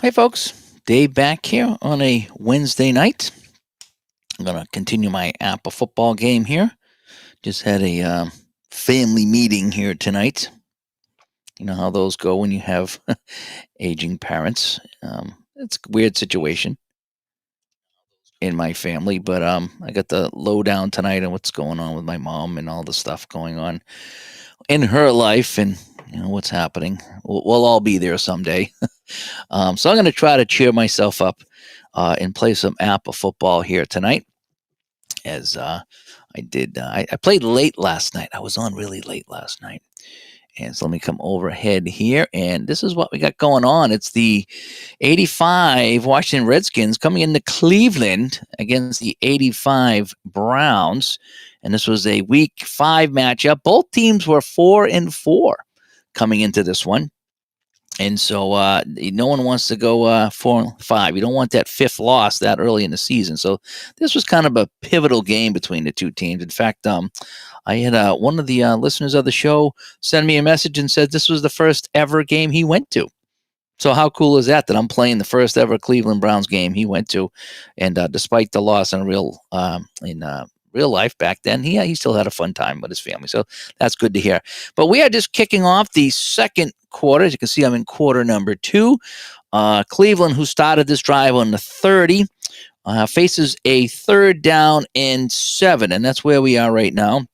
Hey, folks. Dave back here on a Wednesday night. I'm going to continue my APBA football game here. Just had a family meeting here tonight. You know how those go when you have aging parents. It's a weird situation in my family, but I got the lowdown tonight on what's going on with my mom and all the stuff going on in her life and what's happening. We'll all be there someday. So I'm going to try to cheer myself up and play some APBA football here tonight. As I did, I played late last night. I was on really late last night. And so let me come overhead here. And this is what we got going on. It's the 85 Washington Redskins coming into Cleveland against the 85 Browns. And this was a week 5 matchup. Both teams were 4-4 coming into this one. And so no one wants to go 4-5. You don't want that 5th loss that early in the season. So this was kind of a pivotal game between the two teams. In fact, I had one of the listeners of the show send me a message and said this was the first ever game he went to. So how cool is that I'm playing the first ever Cleveland Browns game he went to, and despite the loss in real life back then, he still had a fun time with his family. So that's good to hear. But we are just kicking off the second quarter. As you can see, I'm in quarter number 2. Cleveland, who started this drive on the 30, faces a 3rd down and 7, and that's where we are right now.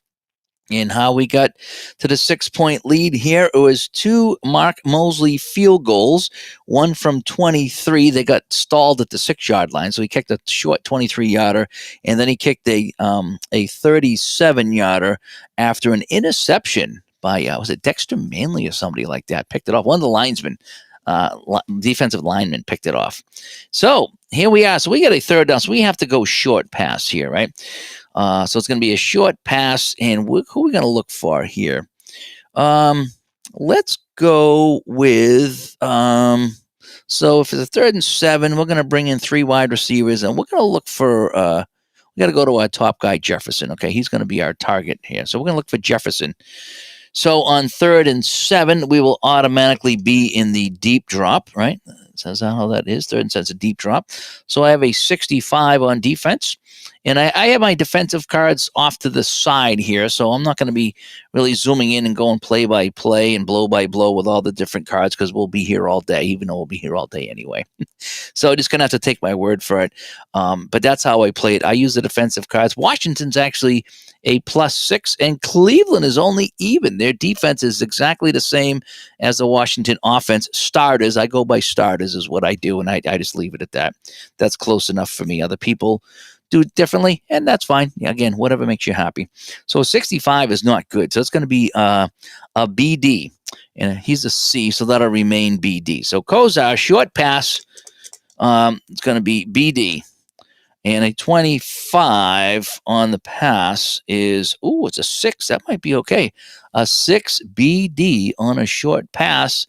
And how we got to the 6-point lead here, it was 2 Mark Mosley field goals, one from 23. They got stalled at the 6-yard line, so he kicked a short 23-yarder, and then he kicked a 37-yarder after an interception by, was it Dexter Manley or somebody like that? Picked it off. One of the linesmen, defensive linemen picked it off. So here we are. So we got a 3rd down, so we have to go short pass here, right? So it's going to be a short pass, and who are we going to look for here? Let's go with, so if it's a 3rd and 7, we're going to bring in 3 wide receivers, and we're going to look for, we got to go to our top guy, Jefferson, okay? He's going to be our target here. So we're going to look for Jefferson. So on 3rd and 7, we will automatically be in the deep drop, right? It says how that is. 3rd and 7 is a deep drop. So I have a 65 on defense. And I have my defensive cards off to the side here, so I'm not going to be really zooming in and going play by play and blow by blow with all the different cards because we'll be here all day, even though we'll be here all day anyway. So I'm just going to have to take my word for it. But that's how I play it. I use the defensive cards. Washington's actually a +6, and Cleveland is only even. Their defense is exactly the same as the Washington offense. Starters, I go by starters is what I do, and I just leave it at that. That's close enough for me. Other people do it differently, and that's fine. Again, whatever makes you happy. So 65 is not good. So it's going to be a BD, and he's a C, so that'll remain BD. So Kozar, short pass, it's going to be BD. And a 25 on the pass is, it's a 6. That might be okay. A 6 BD on a short pass,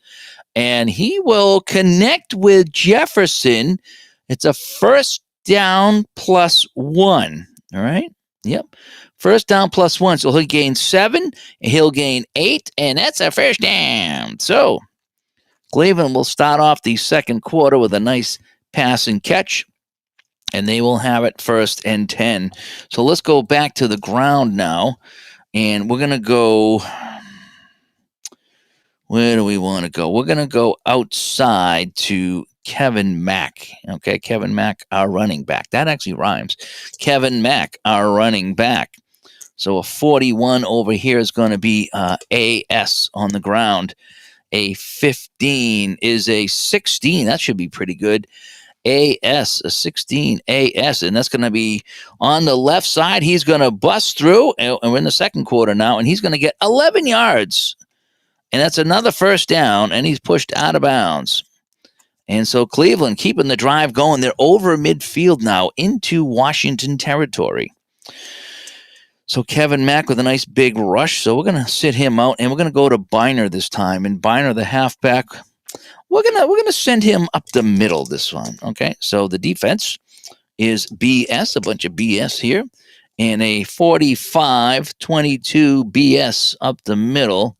and he will connect with Jefferson. It's a 1st down +1. All right. Yep. 1st down +1. So he'll gain 7, and he'll gain 8, and that's a 1st down. So Cleveland will start off the second quarter with a nice pass and catch, and they will have it 1st and 10. So let's go back to the ground now, and we're going to go. Where do we want to go? We're going to go outside to Kevin Mack. Okay, Kevin Mack, our running back. That actually rhymes. Kevin Mack, our running back. So a 41 over here is going to be AS on the ground. A 15 is a 16. That should be pretty good. AS, a 16 AS, and that's going to be on the left side. He's going to bust through, and we're in the second quarter now, and he's going to get 11 yards. And that's another 1st down, and he's pushed out of bounds. And so Cleveland keeping the drive going. They're over midfield now into Washington territory. So Kevin Mack with a nice big rush. So we're going to sit him out, and we're going to go to Biner this time. And Biner, the halfback, we're gonna send him up the middle this one. Okay, so the defense is BS, a bunch of BS here, and a 45-22 BS up the middle.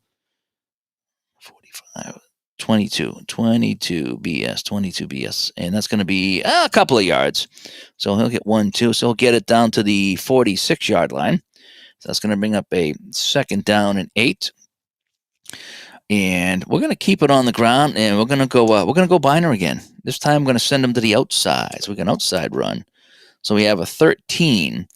45. 22 BS, and that's going to be a couple of yards. So he'll get 1, 2. So he'll get it down to the 46-yard line. So that's going to bring up a 2nd down and 8. And we're going to keep it on the ground, and we're going to go Biner again. This time I'm going to send him to the outside. So we can outside run. So we have a 13,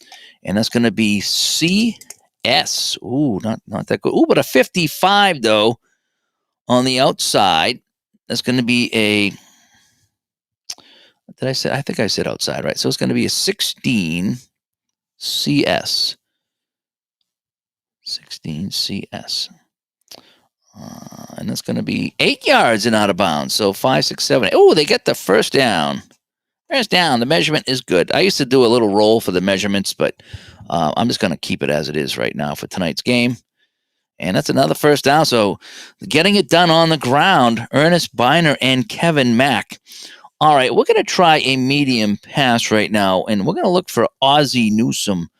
and that's going to be CS. Ooh, not that good. Ooh, but a 55 though on the outside. That's going to be a. Did I say? I think I said outside, right? So it's going to be a 16 CS. 16 CS. And that's going to be 8 yards and out of bounds. So 5, 6, 7. Oh, they get the first down. First down. The measurement is good. I used to do a little roll for the measurements, but I'm just going to keep it as it is right now for tonight's game. And that's another first down. So getting it done on the ground, Ernest Biner and Kevin Mack. All right, we're going to try a medium pass right now, and we're going to look for Ozzie Newsome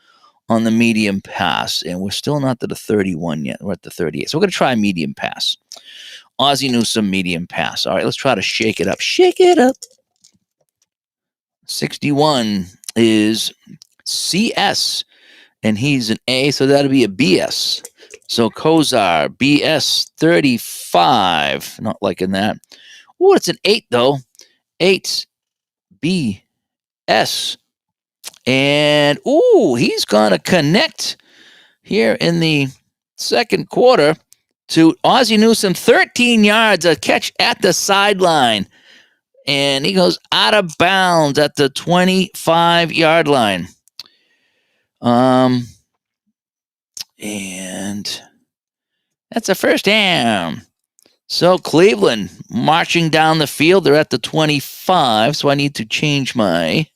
on the medium pass. And we're still not to the 31 yet. We're at the 38. So we're going to try a medium pass. Ozzie Newsome medium pass. All right, let's try to shake it up. Shake it up. 61 is CS, and he's an A, so that'll be a BS. So Kozar, BS 35. Not liking that. Oh, it's an 8, though. 8 BS. And, ooh, he's going to connect here in the second quarter to Ozzie Newsome, 13 yards, a catch at the sideline. And he goes out of bounds at the 25-yard line. And that's a first down. So Cleveland marching down the field. They're at the 25. So I need to change my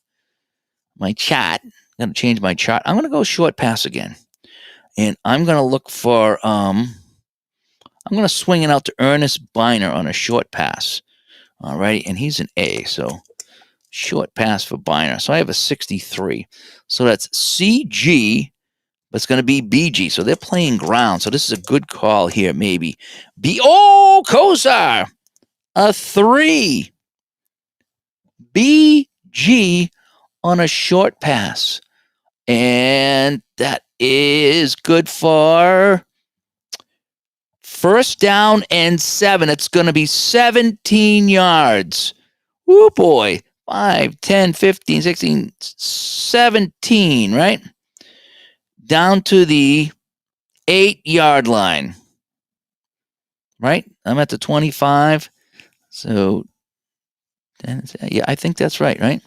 chart. I'm going to change my chart. I'm going to go short pass again. And I'm going to look for, I'm going to swing it out to Ernest Biner on a short pass. All right. And he's an A. So short pass for Biner. So I have a 63. So that's CG. But it's going to be BG. So they're playing ground. So this is a good call here, maybe. Kozar. A 3. BG on a short pass. And that is good for first down and 7. It's going to be 17 yards. Woo boy. 5, 10, 15, 16, 17, right? Down to the 8-yard line. Right? I'm at the 25. So, yeah, I think that's right?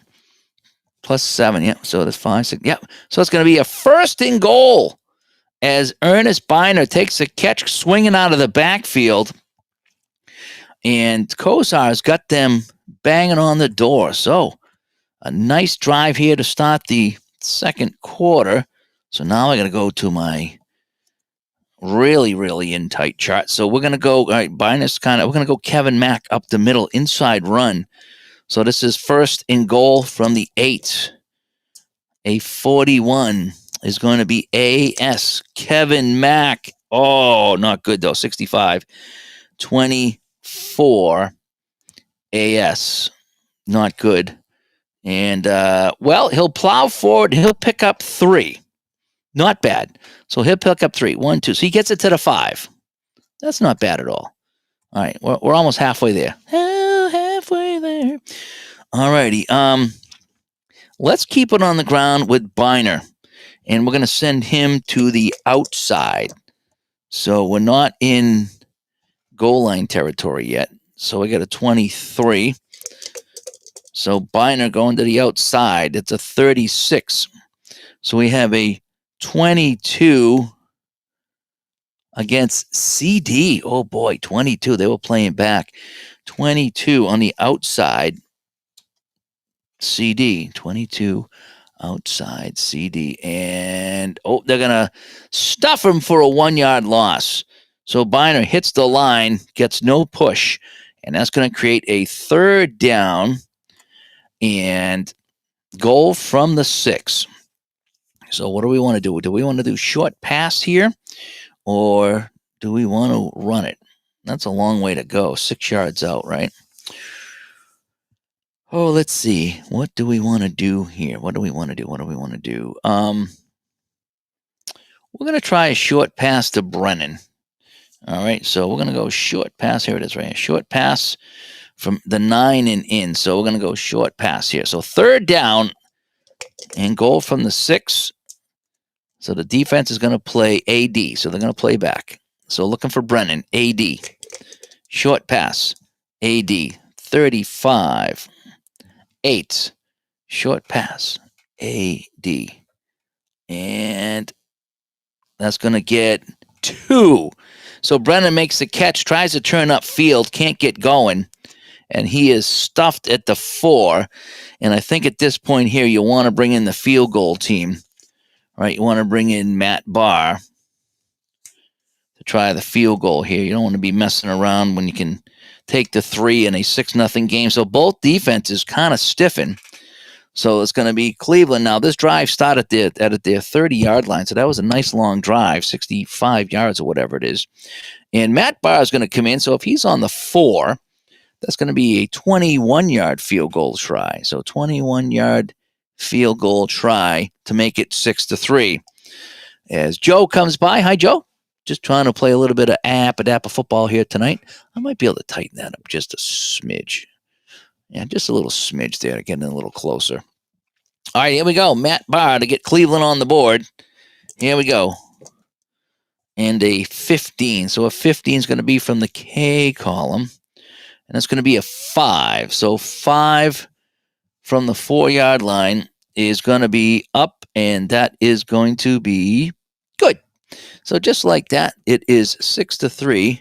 Plus 7, yeah. So that's 5, 6, yeah. So it's going to be a 1st and goal as Ernest Biner takes a catch swinging out of the backfield. And Kozar's got them banging on the door. So a nice drive here to start the second quarter. So now I got to go to my really, really in tight chart. So we're going to go, all right, Biner's we're going to go Kevin Mack up the middle, inside run. So this is 1st and goal from the 8. A 41 is going to be AS. Kevin Mack. Oh, not good though. 65. 24. AS. Not good. And, he'll plow forward. He'll pick up 3. Not bad. So he'll pick up 3. 1, 2. So he gets it to the 5. That's not bad at all. All right. We're almost halfway there. Halfway there. All righty. Let's keep it on the ground with Biner. And we're going to send him to the outside. So we're not in goal line territory yet. So we got a 23. So Biner going to the outside. It's a 36. So we have a 22 against CD. Oh boy, 22. They were playing back. 22 on the outside. CD. 22 outside CD. And they're going to stuff him for a 1-yard loss. So Biner hits the line, gets no push, and that's going to create a 3rd down and goal from the 6. So what do we want to do? Do we want to do short pass here, or do we want to run it? That's a long way to go. 6 yards out, right? Oh, let's see. What do we want to do here? What do we want to do? We're going to try a short pass to Brennan. All right, so we're going to go short pass. Here it is right here. Short pass from the 9 and in. So we're going to go short pass here. So 3rd down and goal from the 6. So the defense is going to play AD. So they're going to play back. So looking for Brennan, AD. Short pass, AD. 35. 8. Short pass, AD. And that's going to get 2. So Brennan makes the catch, tries to turn upfield, can't get going, and he is stuffed at the 4. And I think at this point here, you want to bring in the field goal team, right? You want to bring in Matt Barr to try the field goal here. You don't want to be messing around when you can take the 3 in a 6-0 game. So both defenses kind of stiffen. So it's going to be Cleveland. Now, this drive started at their 30-yard line, so that was a nice long drive, 65 yards or whatever it is. And Matt Barr is going to come in, so if he's on the 4, that's going to be a 21-yard field goal try. So 21-yard field goal try to make it 6-3. As Joe comes by. Hi, Joe. Just trying to play a little bit of APBA Football here tonight. I might be able to tighten that up just a smidge. Yeah, just a little smidge there, getting a little closer. All right, here we go. Matt Barr to get Cleveland on the board. Here we go. And a 15. So a 15 is going to be from the K column. And that's going to be a 5. So 5 from the 4-yard line is going to be up, and that is going to be good. So just like that, it is 6-3.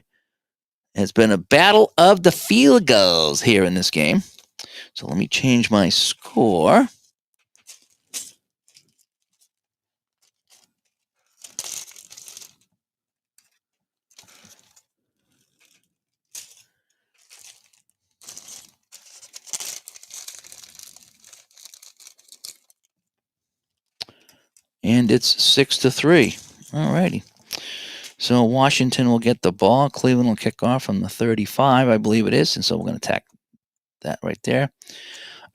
It's been a battle of the field goals here in this game. So let me change my score. And it's 6-3. All righty. So Washington will get the ball. Cleveland will kick off from the 35, I believe it is. And so we're going to attack that right there.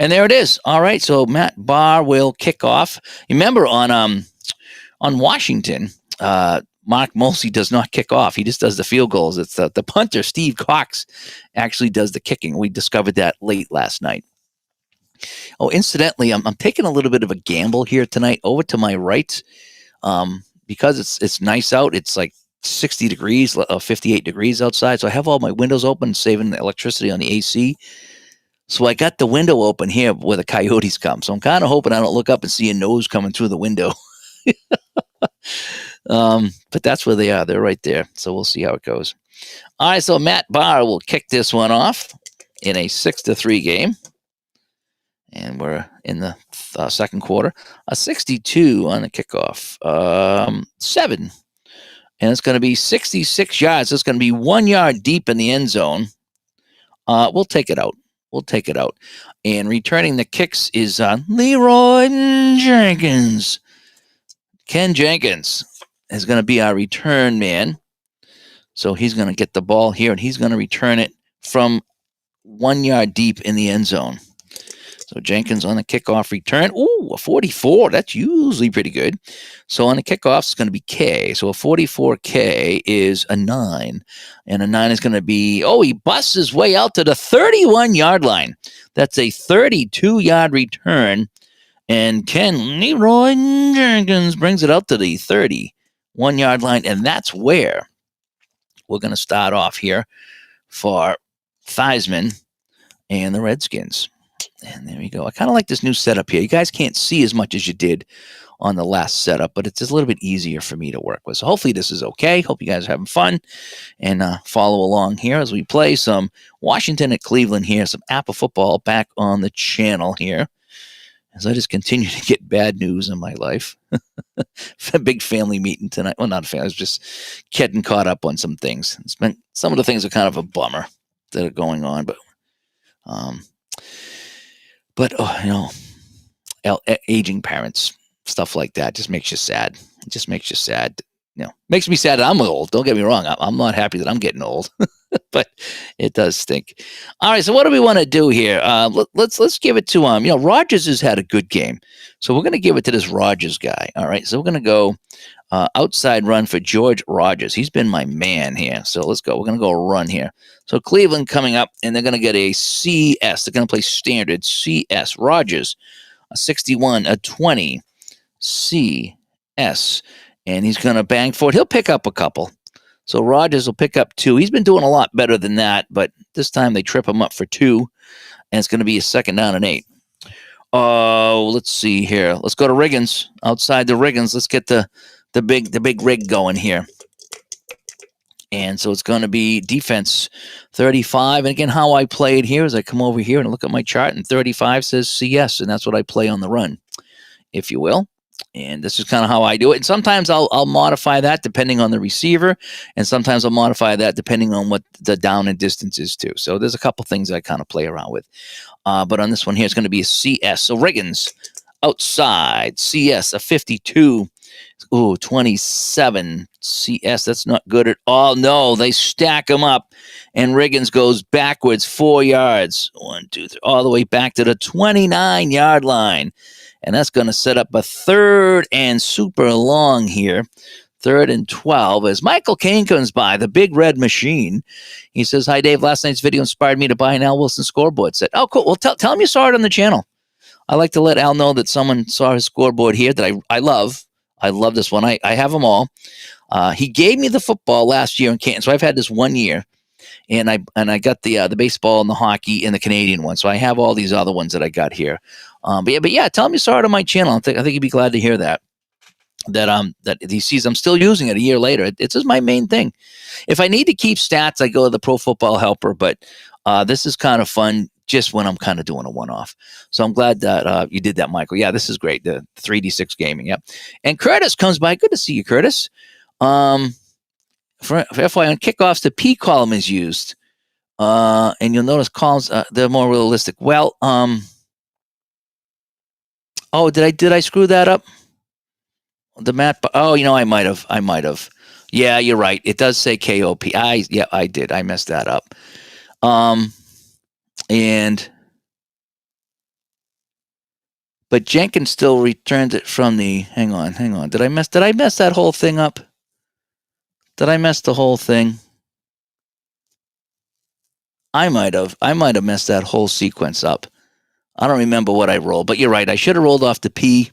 And there it is. All right. So Matt Barr will kick off. Remember on Washington, Mark Mulsey does not kick off. He just does the field goals. It's the punter, Steve Cox, actually does the kicking. We discovered that late last night. Oh, incidentally, I'm taking a little bit of a gamble here tonight. Over to my right, because it's nice out. It's like 60 degrees, 58 degrees outside. So I have all my windows open, saving the electricity on the AC. So I got the window open here where the coyotes come. So I'm kind of hoping I don't look up and see a nose coming through the window. But that's where they are. They're right there. So we'll see how it goes. All right, so Matt Barr will kick this one off in a 6-3 game. And we're in the second quarter. A 62 on the kickoff. 7. And it's going to be 66 yards. It's going to be 1 yard deep in the end zone. We'll take it out. And returning the kicks is Leroy Jenkins. Ken Jenkins is going to be our return man. So he's going to get the ball here, and he's going to return it from 1 yard deep in the end zone. So Jenkins on the kickoff return. Ooh, a 44. That's usually pretty good. So on the kickoff, it's going to be K. So a 44K is a 9. And a 9 is going to be, he busts his way out to the 31-yard line. That's a 32-yard return. And Leroy Jenkins brings it out to the 31-yard line. And that's where we're going to start off here for Theismann and the Redskins. And there we go. I kind of like this new setup here. You guys can't see as much as you did on the last setup, but it's just a little bit easier for me to work with. So hopefully this is okay. Hope you guys are having fun and follow along here as we play some Washington at Cleveland here, some APBA football back on the channel here. As I just continue to get bad news in my life. A big family meeting tonight. Well, not a family. I was just getting caught up on some things. Some of the things are kind of a bummer that are going on, but aging parents, stuff like that just makes you sad. It just makes you sad. Makes me sad that I'm old. Don't get me wrong. I'm not happy that I'm getting old. but it does stink. All right, so what do we want to do here? Let's give it to Rogers has had a good game, so we're going to give it to this Rogers guy. All right, so we're going to go outside run for George Rogers. He's been my man here, so let's go. We're going to go run here. So Cleveland coming up, and they're going to get a CS. They're going to play standard CS. Rogers, a 61, a 20, CS, and he's going to bang for it. He'll pick up a couple. So Rogers will pick up 2. He's been doing a lot better than that, but this time they trip him up for 2, and it's going to be a 2nd down and 8. Oh, let's see here. Let's go to Riggins. Outside the Riggins, let's get the big rig going here. And so it's going to be defense 35. And again, how I play it here is I come over here and look at my chart, and 35 says CS, and that's what I play on the run, if you will. And this is kind of how I do it. And sometimes I'll modify that depending on the receiver, and sometimes I'll modify that depending on what the down and distance is too. So there's a couple things I kind of play around with. But on this one here, it's going to be a CS. So Riggins outside CS, a 52. Ooh, 27 CS. That's not good at all. No, they stack them up, and Riggins goes backwards 4 yards. 1, 2, 3, all the way back to the 29-yard line. And that's going to set up a 3rd and super long here. 3rd and 12 as Michael Caine comes by, the big red machine. He says, "Hi, Dave. Last night's video inspired me to buy an Al Wilson scoreboard set." Oh, cool. Well, tell him you saw it on the channel. I like to let Al know that someone saw his scoreboard here that I love. I love this one. I have them all. He gave me the football last year in Canton, so I've had this 1 year. And I got the baseball and the hockey and the Canadian one. So I have all these other ones that I got here. But yeah, tell him you saw it on my channel. I think he'd be glad to hear that he sees I'm still using it a year later. It's just my main thing. If I need to keep stats, I go to the Pro Football Helper. But this is kind of fun just when I'm kind of doing a one-off. So I'm glad that you did that, Michael. Yeah, this is great. The 3D6 gaming. Yep. And Curtis comes by. Good to see you, Curtis. For FYI, on kickoffs, the P column is used. And you'll notice columns, they're more realistic. Well, did I screw that up? The map. Oh, I might have. Yeah, you're right. It does say KOP. I did. I messed that up. But Jenkins still returned it from the. Hang on. Did I mess that whole thing up? Did I mess the whole thing? I might have messed that whole sequence up. I don't remember what I rolled, but you're right. I should have rolled off the P.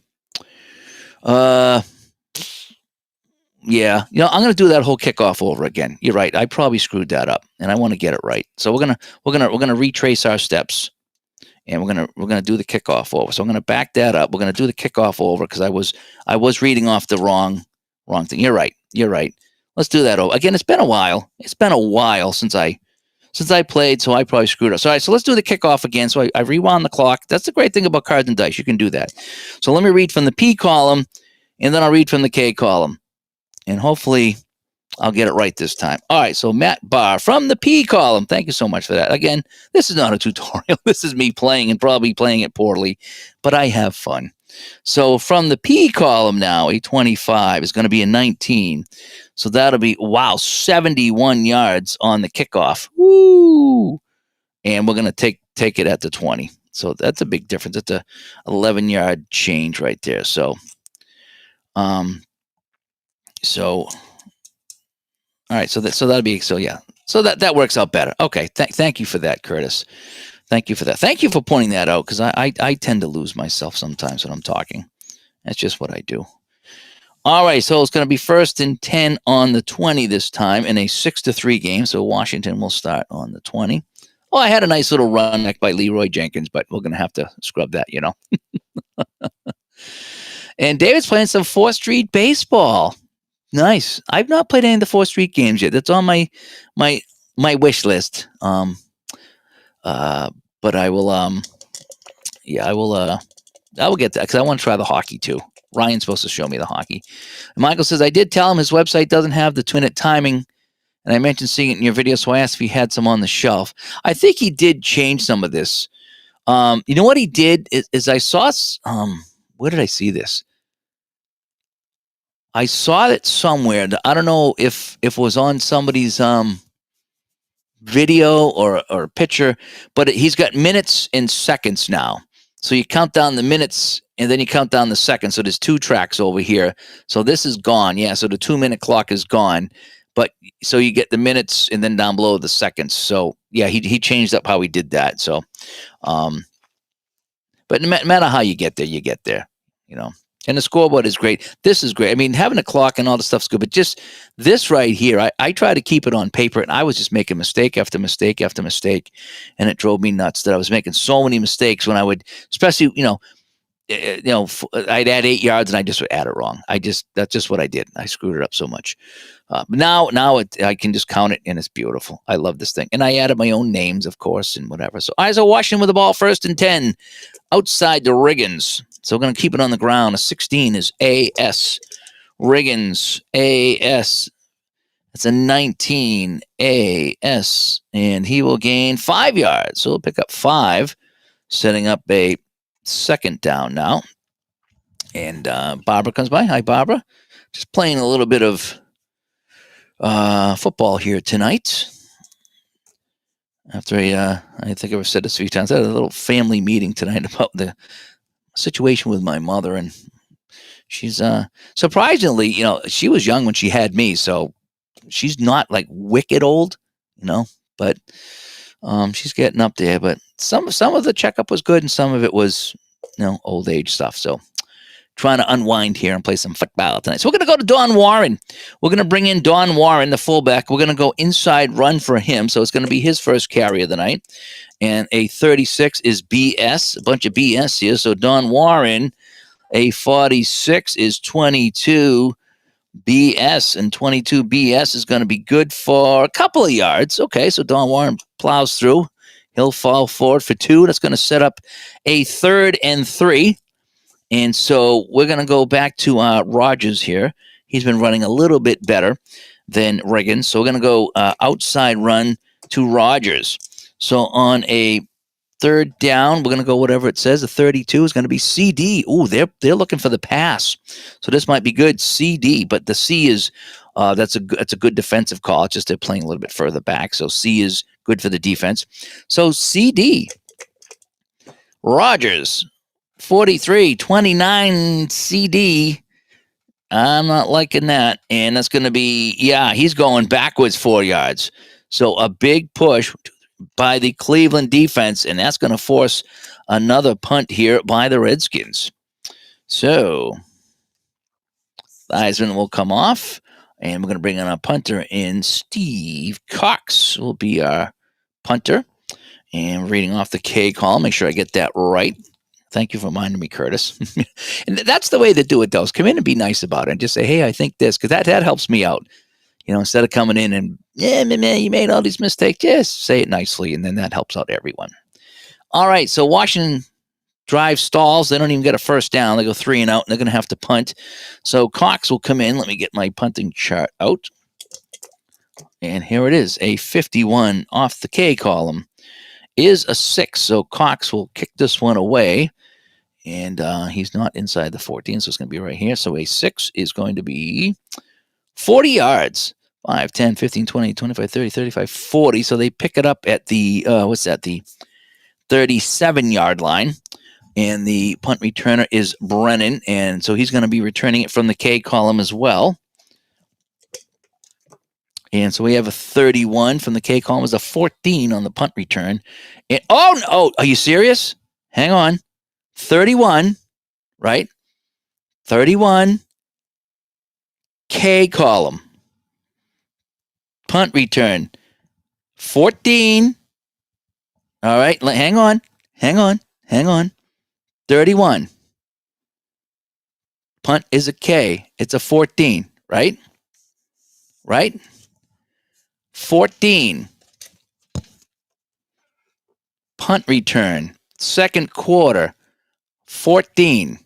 Yeah, I'm going to do that whole kickoff over again. You're right. I probably screwed that up, and I want to get it right. So we're gonna retrace our steps, and we're gonna do the kickoff over. So I'm gonna back that up. We're gonna do the kickoff over because I was reading off the wrong thing. You're right. Let's do that over again. It's been a while. Since I played, so I probably screwed up. So, all right, so let's do the kickoff again. So I rewound the clock. That's the great thing about cards and dice. You can do that. So let me read from the P column, and then I'll read from the K column. And hopefully I'll get it right this time. All right, so Matt Barr from the P column. Thank you so much for that. Again, this is not a tutorial. This is me playing and probably playing it poorly, but I have fun. So from the P column now, a 25 is going to be a 19. So that'll be, 71 yards on the kickoff. Woo! And we're going to take it at the 20. So that's a big difference. It's a 11-yard change right there. So all right, so that'll be, so that works out better. Okay, thank you for that, Curtis. Thank you for that. Thank you for pointing that out, because I tend to lose myself sometimes when I'm talking. That's just what I do. All right, so it's going to be 1st and 10 on the 20 this time in a 6-3 game. So Washington will start on the 20. Oh, I had a nice little run back by Leroy Jenkins, but we're going to have to scrub that, And David's playing some 4th Street baseball. Nice. I've not played any of the 4th Street games yet. That's on my wish list. But I will I will get that because I want to try the hockey too. Ryan's supposed to show me the hockey. And Michael says, I did tell him his website doesn't have the 2-minute timing, and I mentioned seeing it in your video, so I asked if he had some on the shelf. I think he did change some of this. You know what he did is I saw, where did I see this? I saw it somewhere. I don't know if it was on somebody's video or a picture, but he's got minutes and seconds now. So you count down the minutes and then you count down the seconds. So there's 2 tracks over here. So this is gone. Yeah, so the 2-minute clock is gone. But so you get the minutes and then down below the seconds. So yeah, he changed up how he did that. So, but no matter how you get there, you know. And the scoreboard is great. This is great. I mean, having a clock and all the stuff's good, but just this right here, I try to keep it on paper, and I was just making mistake after mistake after mistake, and it drove me nuts that I was making so many mistakes when I would, especially, I'd add 8 yards and I just would add it wrong. That's just what I did. I screwed it up so much. Now I can just count it, and it's beautiful. I love this thing. And I added my own names, of course, and whatever. So Isaiah Washington with the ball, 1st and 10, outside the Riggins. So we're going to keep it on the ground. A 16 is A.S. Riggins, A.S. It's a 19, A.S. And he will gain 5 yards. So we'll pick up 5, setting up a 2nd down now. And Barbara comes by. Hi, Barbara. Just playing a little bit of football here tonight. After I think I've said this a few times, I had a little family meeting tonight about the situation with my mother, and she's surprisingly, she was young when she had me, so she's not like wicked old, but she's getting up there. But some of the checkup was good, and some of it was old age stuff. So trying to unwind here and play some football tonight. So we're going to go to Don Warren. We're going to bring in Don Warren, the fullback. We're going to go inside run for him. So it's going to be his first carry of the night. And a 36 is BS, a bunch of BS here. So Don Warren, a 46 is 22 BS, and 22 BS is going to be good for a couple of yards. Okay, so Don Warren plows through. He'll fall forward for 2. That's going to set up a 3rd and 3. And so we're going to go back to Rogers here. He's been running a little bit better than Riggins. So we're going to go outside run to Rogers. So on a 3rd down, we're going to go whatever it says. The 32 is going to be CD. Ooh, they're looking for the pass. So this might be good, CD. But the C is that's a good defensive call. It's just they're playing a little bit further back. So C is good for the defense. So CD. Rogers. 43, 29 CD. I'm not liking that. And that's going to be, he's going backwards 4 yards. So a big push by the Cleveland defense, and that's going to force another punt here by the Redskins. So Theismann will come off, and we're going to bring in a punter in. Steve Cox will be our punter. And reading off the K column, make sure I get that right. Thank you for reminding me, Curtis. And that's the way to do it, though, is come in and be nice about it and just say, hey, I think this, because that helps me out. Instead of coming in and, man, you made all these mistakes, just say it nicely, and then that helps out everyone. All right, so Washington drive stalls. They don't even get a 1st down. They go 3 and out, and they're going to have to punt. So Cox will come in. Let me get my punting chart out. And here it is, a 51 off the K column is a 6. So Cox will kick this one away. And he's not inside the 14, so it's going to be right here. So a 6 is going to be 40 yards. 5, 10, 15, 20, 25, 30, 35, 40. So they pick it up at the, the 37-yard line. And the punt returner is Brennan. And so he's going to be returning it from the K column as well. And so we have a 31 from the K column. Is a 14 on the punt return. And, no, are you serious? Hang on. 31, right? 31, K column. Punt return. 14. All right, hang on. 31. Punt is a K. It's a 14, right? Right? 14. Punt return. 2nd quarter. 14.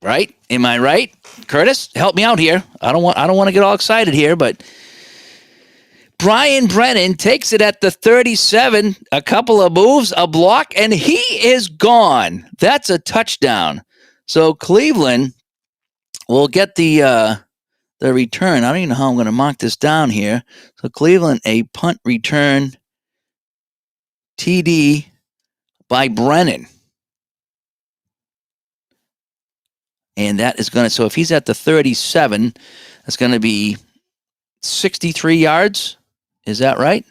Right? Am I right? Curtis, help me out here. I don't want to get all excited here, but Brian Brennan takes it at the 37, a couple of moves, a block, and he is gone. That's a touchdown. So Cleveland will get the the return. I don't even know how I'm going to mark this down here. So Cleveland, a punt return TD by Brennan. And that is going to, so if he's at the 37, that's going to be 63 yards. Is that right?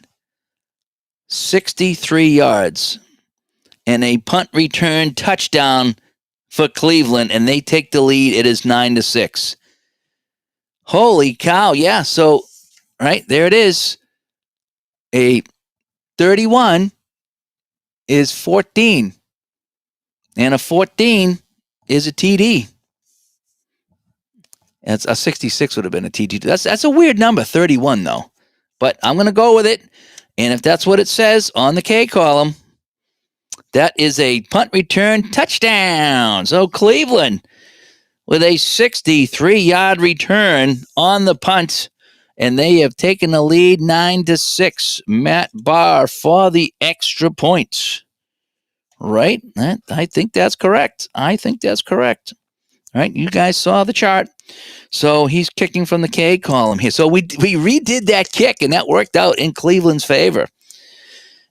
63 yards. And a punt return touchdown for Cleveland, and they take the lead. It is 9-6. Holy cow. Yeah. So, right there it is. A 31 is 14, and a 14 is a TD. That's a 66 would have been a TD. That's a weird number, 31 though. But I'm going to go with it. And if that's what it says on the K column, that is a punt return touchdown. So Cleveland with a 63-yard return on the punt, and they have taken the lead 9-6. Matt Barr for the extra point. Right? I think that's correct. All right, you guys saw the chart. So he's kicking from the K column here. So we redid that kick, and that worked out in Cleveland's favor.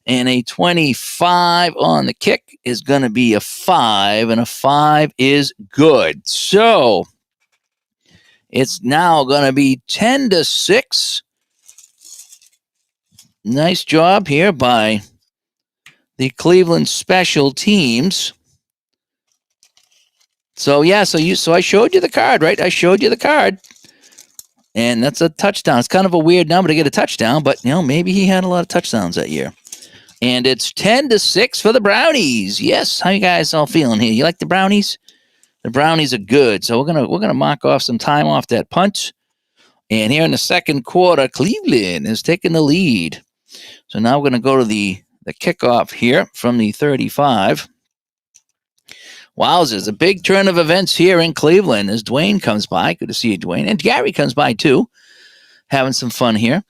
And a 25 on the kick is going to be a 5, and a 5 is good. So it's now going to be 10-6. Nice job here by the Cleveland special teams. So yeah, so I showed you the card, right? I showed you the card. And that's a touchdown. It's kind of a weird number to get a touchdown, but maybe he had a lot of touchdowns that year. And it's 10-6 for the Brownies. Yes, how you guys all feeling here? You like the Brownies? The Brownies are good. So we're gonna mark off some time off that punt. And here in the second quarter, Cleveland is taking the lead. So now we're gonna go to the kickoff here from the 35. Wowzers, a big turn of events here in Cleveland as Dwayne comes by. Good to see you, Dwayne. And Gary comes by too. Having some fun here.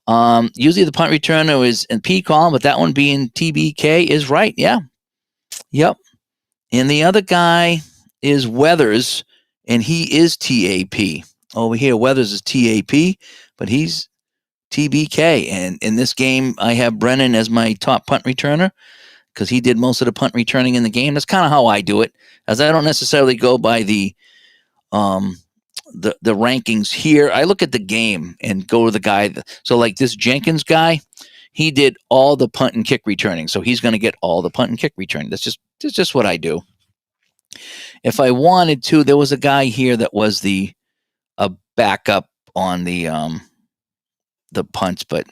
Usually the punt returner is in P column, but that one being TBK is right. Yeah. Yep. And the other guy is Weathers, and he is TAP. Over here, Weathers is TAP, but he's TBK. And in this game, I have Brennan as my top punt returner because he did most of the punt returning in the game. That's kind of how I do it, as I don't necessarily go by the rankings here. I look at the game and go to the guy. So like this Jenkins guy, he did all the punt and kick returning. So he's going to get all the punt and kick returning. That's just what I do. If I wanted to, there was a guy here that was a backup on the punts, but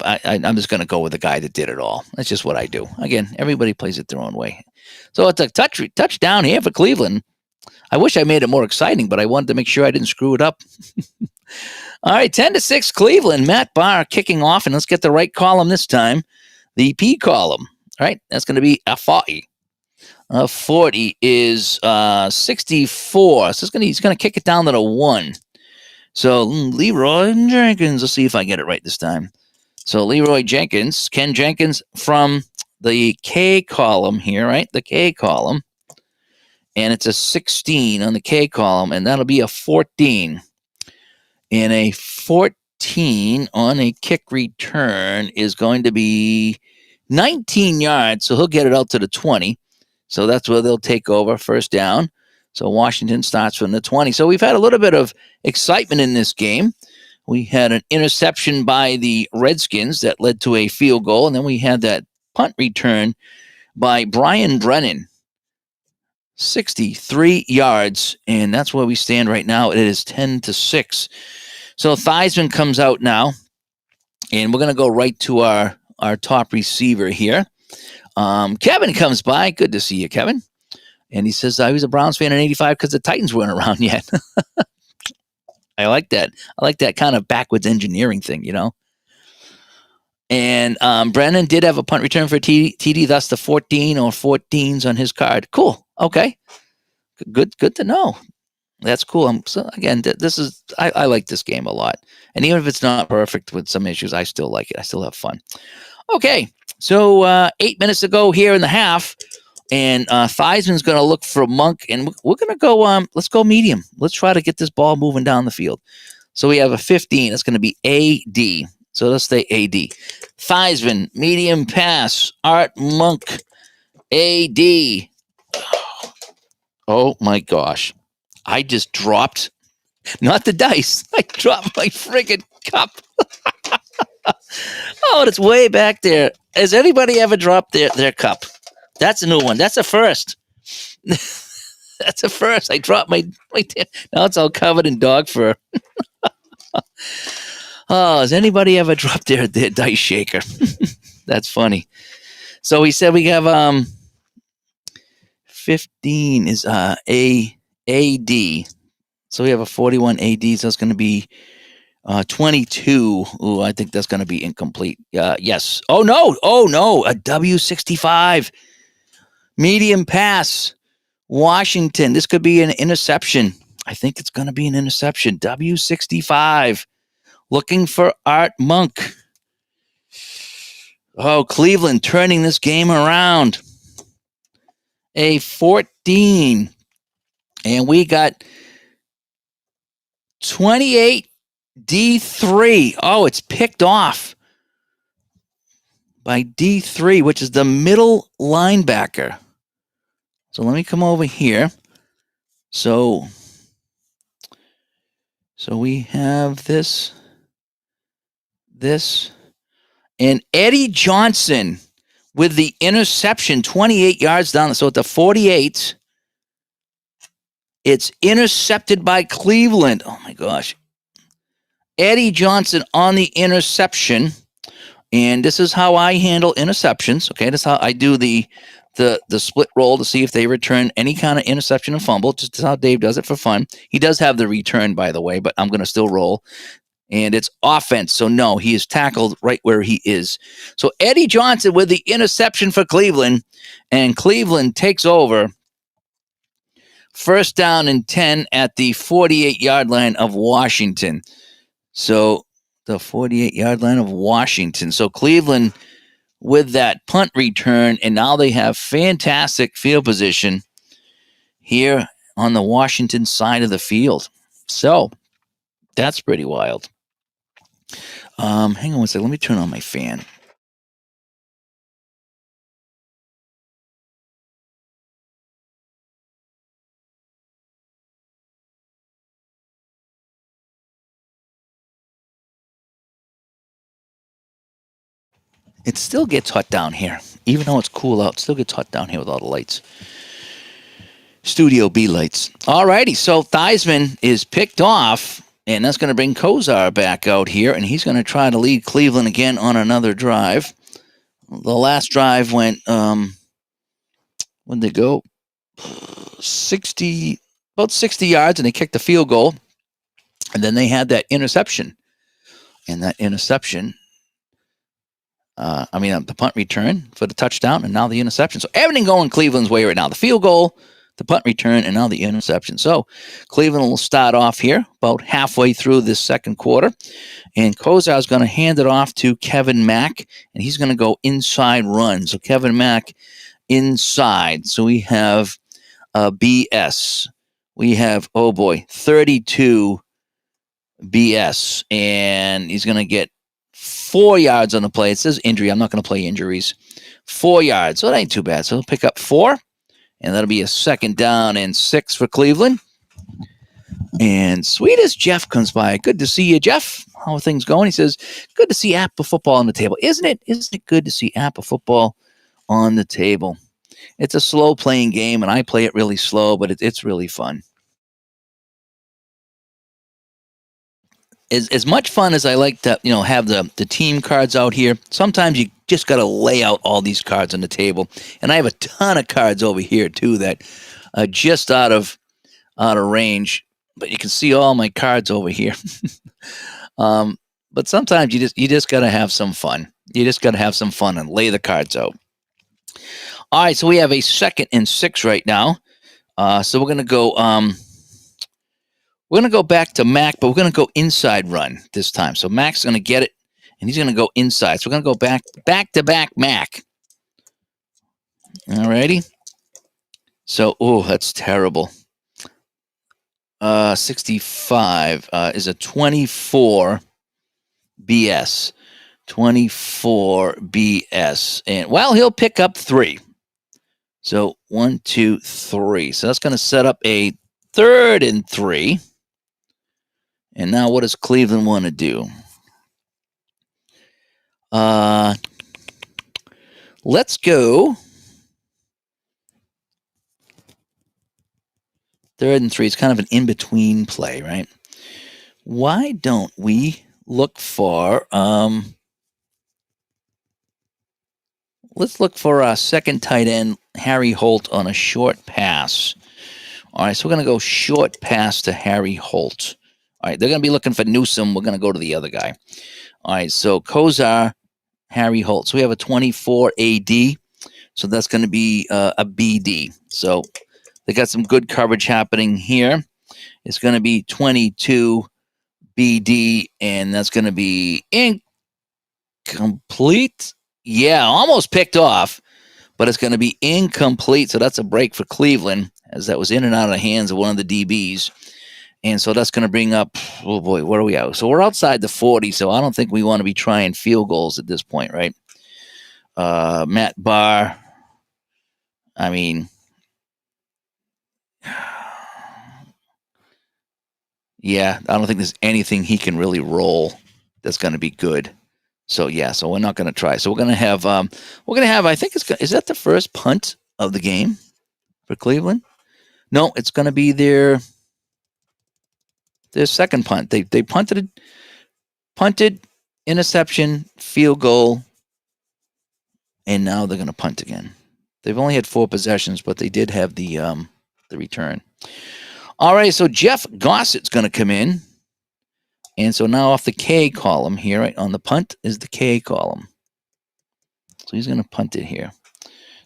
I'm just going to go with the guy that did it all. That's just what I do. Again, everybody plays it their own way. So it's a touchdown here for Cleveland. I wish I made it more exciting, but I wanted to make sure I didn't screw it up. All right, 10-6 Cleveland. Matt Barr kicking off, and let's get the right column this time. The P column. All right, that's going to be a 40. 40 is 64. So he's going to kick it down to the 1. So Leroy Jenkins. Let's see if I get it right this time. So Leroy Jenkins, Ken Jenkins from the K column here, right? The K column. And it's a 16 on the K column, and that'll be a 14. And a 14 on a kick return is going to be 19 yards, so he'll get it out to the 20. So that's where they'll take over, first down. So Washington starts from the 20. So we've had a little bit of excitement in this game. We had an interception by the Redskins that led to a field goal, and then we had that punt return by Brian Brennan. 63 yards, and that's where we stand right now. It is 10-6. So Theismann comes out now, and we're going to go right to our top receiver here. Kevin comes by. Good to see you, Kevin. And he says he was a Browns fan in 85 because the Titans weren't around yet. I like that. I like that kind of backwards engineering thing, And Brennan did have a punt return for TD, thus the 14 or 14s on his card. Cool. Okay. Good to know. That's cool. So again, I like this game a lot. And even if it's not perfect with some issues, I still like it. I still have fun. Okay. So 8 minutes to go here in the half. And Theismann's going to look for Monk, and we're going to go. Let's go medium. Let's try to get this ball moving down the field. So we have a 15. That's going to be AD. So let's stay AD. Theismann, medium pass. Art Monk, AD. Oh my gosh. I just dropped, not the dice. I dropped my friggin' cup. Oh, it's way back there. Has anybody ever dropped their cup? That's a new one. That's a first. That's a first. I dropped my now it's all covered in dog fur. Oh, has anybody ever dropped their dice shaker? That's funny. So we said we have 15 is AD. So we have a 41 AD, so it's going to be 22. Ooh, I think that's going to be incomplete. Yes. Oh no, a W65 medium pass. Washington. This could be an interception. I think it's going to be an interception. W65. Looking for Art Monk. Oh, Cleveland turning this game around. A 14. And we got 28 D3. Oh, it's picked off by D3, which is the middle linebacker. So let me come over here. So we have this, and Eddie Johnson with the interception, 28 yards down. So at the 48, it's intercepted by Cleveland. Oh my gosh. Eddie Johnson on the interception. And this is how I handle interceptions. Okay, this is how I do the split roll to see if they return any kind of interception and fumble. Just how Dave does it for fun. He does have the return, by the way, but I'm going to still roll. And it's offense. So no, he is tackled right where he is. So Eddie Johnson with the interception for Cleveland, and Cleveland takes over. First down and 10 at the 48-yard line of Washington. So the 48-yard line of Washington. So Cleveland with that punt return, and now they have fantastic field position here on the Washington side of the field. So that's pretty wild. Hang on one second. Let me turn on my fan. It still gets hot down here. Even though it's cool out, it still gets hot down here with all the lights. Studio B lights. Alrighty, so Theismann is picked off, and that's going to bring Kozar back out here, and he's going to try to lead Cleveland again on another drive. The last drive went, where'd they go? About 60 yards, and they kicked the field goal, and then they had that interception. And that interception, the punt return for the touchdown, and now the interception. So everything going Cleveland's way right now. The field goal, the punt return, and now the interception. So Cleveland will start off here about halfway through this second quarter. And Kozar is going to hand it off to Kevin Mack, and he's going to go inside run. So Kevin Mack inside. So we have BS. We have, 32 BS. And he's going to get 4 yards on the play. It says injury. I'm not going to play injuries. 4 yards. So that ain't too bad. So he'll pick up 4. And that'll be a second down and 6 for Cleveland. And sweet as Jeff comes by. Good to see you, Jeff. How are things going? He says, good to see APBA Football on the table. Isn't it? Isn't it good to see APBA Football on the table? It's a slow playing game, and I play it really slow, but it's really fun. As much fun as I like to, have the team cards out here, sometimes you just got to lay out all these cards on the table. And I have a ton of cards over here too that are just out of range, but you can see all my cards over here. But sometimes you just got to have some fun. You just got to have some fun and lay the cards out. All right, so we have a 2nd and 6 right now. So we're gonna go. We're going to go back to Mac, but we're going to go inside run this time. So Mac's going to get it, and he's going to go inside. So we're going to go back to back Mac. All righty. So, that's terrible. 65 is a 24 BS. 24 BS. And, well, he'll pick up 3. So 1, 2, 3. So that's going to set up a 3rd and 3. And now what does Cleveland want to do? Let's go 3rd and 3. It's kind of an in-between play, right? Why don't we look for let's look for our second tight end, Harry Holt, on a short pass. All right, so we're going to go short pass to Harry Holt. All right, they're going to be looking for Newsom. We're going to go to the other guy. All right, so Kozar, Harry Holt. So we have a 24 AD. So that's going to be a BD. So they got some good coverage happening here. It's going to be 22 BD, and that's going to be incomplete. Yeah, almost picked off, but it's going to be incomplete. So that's a break for Cleveland, as that was in and out of the hands of one of the DBs. And so that's going to bring up, oh boy, where are we at? So we're outside the 40, so I don't think we want to be trying field goals at this point, right? Matt Barr, I mean, yeah, I don't think there's anything he can really roll that's going to be good. So yeah, so we're not going to try. So we're going to have, I think is that the first punt of the game for Cleveland? No, it's going to be their second punt. They punted, interception, field goal, and now they're going to punt again. They've only had 4 possessions, but they did have the return. All right, so Jeff Gossett's going to come in. And so now off the K column here, right on the punt is the K column. So he's going to punt it here.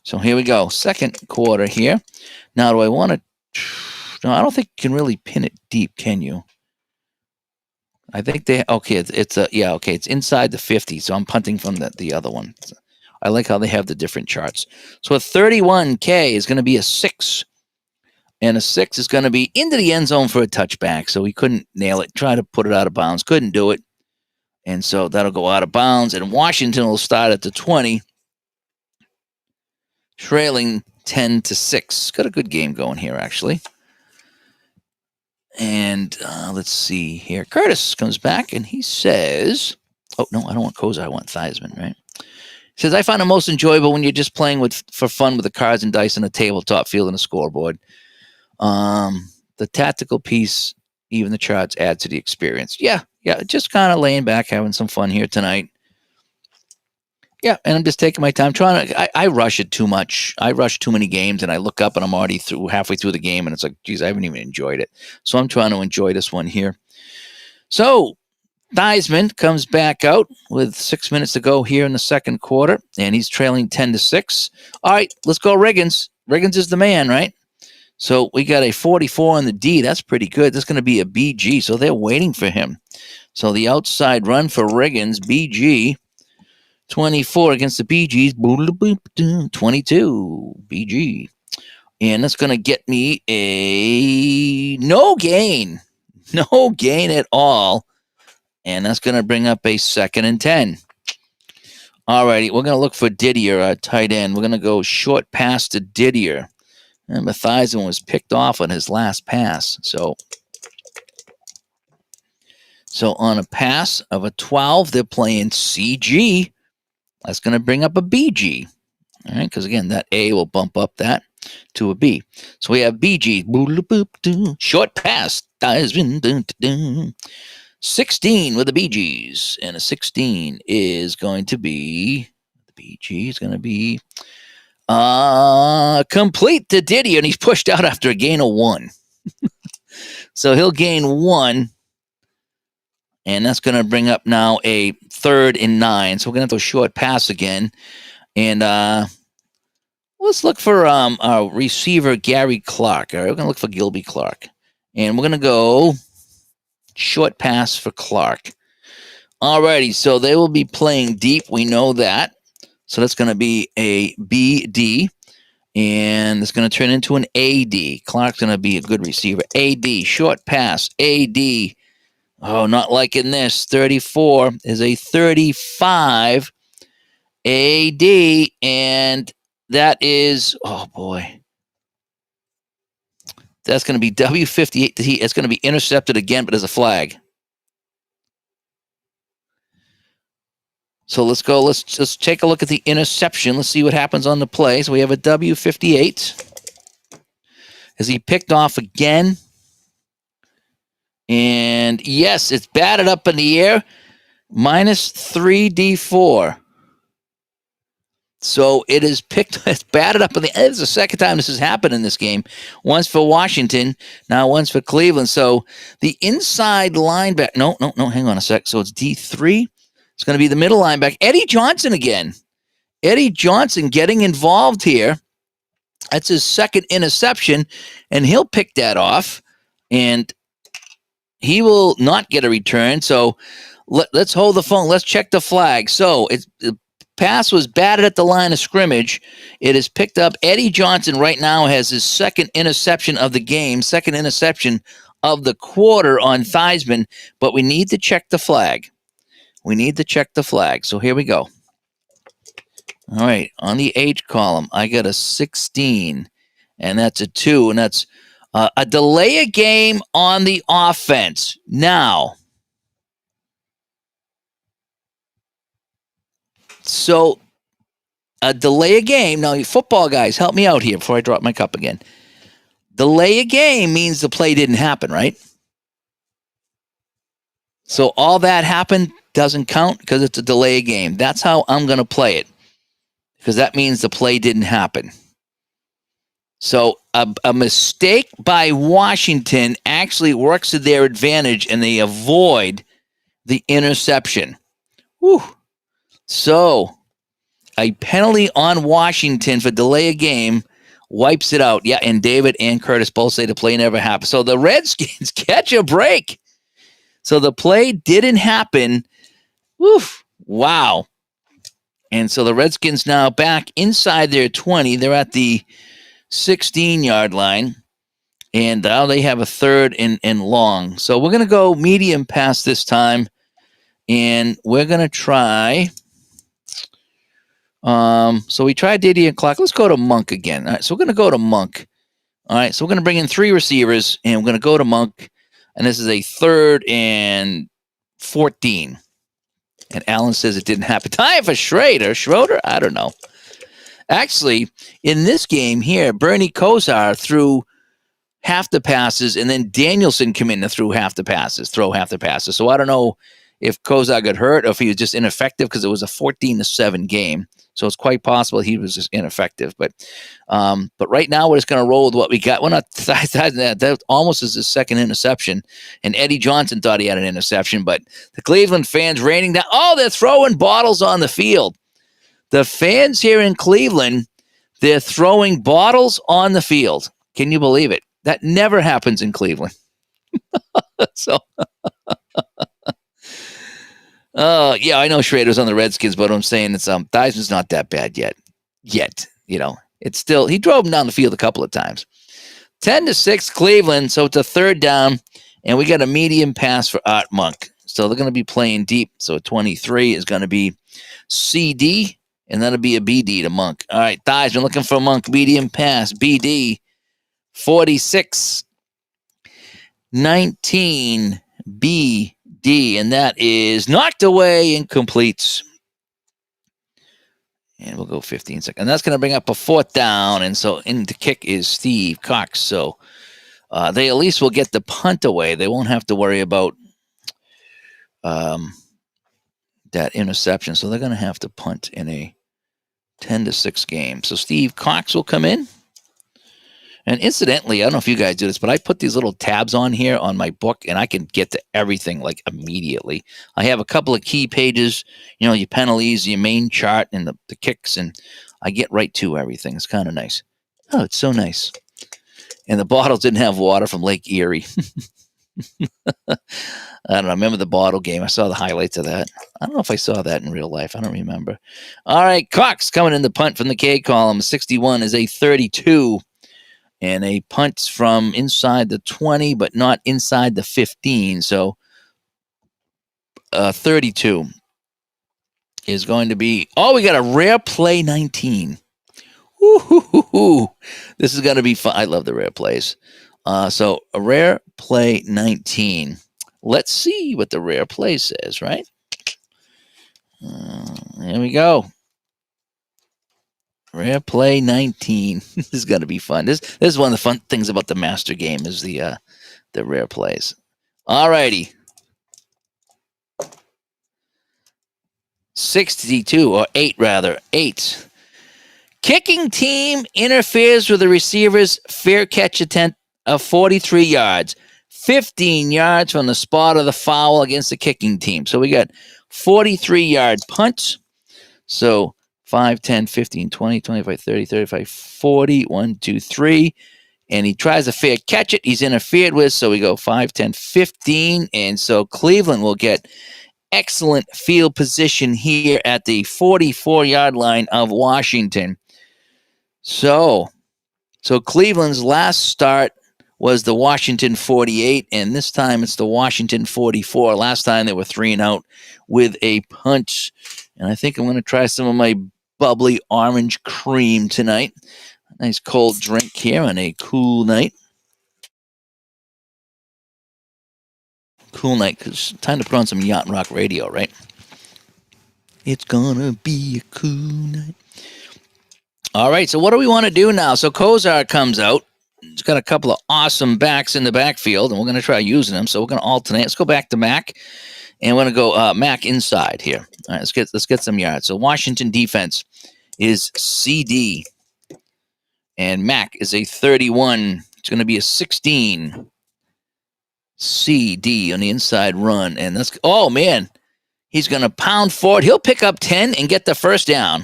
So here we go. Second quarter here. Now, do I want to... No, I don't think you can really pin it deep, can you? I think they... Okay, it's inside the 50, so I'm punting from the other one. I like how they have the different charts. So a 31K is going to be a 6. And a 6 is going to be into the end zone for a touchback. So he couldn't nail it. Try to put it out of bounds. Couldn't do it. And so that'll go out of bounds. And Washington will start at the 20. Trailing 10-6. Got a good game going here, actually. And let's see here. Curtis comes back and he says... Oh, no, I don't want Kozar. I want Theismann, right? He says, I find it most enjoyable when you're just playing for fun with the cards and dice on a tabletop field and a scoreboard. The tactical piece, even the charts, add to the experience. Yeah, just kind of laying back, having some fun here tonight. Yeah, and I'm just taking my time. I rush it too much. I rush too many games, and I look up, and I'm already halfway through the game, and it's like, geez, I haven't even enjoyed it. So I'm trying to enjoy this one here. So Theismann comes back out with 6 minutes to go here in the second quarter, and he's trailing 10-6. All right, let's go Riggins. Riggins is the man, right? So we got a 44 on the D. That's pretty good. That's going to be a BG, so they're waiting for him. So the outside run for Riggins, BG, 24 against the BGs, 22, BG. And that's going to get me a no gain at all. And that's going to bring up a 2nd and 10. All righty, we're going to look for Didier, our tight end. We're going to go short pass to Didier. And Theismann was picked off on his last pass. So on a pass of a 12, they're playing CG. That's going to bring up a BG. All right, because again, that A will bump up that to a B. So we have BG. Short pass. 16 with the BGs. And a 16 is going to be... The BG is going to be... complete to Didier, and he's pushed out after a gain of 1. So he'll gain 1, and that's going to bring up now a 3rd and 9. So we're going to have to short pass again, and let's look for our receiver Gary Clark. All right, we're going to look for Gilby Clark, and we're going to go short pass for Clark. Alrighty, so they will be playing deep. We know that. So that's going to be a BD. And it's going to turn into an AD. Clark's going to be a good receiver. AD, short pass. AD. Oh, not liking this. 34 is a 35 AD. And that is, oh boy. That's going to be W58. It's going to be intercepted again, but as a flag. So let's go. Let's just take a look at the interception. Let's see what happens on the play. So we have a W58. Is he picked off again? And yes, it's batted up in the air. Minus 3D4. So it is it's batted up in the air. It's the second time this has happened in this game. Once for Washington, now once for Cleveland. So the inside linebacker. No, hang on a sec. So it's D3. It's going to be the middle linebacker. Eddie Johnson again. Eddie Johnson getting involved here. That's his second interception, and he'll pick that off, and he will not get a return. So let's hold the phone. Let's check the flag. So the pass was batted at the line of scrimmage. It is picked up. Eddie Johnson right now has his second interception of the game, second interception of the quarter on Theismann, but we need to check the flag. We need to check the flag. So here we go. All right. On the H column, I got a 16, and that's a 2, and that's a delay a game on the offense. Now, so a delay a game. Now, you football guys, help me out here before I drop my cup again. Delay a game means the play didn't happen, right? So all that happened doesn't count because it's a delay game. That's how I'm going to play it, because that means the play didn't happen. So a mistake by Washington actually works to their advantage, and they avoid the interception. Whew. So a penalty on Washington for delay a game wipes it out. Yeah, and David and Curtis both say the play never happened. So the Redskins catch a break. So the play didn't happen. Woof. Wow. And so the Redskins now back inside their 20. They're at the 16-yard line. And now they have a third and long. So we're going to go medium pass this time. And we're going to try. So we tried Diddy and Clark. Let's go to Monk again. All right, so we're going to go to Monk. All right, so we're going to bring in 3 receivers. And we're going to go to Monk. And this is a 3rd and 14. And Allen says it didn't happen. Time for Schroeder? I don't know. Actually, in this game here, Bernie Kosar threw half the passes, and then Danielson came in and throw half the passes. So I don't know if Kosar got hurt or if he was just ineffective, because it was a 14-7 game. So it's quite possible he was just ineffective. But right now we're just going to roll with what we got. We're not that almost is his second interception. And Eddie Johnson thought he had an interception, but the Cleveland fans raining down. Oh, they're throwing bottles on the field. The fans here in Cleveland, they're throwing bottles on the field. Can you believe it? That never happens in Cleveland. So, yeah, I know Schrader's on the Redskins, but I'm saying it's Theismann's not that bad yet. It's still, he drove him down the field a couple of times. 10-6 Cleveland, so it's a 3rd down, and we got a medium pass for Art Monk. So they're going to be playing deep. So 23 is going to be CD, and that'll be a BD to Monk. All right, Theismann looking for Monk, medium pass, BD, 46, 19, BD, and that is knocked away, incomplete. And we'll go 15 seconds. And that's going to bring up a 4th down. And so in the kick is Steve Cox. So they at least will get the punt away. They won't have to worry about that interception. So they're going to have to punt in a 10-6 game. So Steve Cox will come in. And incidentally, I don't know if you guys do this, but I put these little tabs on here on my book, and I can get to everything like immediately. I have a couple of key pages, your penalties, your main chart, and the kicks, and I get right to everything. It's kind of nice. Oh, it's so nice. And the bottles didn't have water from Lake Erie. I don't know. I remember the bottle game. I saw the highlights of that. I don't know if I saw that in real life. I don't remember. All right, Cox coming in the punt from the K column. 61 is a 32. And a punt from inside the 20, but not inside the 15. So 32 is going to be. Oh, we got a rare play 19. Woo-hoo-hoo-hoo. This is going to be fun. I love the rare plays. So a rare play 19. Let's see what the rare play says, right? Here we go. Rare play 19. This is going to be fun. This is one of the fun things about the master game is the rare plays. All righty. 62 or 8 rather. 8. Kicking team interferes with the receiver's fair catch attempt of 43 yards. 15 yards from the spot of the foul against the kicking team. So we got 43-yard punt. So 5, 10, 15, 20, 25, 30, 35, 40. 1, 2, 3. And he tries to fair catch it. He's interfered with. So we go 5, 10, 15. And so Cleveland will get excellent field position here at the 44-yard line of Washington. So Cleveland's last start was the Washington 48, and this time it's the Washington 44. Last time they were 3 and out with a punch. And I think I'm going to try some of my bubbly orange cream tonight. Nice cold drink here on a cool night. Cool night, because time to put on some yacht rock radio, right? It's gonna be a cool night. All right, so what do we want to do now? So Kozar comes out. He's got a couple of awesome backs in the backfield, and we're going to try using them. So we're going to alternate. Let's go back to Mac, and we're going to go Mac inside here. All right, let's get some yards. So Washington defense is CD, and Mac is a 31. It's going to be a 16. CD on the inside run, and that's oh man, he's going to pound forward. He'll pick up 10 and get the first down.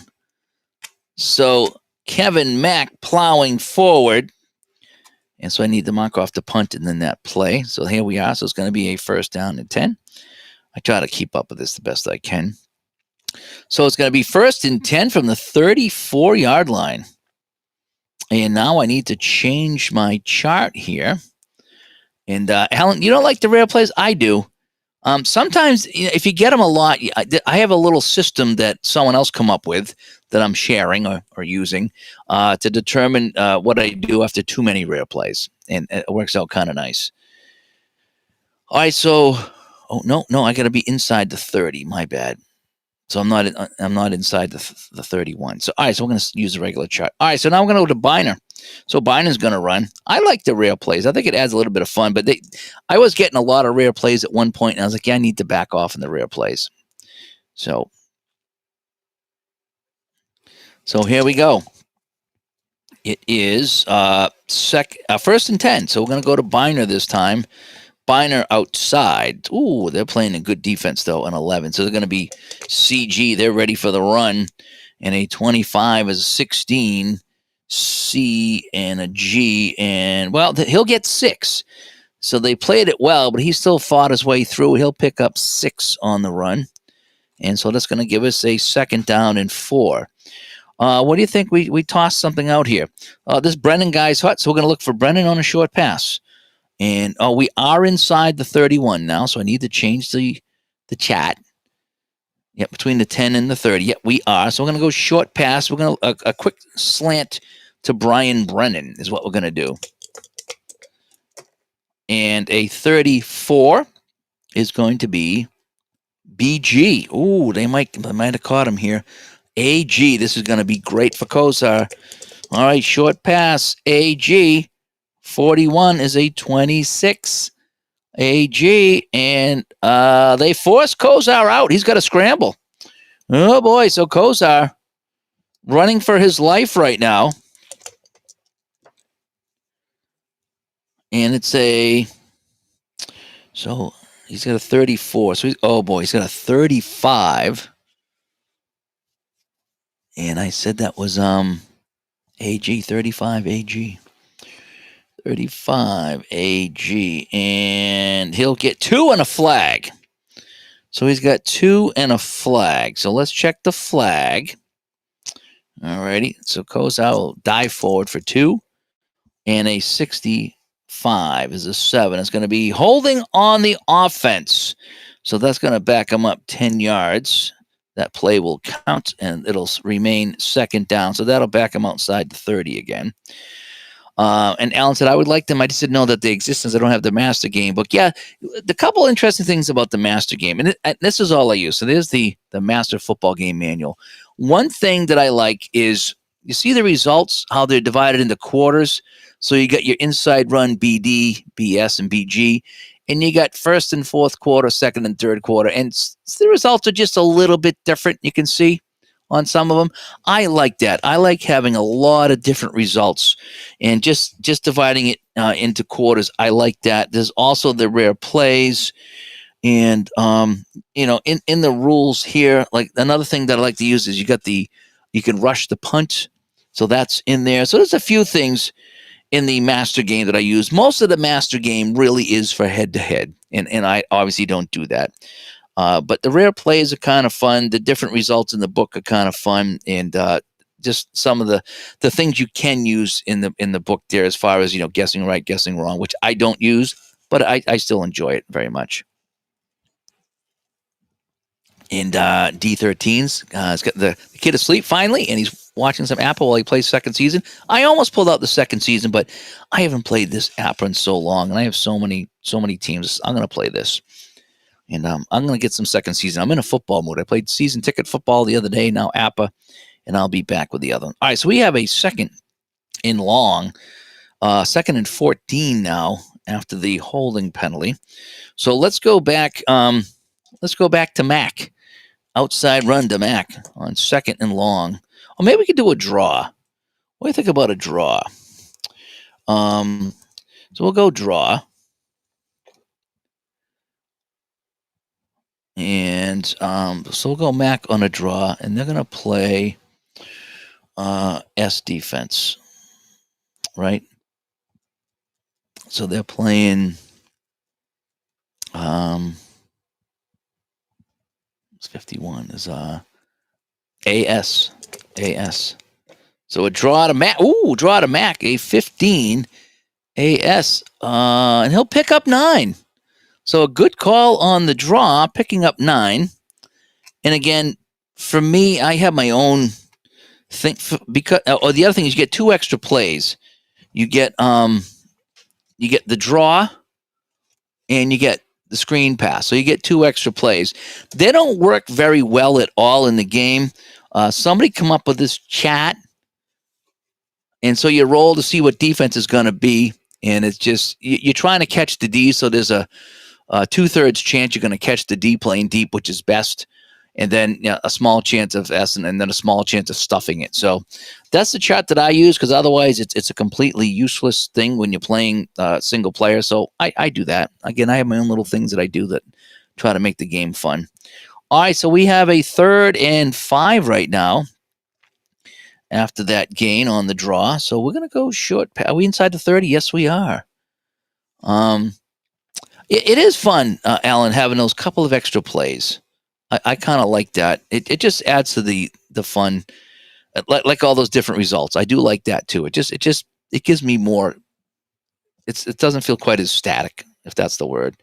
So Kevin Mack plowing forward. And so I need to mark off the punt and then that play. So here we are. So it's going to be a first down and 10. I try to keep up with this the best I can. So it's going to be first and 10 from the 34-yard line. And now I need to change my chart here. And Alan, you don't like the rare plays? I do. Sometimes, if you get them a lot, I have a little system that someone else come up with that I'm sharing or using to determine what I do after too many rare plays, and it works out kind of nice. All right, so no, I got to be inside the 30. My bad. So I'm not inside the 31. So all right, so we're going to use the regular chart. All right, so now we're going to go to Biner. So Biner's going to run. I like the rare plays. I think it adds a little bit of fun. But I was getting a lot of rare plays at one point, and I was like, yeah, I need to back off in the rare plays. So here we go. It is first and 10. So we're going to go to Biner this time. Biner outside. Ooh, they're playing a good defense, though, on 11. So they're going to be CG. They're ready for the run. And a 25 is a 16. C and a G. And, well, he'll get 6. So they played it well, but he still fought his way through. He'll pick up 6 on the run. And so that's going to give us a second down and 4. What do you think? We toss something out here. This Brennan guy's hot, so we're going to look for Brennan on a short pass. And we are inside the 31 now, so I need to change the chat. Yep, between the 10 and the 30. Yep, we are. So we're going to go short pass. We're going to a quick slant to Brian Brennan is what we're going to do. And a 34 is going to be BG. Ooh, they might have caught him here. AG, this is going to be great for Kozar. All right, short pass. AG, 41 is a 26. AG, and they force Kozar out. He's got to scramble. Oh, boy, so Kozar running for his life right now. And it's so he's got a 34. So he's got a 35. And I said that was AG, 35 AG. 35 AG. And he'll get 2 and a flag. So he's got 2 and a flag. So let's check the flag. Alrighty. So Kozar will dive forward for 2. And a 65 is a 7. It's going to be holding on the offense. So that's going to back him up 10 yards. That play will count, and it'll remain second down. So that'll back him outside the 30 again. And Alan said, I would like them. I just didn't know that they existence. I don't have the master game book. Yeah, the couple interesting things about the master game, and this is all I use. So there's the master football game manual. One thing that I like is you see the results, how they're divided into quarters. So you got your inside run, BD, BS, and BG. And you got first and fourth quarter, second and third quarter. And the results are just a little bit different, you can see on some of them. I like that. I like having a lot of different results and just dividing it into quarters. I like that. There's also the rare plays. And, in the rules here, like another thing that I like to use is you can rush the punt. So that's in there. So there's a few things in the master game that I use. Most of the master game really is for head-to-head, and I obviously don't do that. But the rare plays are kind of fun. The different results in the book are kind of fun, and just some of the things you can use in the book there, as far as guessing right, guessing wrong, which I don't use, but I still enjoy it very much. And D13's has got the kid asleep finally, and he's watching some APBA while he plays second season. I almost pulled out the second season, but I haven't played this APBA in so long, and I have so many teams. I'm going to play this, and I'm going to get some second season. I'm in a football mood. I played season ticket football the other day, now APBA, and I'll be back with the other one. All right, so we have a second and long, second and 14 now after the holding penalty. So let's go back. Let's go back to Mac. Outside run to Mac on second and long. Or maybe we could do a draw. What do you think about a draw? So we'll go draw. And so we'll go Mac on a draw. And they're going to play S defense. Right? So they're playing... 51 is AS. So a draw to Mac. Ooh, draw to Mac. A 15 AS. And he'll pick up 9. So a good call on the draw, picking up 9. And again, for me, I have my own thing because the other thing is you get 2 extra plays. You get the draw and you get the screen pass. So you get 2 extra plays. They don't work very well at all in the game. Somebody come up with this chat, and so you roll to see what defense is going to be, and it's just you're trying to catch the D, so there's a 2/3 chance you're going to catch the D playing deep, which is best, and then a small chance of S, and then a small chance of stuffing it. So that's the chart that I use, because otherwise it's a completely useless thing when you're playing single player. So I do that. Again, I have my own little things that I do that try to make the game fun. All right, so we have a 3rd and 5 right now after that gain on the draw. So we're going to go short. Are we inside the 30? Yes, we are. It is fun, Alan, having those couple of extra plays. I kind of like that. It just adds to the fun, like all those different results. I do like that too. It gives me more. It doesn't feel quite as static, if that's the word.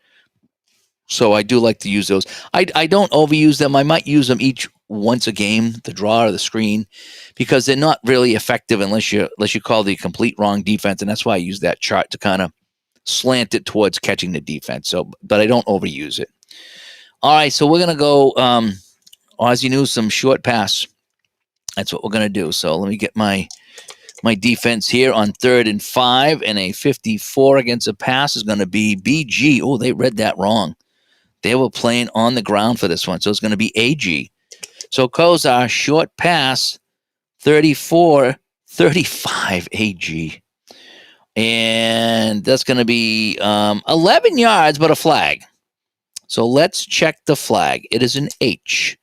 So I do like to use those. I don't overuse them. I might use them each once a game, the draw or the screen, because they're not really effective unless you call the complete wrong defense, and that's why I use that chart to kind of slant it towards catching the defense. So, but I don't overuse it. All right, so we're going to go Ozzie Newsome short pass. That's what we're going to do. So let me get my defense here on 3rd and 5, and a 54 against a pass is going to be BG. Oh, they read that wrong. They were playing on the ground for this one, so it's going to be AG. So Kozar, short pass, 34, 35 AG. And that's going to be 11 yards, but a flag. So let's check the flag. It is an H.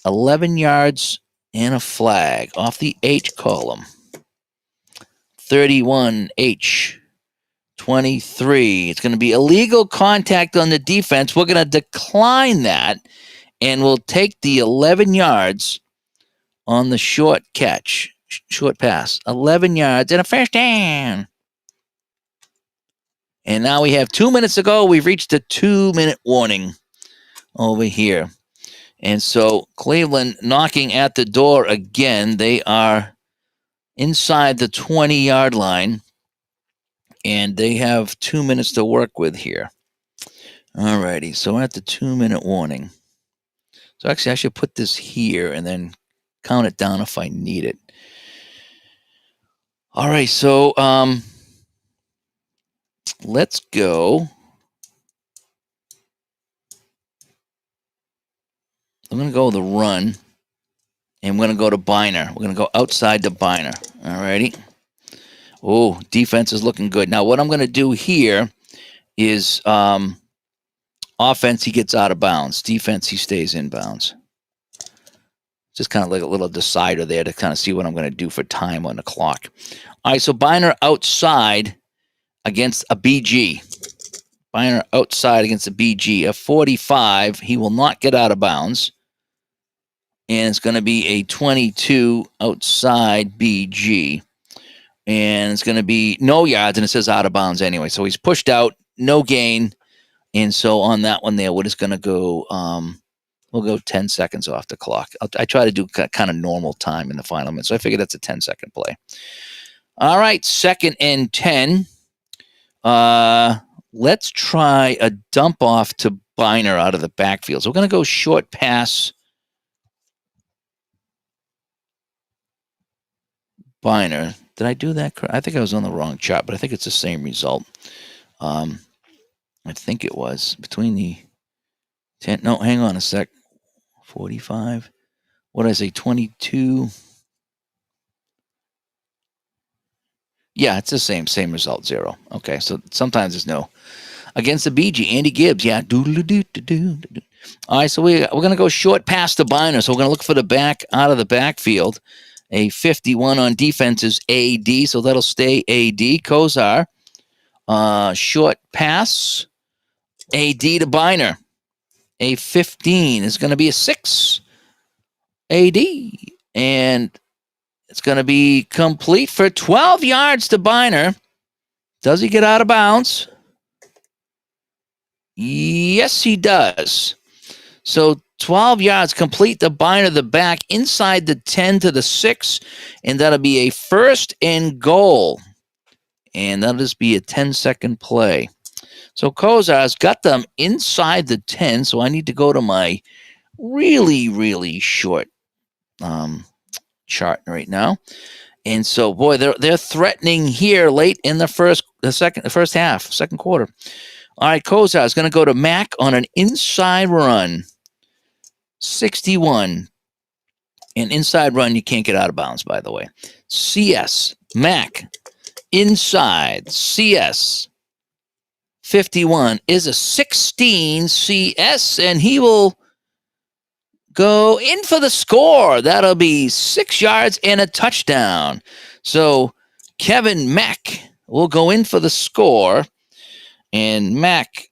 11 yards and a flag off the H column. 31 H. 23. It's going to be illegal contact on the defense. We're going to decline that, and we'll take the 11 yards on the short catch, short pass. 11 yards and a first down. And now we have 2 minutes to go. We've reached a 2-minute warning over here. And so Cleveland knocking at the door again. They are inside the 20-yard line, and they have 2 minutes to work with here. All righty, so we're at the 2-minute warning. So actually, I should put this here and then count it down if I need it. All right, so let's go. I'm going to go with the run, and we're going to go to Biner. We're going to go outside the Biner. All righty. Oh, defense is looking good. Now, what I'm going to do here is offense, he gets out of bounds. Defense, he stays in bounds. Just kind of like a little decider there to kind of see what I'm going to do for time on the clock. All right, so Biner outside against a BG. Biner outside against a BG. A 45, he will not get out of bounds. And it's going to be a 22 outside BG. And it's going to be no yards, and it says out of bounds anyway. So he's pushed out, no gain. And so on that one there, we're just going to go, we'll go 10 seconds off the clock. I try to do kind of normal time in the final minute. So I figure that's a 10-second play. All right, 2nd and 10. Let's try a dump off to Biner out of the backfield. So we're going to go short pass. Biner. Did I do that correct? I think I was on the wrong chart, but I think it's the same result. I think it was between the 10. No, hang on a sec. 45. What did I say? 22. Yeah, it's the same result, 0. Okay, so sometimes there's no. Against the BG, Andy Gibbs, yeah. All right, so we're going to go short past the Biner. So we're going to look for the back out of the backfield. A 51 on defense is AD, so that'll stay AD. Kozar, short pass. AD to Biner. A 15 is going to be a 6. AD. And it's going to be complete for 12 yards to Biner. Does he get out of bounds? Yes, he does. So 12 yards complete to Biner, the back inside the 10 to the 6. And that'll be a 1st and goal. And that'll just be a 10-second play. So Kozar's got them inside the 10. So I need to go to my really, really short chart right now. And so, boy, they're threatening here late in the first half, second quarter. All right, Kozar is going to go to Mack on an inside run. 61. An inside run, you can't get out of bounds, by the way. CS, Mack, inside, CS. 51 is a 16 CS, and he will go in for the score. That'll be 6 yards and a touchdown. So Kevin Mack will go in for the score. And Mack,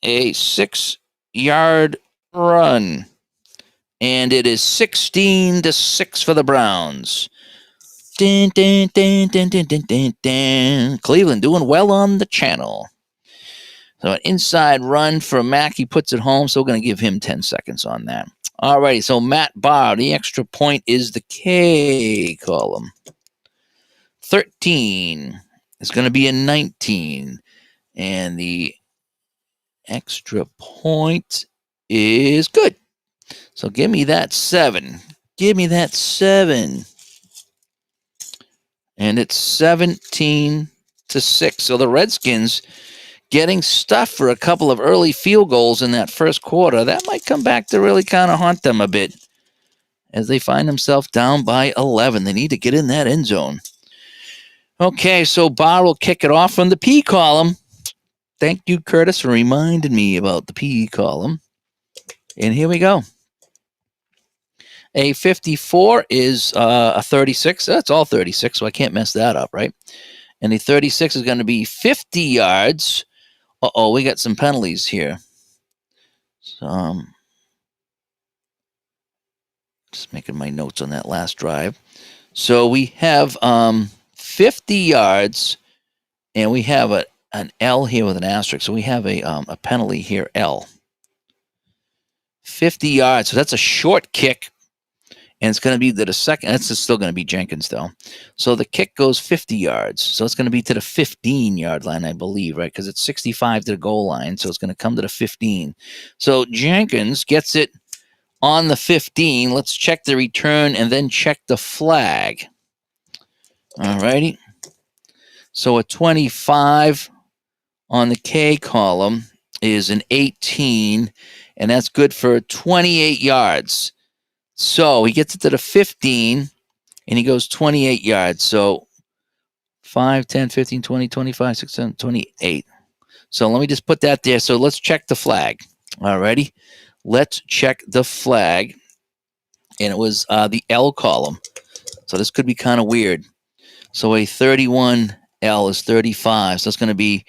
a 6-yard run. And it is 16-6 for the Browns. Dun, dun, dun, dun, dun, dun, dun, dun. Cleveland doing well on the channel. So an inside run for Mack. He puts it home, so we're going to give him 10 seconds on that. All righty, so Matt Barr, the extra point is the K column. 13 is going to be a 19. And the extra point is good. So give me that 7. Give me that 7. And it's 17-6. So the Redskins getting stuffed for a couple of early field goals in that first quarter. That might come back to really kind of haunt them a bit as they find themselves down by 11. They need to get in that end zone. Okay, so Barr will kick it off from the P column. Thank you, Curtis, for reminding me about the P column. And here we go. A 54 is a 36. That's all 36, so I can't mess that up, right? And the 36 is going to be 50 yards. Uh-oh, we got some penalties here. So, just making my notes on that last drive. So we have 50 yards, and we have an L here with an asterisk. So we have a penalty here, L. 50 yards. So that's a short kick. And it's going to be to the second. That's still going to be Jenkins, though. So the kick goes 50 yards. So it's going to be to the 15-yard line, I believe, right? Because it's 65 to the goal line. So it's going to come to the 15. So Jenkins gets it on the 15. Let's check the return and then check the flag. All righty. So a 25 on the K column is an 18, and that's good for 28 yards. So he gets it to the 15, and he goes 28 yards. So 5, 10, 15, 20, 25, 6, 7, 28. So let me just put that there. So let's check the flag. All righty. Let's check the flag. And it was the L column. So this could be kind of weird. So a 31L is 35. So it's going to be,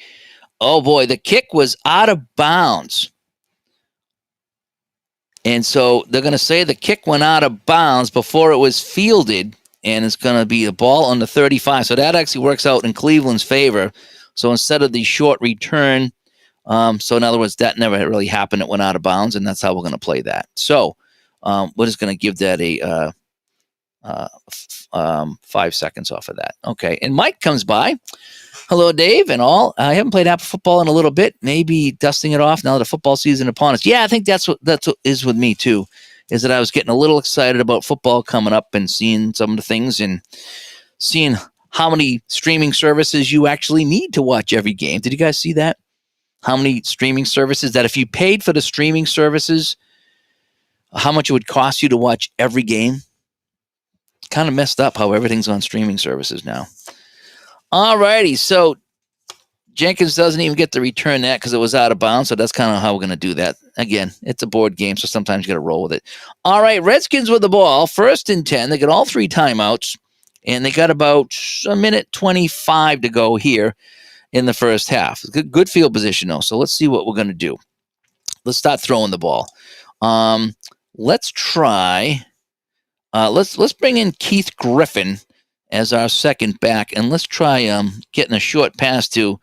oh boy, the kick was out of bounds. And so they're going to say the kick went out of bounds before it was fielded, and it's going to be the ball on the 35. So that actually works out in Cleveland's favor. So instead of the short return, so in other words, that never really happened. It went out of bounds, and that's how we're going to play that. So we're just going to give that a 5 seconds off of that. Okay, and Mike comes by. Hello, Dave, and all. I haven't played APBA football in a little bit. Maybe dusting it off now that the football season is upon us. Yeah, I think that's what is with me too. Is that I was getting a little excited about football coming up and seeing some of the things and seeing how many streaming services you actually need to watch every game. Did you guys see that? How many streaming services that if you paid for the streaming services, how much it would cost you to watch every game? Kind of messed up how everything's on streaming services now. All righty, so Jenkins doesn't even get to return that because it was out of bounds, so that's kind of how we're going to do that. Again, it's a board game, so sometimes you got to roll with it. All right, Redskins with the ball, 1st and 10. They got all 3 timeouts, and they got about a minute 25 to go here in the first half. Good field position, though, so let's see what we're going to do. Let's start throwing the ball. Let's try. Let's bring in Keith Griffin as our second back, and let's try getting a short pass to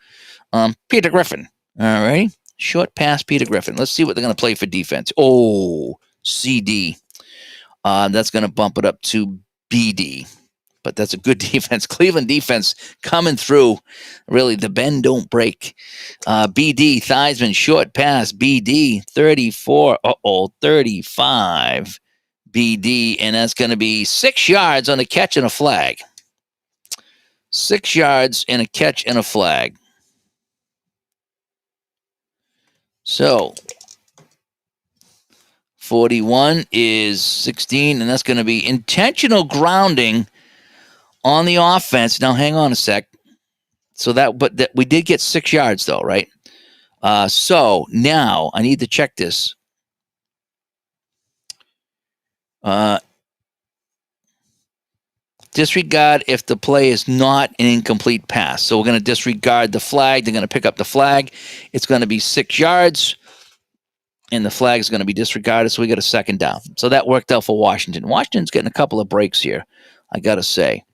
Peter Griffin. All right, short pass, Peter Griffin. Let's see what they're going to play for defense. Oh, CD. That's going to bump it up to BD. But that's a good defense. Cleveland defense coming through. Really, the bend don't break. BD, Theismann, short pass. BD, 34. 35. BD, and that's going to be 6 yards on a catch and a flag. 6 yards and a catch and a flag. So 41 is 16, and that's going to be intentional grounding on the offense. Now, hang on a sec. So that we did get 6 yards, though, right? So now I need to check this. Disregard if the play is not an incomplete pass. So we're going to disregard the flag. They're going to pick up the flag. It's going to be 6 yards, and the flag is going to be disregarded, so we got a 2nd down. So that worked out for Washington. Washington's getting a couple of breaks here, I got to say.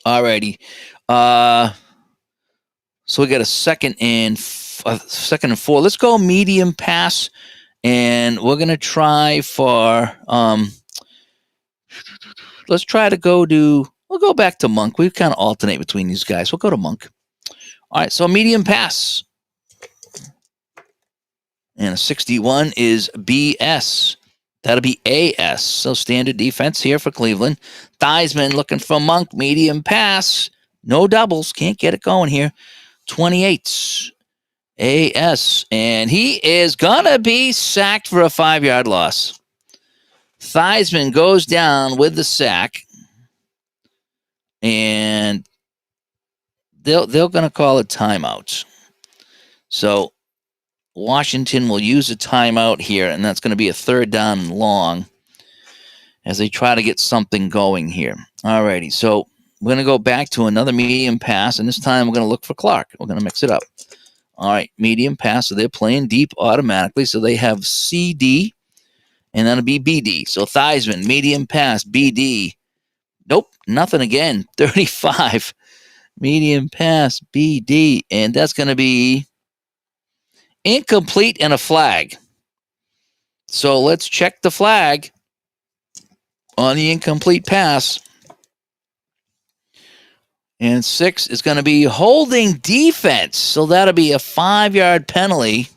All righty. So we got a 2nd and 4. Let's go medium pass, and we're going to try for let's try to we'll go back to Monk. We kind of alternate between these guys. We'll go to Monk. All right, so medium pass. And a 61 is BS. That'll be AS. So standard defense here for Cleveland. Theismann looking for Monk. Medium pass. No doubles. Can't get it going here. 28 AS. And he is going to be sacked for a 5-yard loss. Theismann goes down with the sack, and they're going to call it timeout. So Washington will use a timeout here, and that's going to be a 3rd down and long as they try to get something going here. All righty, so we're going to go back to another medium pass, and this time we're going to look for Clark. We're going to mix it up. All right, medium pass. So they're playing deep automatically. So they have CD, and that'll be BD. So Theismann, medium pass, BD. Nope, nothing again. 35. Medium pass, BD. And that's going to be incomplete and a flag. So let's check the flag on the incomplete pass. And 6 is going to be holding defense. So that'll be a 5-yard penalty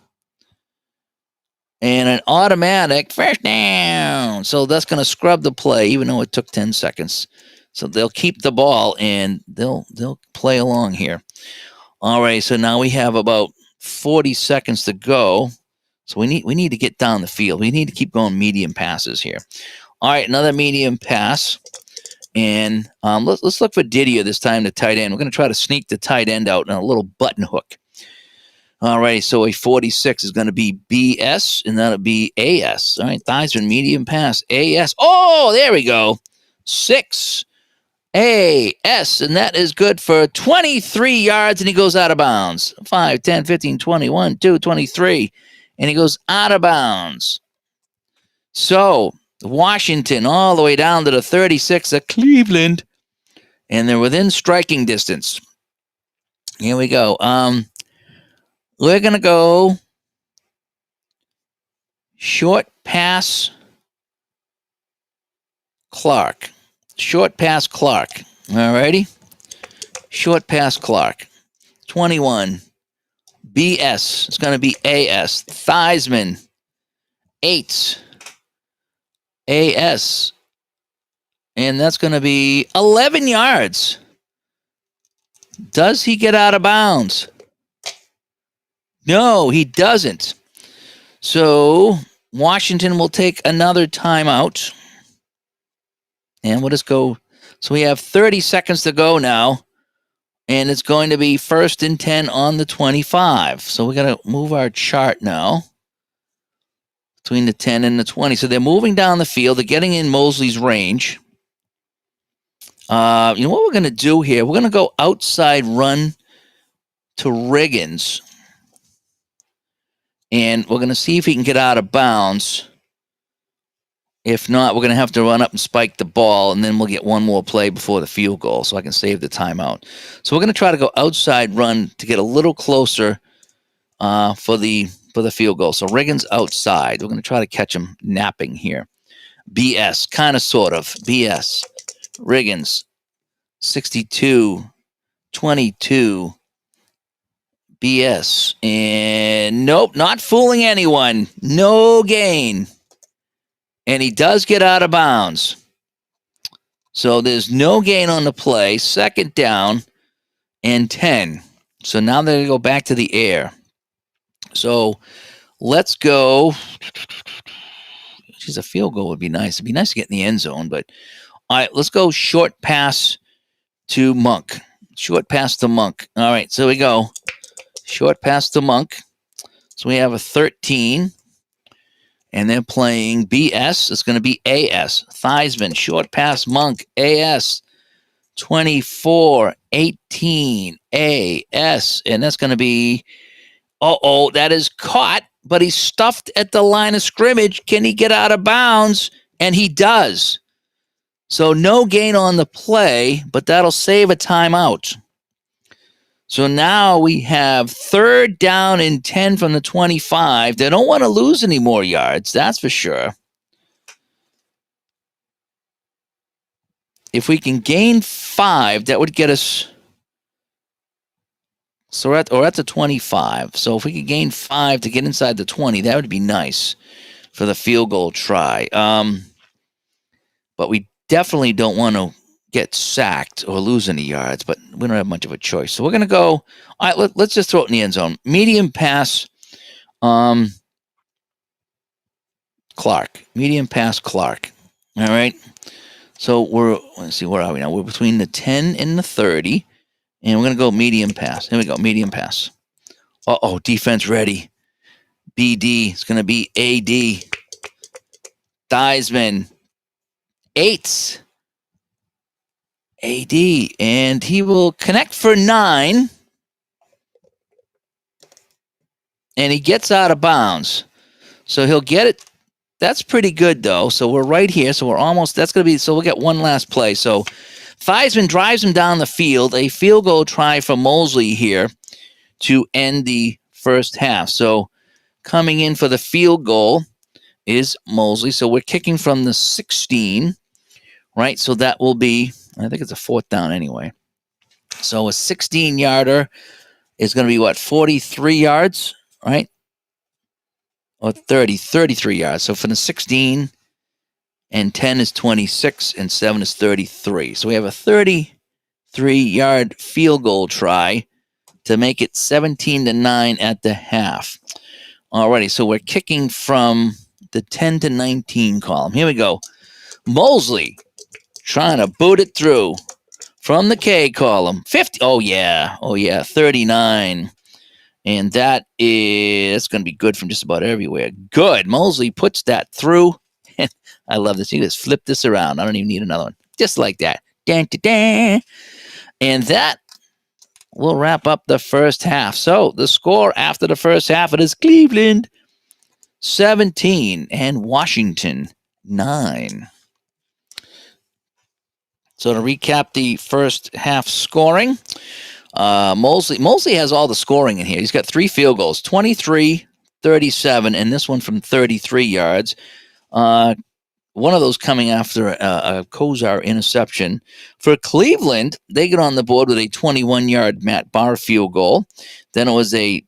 and an automatic first down. So that's going to scrub the play, even though it took 10 seconds. So they'll keep the ball and they'll play along here. All right, so now we have about 40 seconds to go. So we need to get down the field. We need to keep going medium passes here. All right, another medium pass. And let's look for Didier this time, the tight end. We're going to try to sneak the tight end out in a little button hook. All right, so a 46 is going to be BS, and that'll be AS. All right, Theismann, medium pass, AS. Oh, there we go. 6, AS, and that is good for 23 yards, and he goes out of bounds. 5, 10, 15, 21, 2, 23, and he goes out of bounds. So Washington all the way down to the 36 of Cleveland, and they're within striking distance. Here we go. We're going to go short pass Clark. Short pass Clark. All righty. Short pass Clark. 21. BS. It's going to be AS. Theismann. 8. AS. And that's going to be 11 yards. Does he get out of bounds? No, he doesn't. So Washington will take another timeout. And we'll just go. So we have 30 seconds to go now. And it's going to be 1st and 10 on the 25. So we got to move our chart now between the 10 and the 20. So they're moving down the field. They're getting in Mosley's range. You know what we're going to do here? We're going to go outside run to Riggins. And we're going to see if he can get out of bounds. If not, we're going to have to run up and spike the ball, and then we'll get one more play before the field goal so I can save the timeout. So we're going to try to go outside run to get a little closer for the field goal. So Riggins outside. We're going to try to catch him napping here. BS, kind of, sort of. BS. Riggins, 62, 22. BS. And nope, not fooling anyone. No gain. And he does get out of bounds. So there's no gain on the play. 2nd down and 10. So now they're going to go back to the air. So let's go. Geez, a field goal would be nice. It'd be nice to get in the end zone. But all right, let's go short pass to Monk. Short pass to Monk. All right, so we go. Short pass to Monk. So we have a 13. And they're playing BS. It's going to be AS. Theismann. Short pass Monk. AS. 24. 18. AS. And that's going to be... that is caught. But he's stuffed at the line of scrimmage. Can he get out of bounds? And he does. So no gain on the play. But that'll save a timeout. So now we have 3rd down and 10 from the 25. They don't want to lose any more yards, that's for sure. If we can gain 5, that would get us. So we're at the 25. So if we could gain 5 to get inside the 20, that would be nice for the field goal try. But we definitely don't want to get sacked or lose any yards, but we don't have much of a choice. So we're going to go, all right, let's just throw it in the end zone. Medium pass, Clark. Medium pass, Clark. All right. So let's see, where are we now? We're between the 10 and the 30, and we're going to go medium pass. Here we go, medium pass. Defense ready. BD. It's going to be AD. Theismann. 8. AD, and he will connect for 9, and he gets out of bounds. So he'll get it. That's pretty good, though. So we're right here. So we're almost, that's going to be, so we'll get one last play. So Theismann drives him down the field. A field goal try for Mosley here to end the first half. So coming in for the field goal is Mosley. So we're kicking from the 16, right? So that will be, I think it's a 4th down anyway. So a 16-yarder is going to be, 43 yards, right? Or 33 yards. So for the 16, and 10 is 26, and 7 is 33. So we have a 33-yard field goal try to make it 17-9 at the half. Alrighty, so we're kicking from the 10 to 19 column. Here we go. Mosley trying to boot it through from the K column. 50. Oh, yeah. 39. And that is going to be good from just about everywhere. Good. Mosley puts that through. I love this. You just flip this around. I don't even need another one. Just like that. And that will wrap up the first half. So the score after the first half, it is Cleveland 17 and Washington 9. So to recap the first half scoring, Mosley has all the scoring in here. He's got 3 field goals, 23, 37, and this one from 33 yards. One of those coming after a Kozar interception. For Cleveland, they get on the board with a 21-yard Matt Barr field goal. Then it was a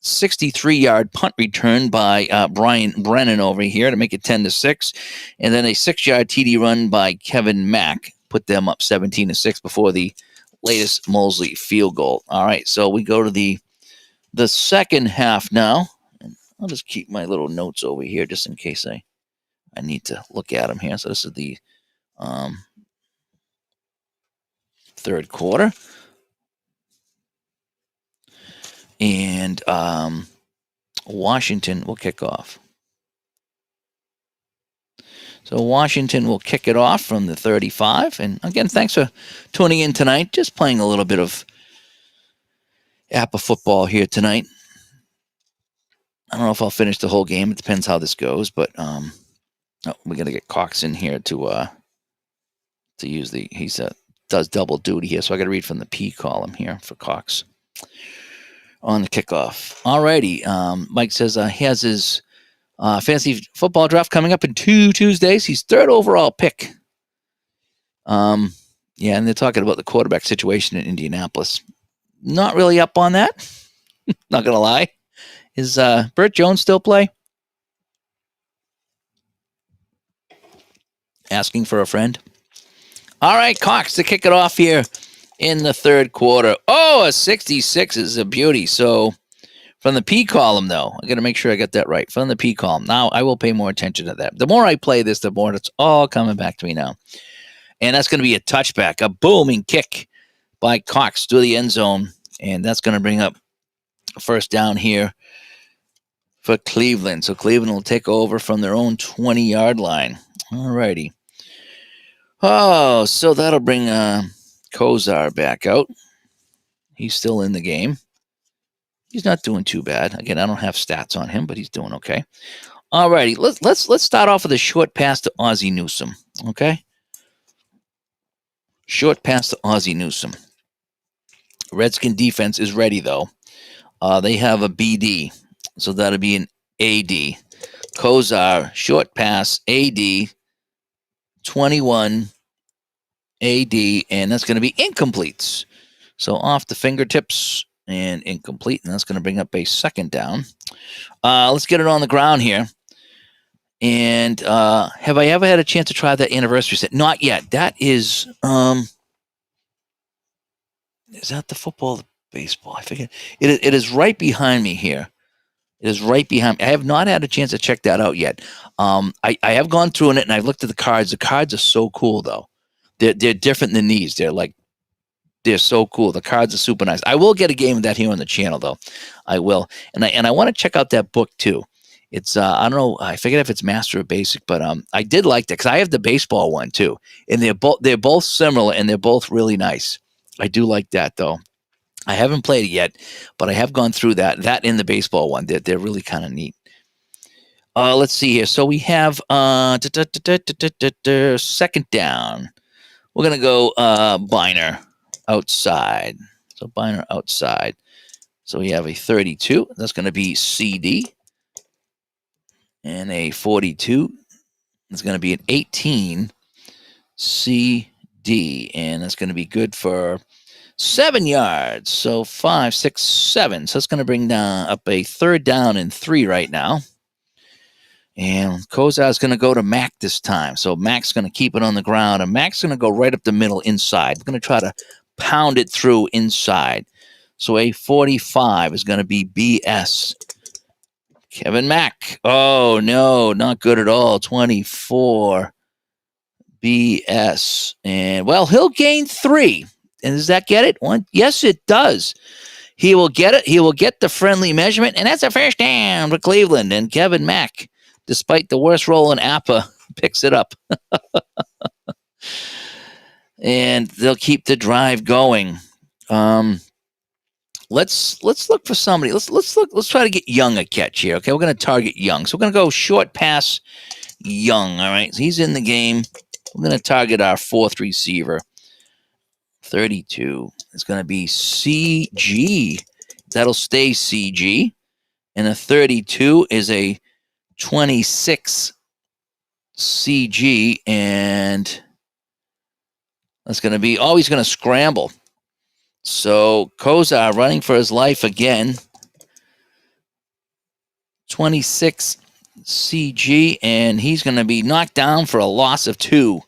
63-yard punt return by Brian Brennan over here to make it 10-6. And then a 6-yard TD run by Kevin Mack put them up 17-6 before the latest Mosley field goal. All right, so we go to the second half now. And I'll just keep my little notes over here just in case I need to look at them here. So this is the third quarter. And Washington will kick off. So Washington will kick it off from the 35. And again, thanks for tuning in tonight. Just playing a little bit of APBA football here tonight. I don't know if I'll finish the whole game. It depends how this goes. But we got to get Cox in here to use the, he's does double duty here. So I got to read from the P column here for Cox on the kickoff. Alrighty. Mike says he has his fantasy football draft coming up in 2 Tuesdays. He's 3rd overall pick. Yeah, and they're talking about the quarterback situation in Indianapolis. Not really up on that. Not going to lie. Is Burt Jones still play? Asking for a friend. All right, Cox to kick it off here in the third quarter. Oh, a 66 is a beauty. So from the P column, though, I got to make sure I get that right. From the P column. Now, I will pay more attention to that. The more I play this, the more it's all coming back to me now. And that's going to be a touchback, a booming kick by Cox through the end zone. And that's going to bring up a first down here for Cleveland. So Cleveland will take over from their own 20-yard line. All righty. Oh, so that'll bring Kozar back out. He's still in the game. He's not doing too bad. Again, I don't have stats on him, but he's doing okay. All righty. Let's start off with a short pass to Ozzie Newsome. Okay? Short pass to Ozzie Newsome. Redskin defense is ready, though. They have a BD, so that'll be an AD. Kozar, short pass, AD, 21, AD, and that's going to be incomplete. So off the fingertips and incomplete, and that's going to bring up a second down. Let's get it on the ground here. And have I ever had a chance to try that anniversary set? Not yet. That is that the football or the baseball? I forget. It is right behind me here. It is right behind me. I have not had a chance to check that out yet. I have gone through it and I've looked at the cards. The cards are so cool, though. They're different than these. They're so cool. The cards are super nice. I will get a game of that here on the channel, though. I will. And I want to check out that book, too. It's I don't know, I forget if it's Master or Basic, but I did like that because I have the baseball one too, and they're both similar and they're both really nice. I do like that though. I haven't played it yet, but I have gone through that in the baseball one. They're really kind of neat. Let's see here. So we have second down. We're gonna go Biner outside. So Biner outside. So we have a 32. That's going to be CD. And a 42. It's going to be an 18 CD. And that's going to be good for 7 yards. So 5, 6, 7. So it's going to bring down up a third down and 3 right now. And Kozar's going to go to Mac this time. So Mac's going to keep it on the ground. And Mac's going to go right up the middle inside. We're going to try to pound it through inside. So a 45 is going to be BS. Kevin Mack. Oh, no, not good at all. 24 BS. And, well, he'll gain 3. And does that get it? One? Yes, it does. He will get it. He will get the friendly measurement. And that's a first down for Cleveland. And Kevin Mack, despite the worst roll in APBA, picks it up. And they'll keep the drive going. Let's look for somebody. Let's try to get Young a catch here. Okay, we're going to target Young. So we're going to go short pass Young. All right, so he's in the game. We're going to target our fourth receiver. 32 is going to be CG. That'll stay CG. And a 32 is a 26 CG, and that's going to be, he's going to scramble. So Kozar running for his life again. 26 CG, and he's going to be knocked down for a loss of 2.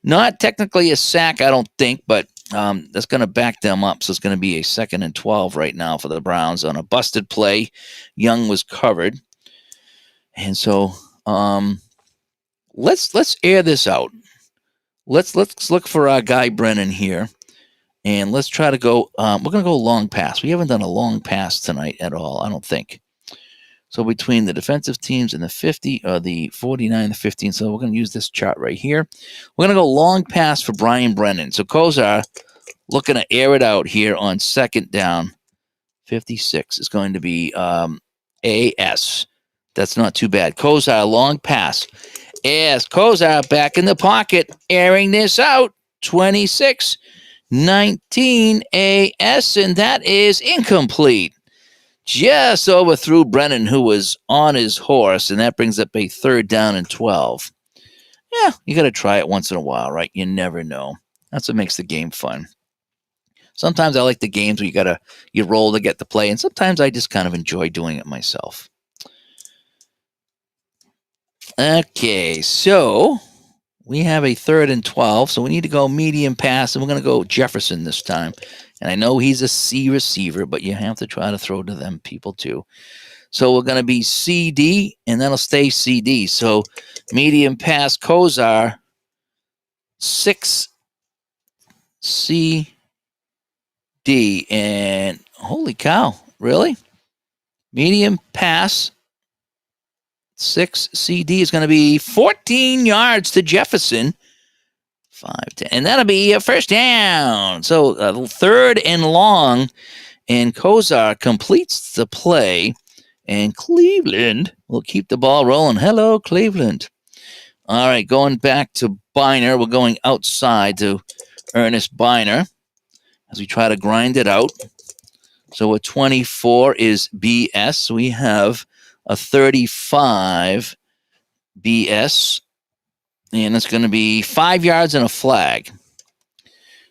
Not technically a sack, I don't think, but that's going to back them up. So it's going to be a 2nd and 12 right now for the Browns on a busted play. Young was covered. And so let's air this out. Let's look for our guy Brennan here. And let's try to go, we're going to go long pass. We haven't done a long pass tonight at all, I don't think. So between the defensive teams and the 50, or the 49 and the 15, so we're going to use this chart right here. We're going to go long pass for Brian Brennan. So Kozar looking to air it out here on second down. 56 is going to be AS. That's not too bad. Kozar, long pass. As Kozar back in the pocket, airing this out. 26. 19 AS, and that is incomplete. Just overthrew Brennan, who was on his horse, and that brings up a 3rd down and 12. Yeah, you got to try it once in a while, right? You never know. That's what makes the game fun. Sometimes I like the games where you roll to get the play, and sometimes I just kind of enjoy doing it myself. Okay, so we have a 3rd and 12, so we need to go medium pass, and we're going to go Jefferson this time. And I know he's a C receiver, but you have to try to throw to them people too. So we're going to be CD, and that'll stay CD. So medium pass Kozar, 6 CD. And holy cow, really? Medium pass 6 CD is going to be 14 yards to Jefferson. 5, 10. And that'll be a first down. So 3rd and long. And Kozar completes the play. And Cleveland will keep the ball rolling. Hello, Cleveland. All right, going back to Biner. We're going outside to Ernest Biner as we try to grind it out. So a 24 is BS. We have a 35 BS, and it's going to be 5 yards and a flag.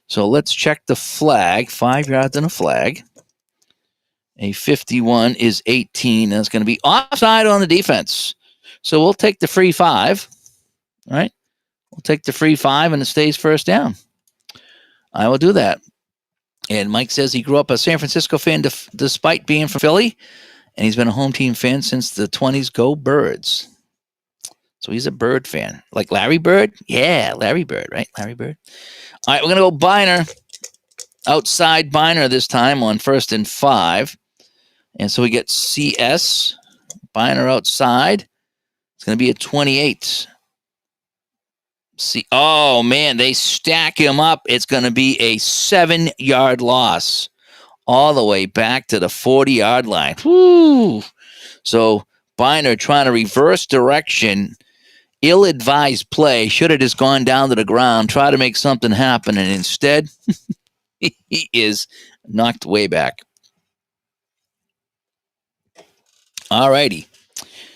So let's check the flag. 5 yards and a flag. A 51 is 18, and it's going to be offside on the defense. So we'll take the free 5. All right? We'll take the free 5, and it stays first down. I will do that. And Mike says he grew up a San Francisco fan despite being from Philly. And he's been a home team fan since the 20s. Go Birds. So he's a Bird fan. Like Larry Bird? Yeah, Larry Bird, right? Larry Bird. All right, we're going to go Biner. Outside Biner this time on 1st and 5. And so we get CS. Biner outside. It's going to be a 28. See, oh man, they stack him up. It's going to be a 7-yard loss all the way back to the 40-yard line. Woo! So Biner trying to reverse direction, ill-advised play, should have just gone down to the ground, try to make something happen, and instead he is knocked way back. All righty.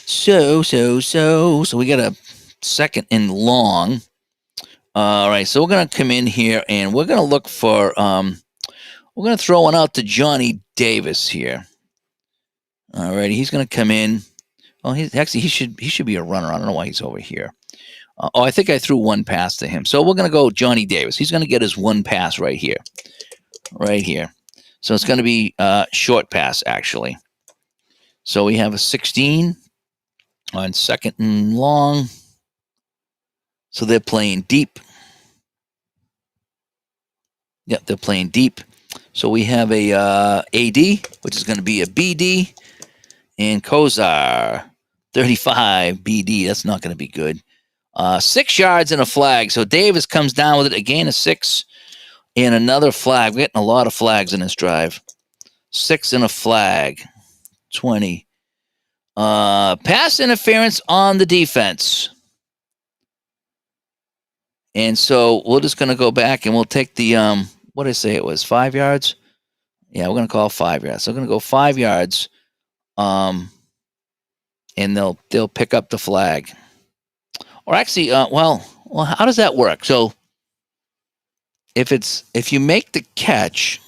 So we got a 2nd and long. All right, so we're going to come in here and we're going to look for, we're going to throw one out to Johnny Davis here. All righty, he's going to come in. Well, he should be a runner. I don't know why he's over here. I think I threw one pass to him. So we're going to go Johnny Davis. He's going to get his one pass right here. Right here. So it's going to be a short pass, actually. So we have a 16 on 2nd and long. So they're playing deep. Yep, they're playing deep. So we have a AD, which is going to be a BD, and Kozar, 35 BD. That's not going to be good. 6 yards and a flag. So Davis comes down with it. Again, a 6 and another flag. We're getting a lot of flags in this drive. 6 and a flag. 20. Pass interference on the defense. And so we're just going to go back and we'll take the, what did I say it was, 5 yards? Yeah, we're going to call 5 yards. So we're going to go 5 yards, and they'll pick up the flag. Or actually, well, how does that work? So if you make the catch,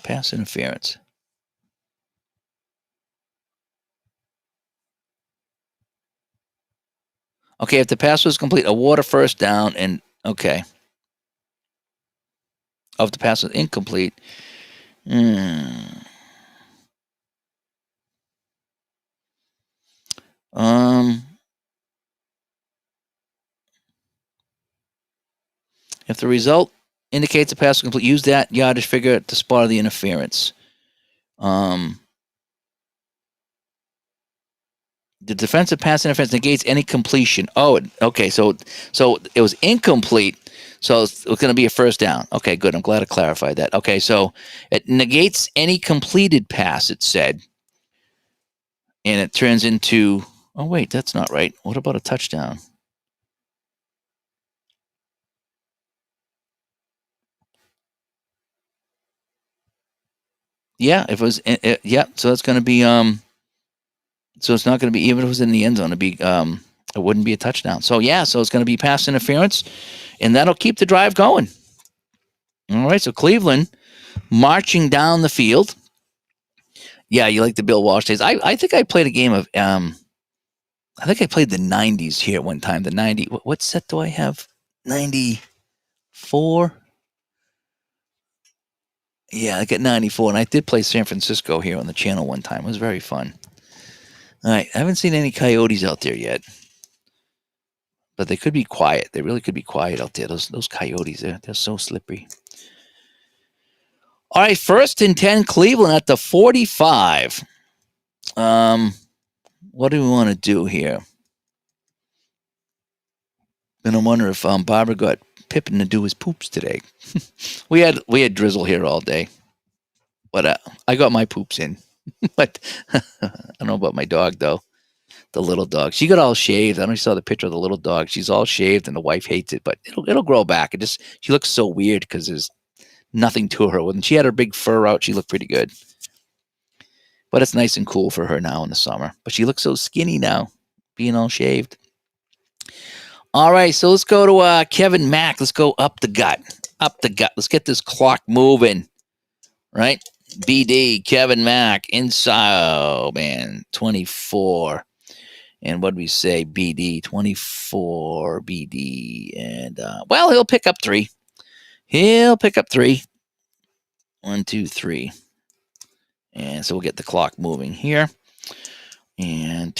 pass interference. Okay, if the pass was complete, award a first down, and okay. If the pass was incomplete, if the result indicates the pass was complete, use that yardage figure to spot the interference. The defensive pass interference negates any completion. Oh, okay. So it was incomplete. So it's going to be a first down. Okay, good. I'm glad I clarified that. Okay, so it negates any completed pass, it said. And it turns into, oh, wait, that's not right. What about a touchdown? Yeah, if it was, yeah, so it's going to be, so it's not going to be, even if it was in the end zone, it wouldn't be a touchdown. So, yeah, so it's going to be pass interference, and that'll keep the drive going. All right, so Cleveland marching down the field. Yeah, you like the Bill Walsh days. I think I played a game of, I think I played the 90s here one time. The 90, what set do I have? 94? Yeah, I got 94, and I did play San Francisco here on the channel one time. It was very fun. All right, I haven't seen any coyotes out there yet, but they could be quiet. They really could be quiet out there. Those coyotes, they're so slippery. All right, 1st and 10, Cleveland at the 45. What do we want to do here? And I wonder if Barbara got Pippin to do his poops today. we had drizzle here all day, but I got my poops in. But I don't know about my dog though. The little dog, she got all shaved. I don't know if you saw the picture of the little dog. She's all shaved, and the wife hates it, but it'll grow back. She looks so weird because there's nothing to her. When she had her big fur out, she looked pretty good. But it's nice and cool for her now in the summer. But she looks so skinny now, being all shaved. All right, so let's go to Kevin Mack. Let's go up the gut. Up the gut. Let's get this clock moving. Right? BD, Kevin Mack, inside. Oh, man, 24. And what did we say? BD, 24, BD. And, well, he'll pick up 3. He'll pick up 3. 1, 2, 3. And so we'll get the clock moving here. And what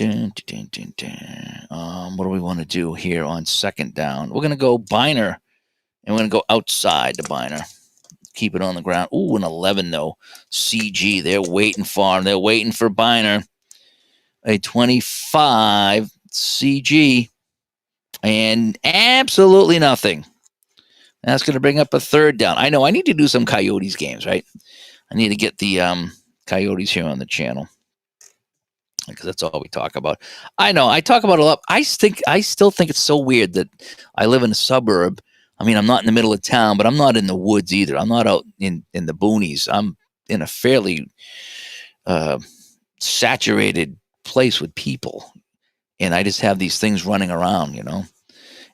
do we want to do here on 2nd down? We're going to go Biner, and we're going to go outside the Biner. Keep it on the ground. Ooh, an 11, though. CG, they're waiting for him. They're waiting for Biner. a 25 CG, and absolutely nothing. That's going to bring up a third down. I know I need to do some Coyotes games, right? I need to get the Coyotes here on the channel because that's all we talk about. I know I talk about it a lot. I still think it's so weird that I live in a suburb. I mean, I'm not in the middle of town, but I'm not in the woods either. I'm not out in the boonies. I'm in a fairly saturated place with people, and I just have these things running around, you know.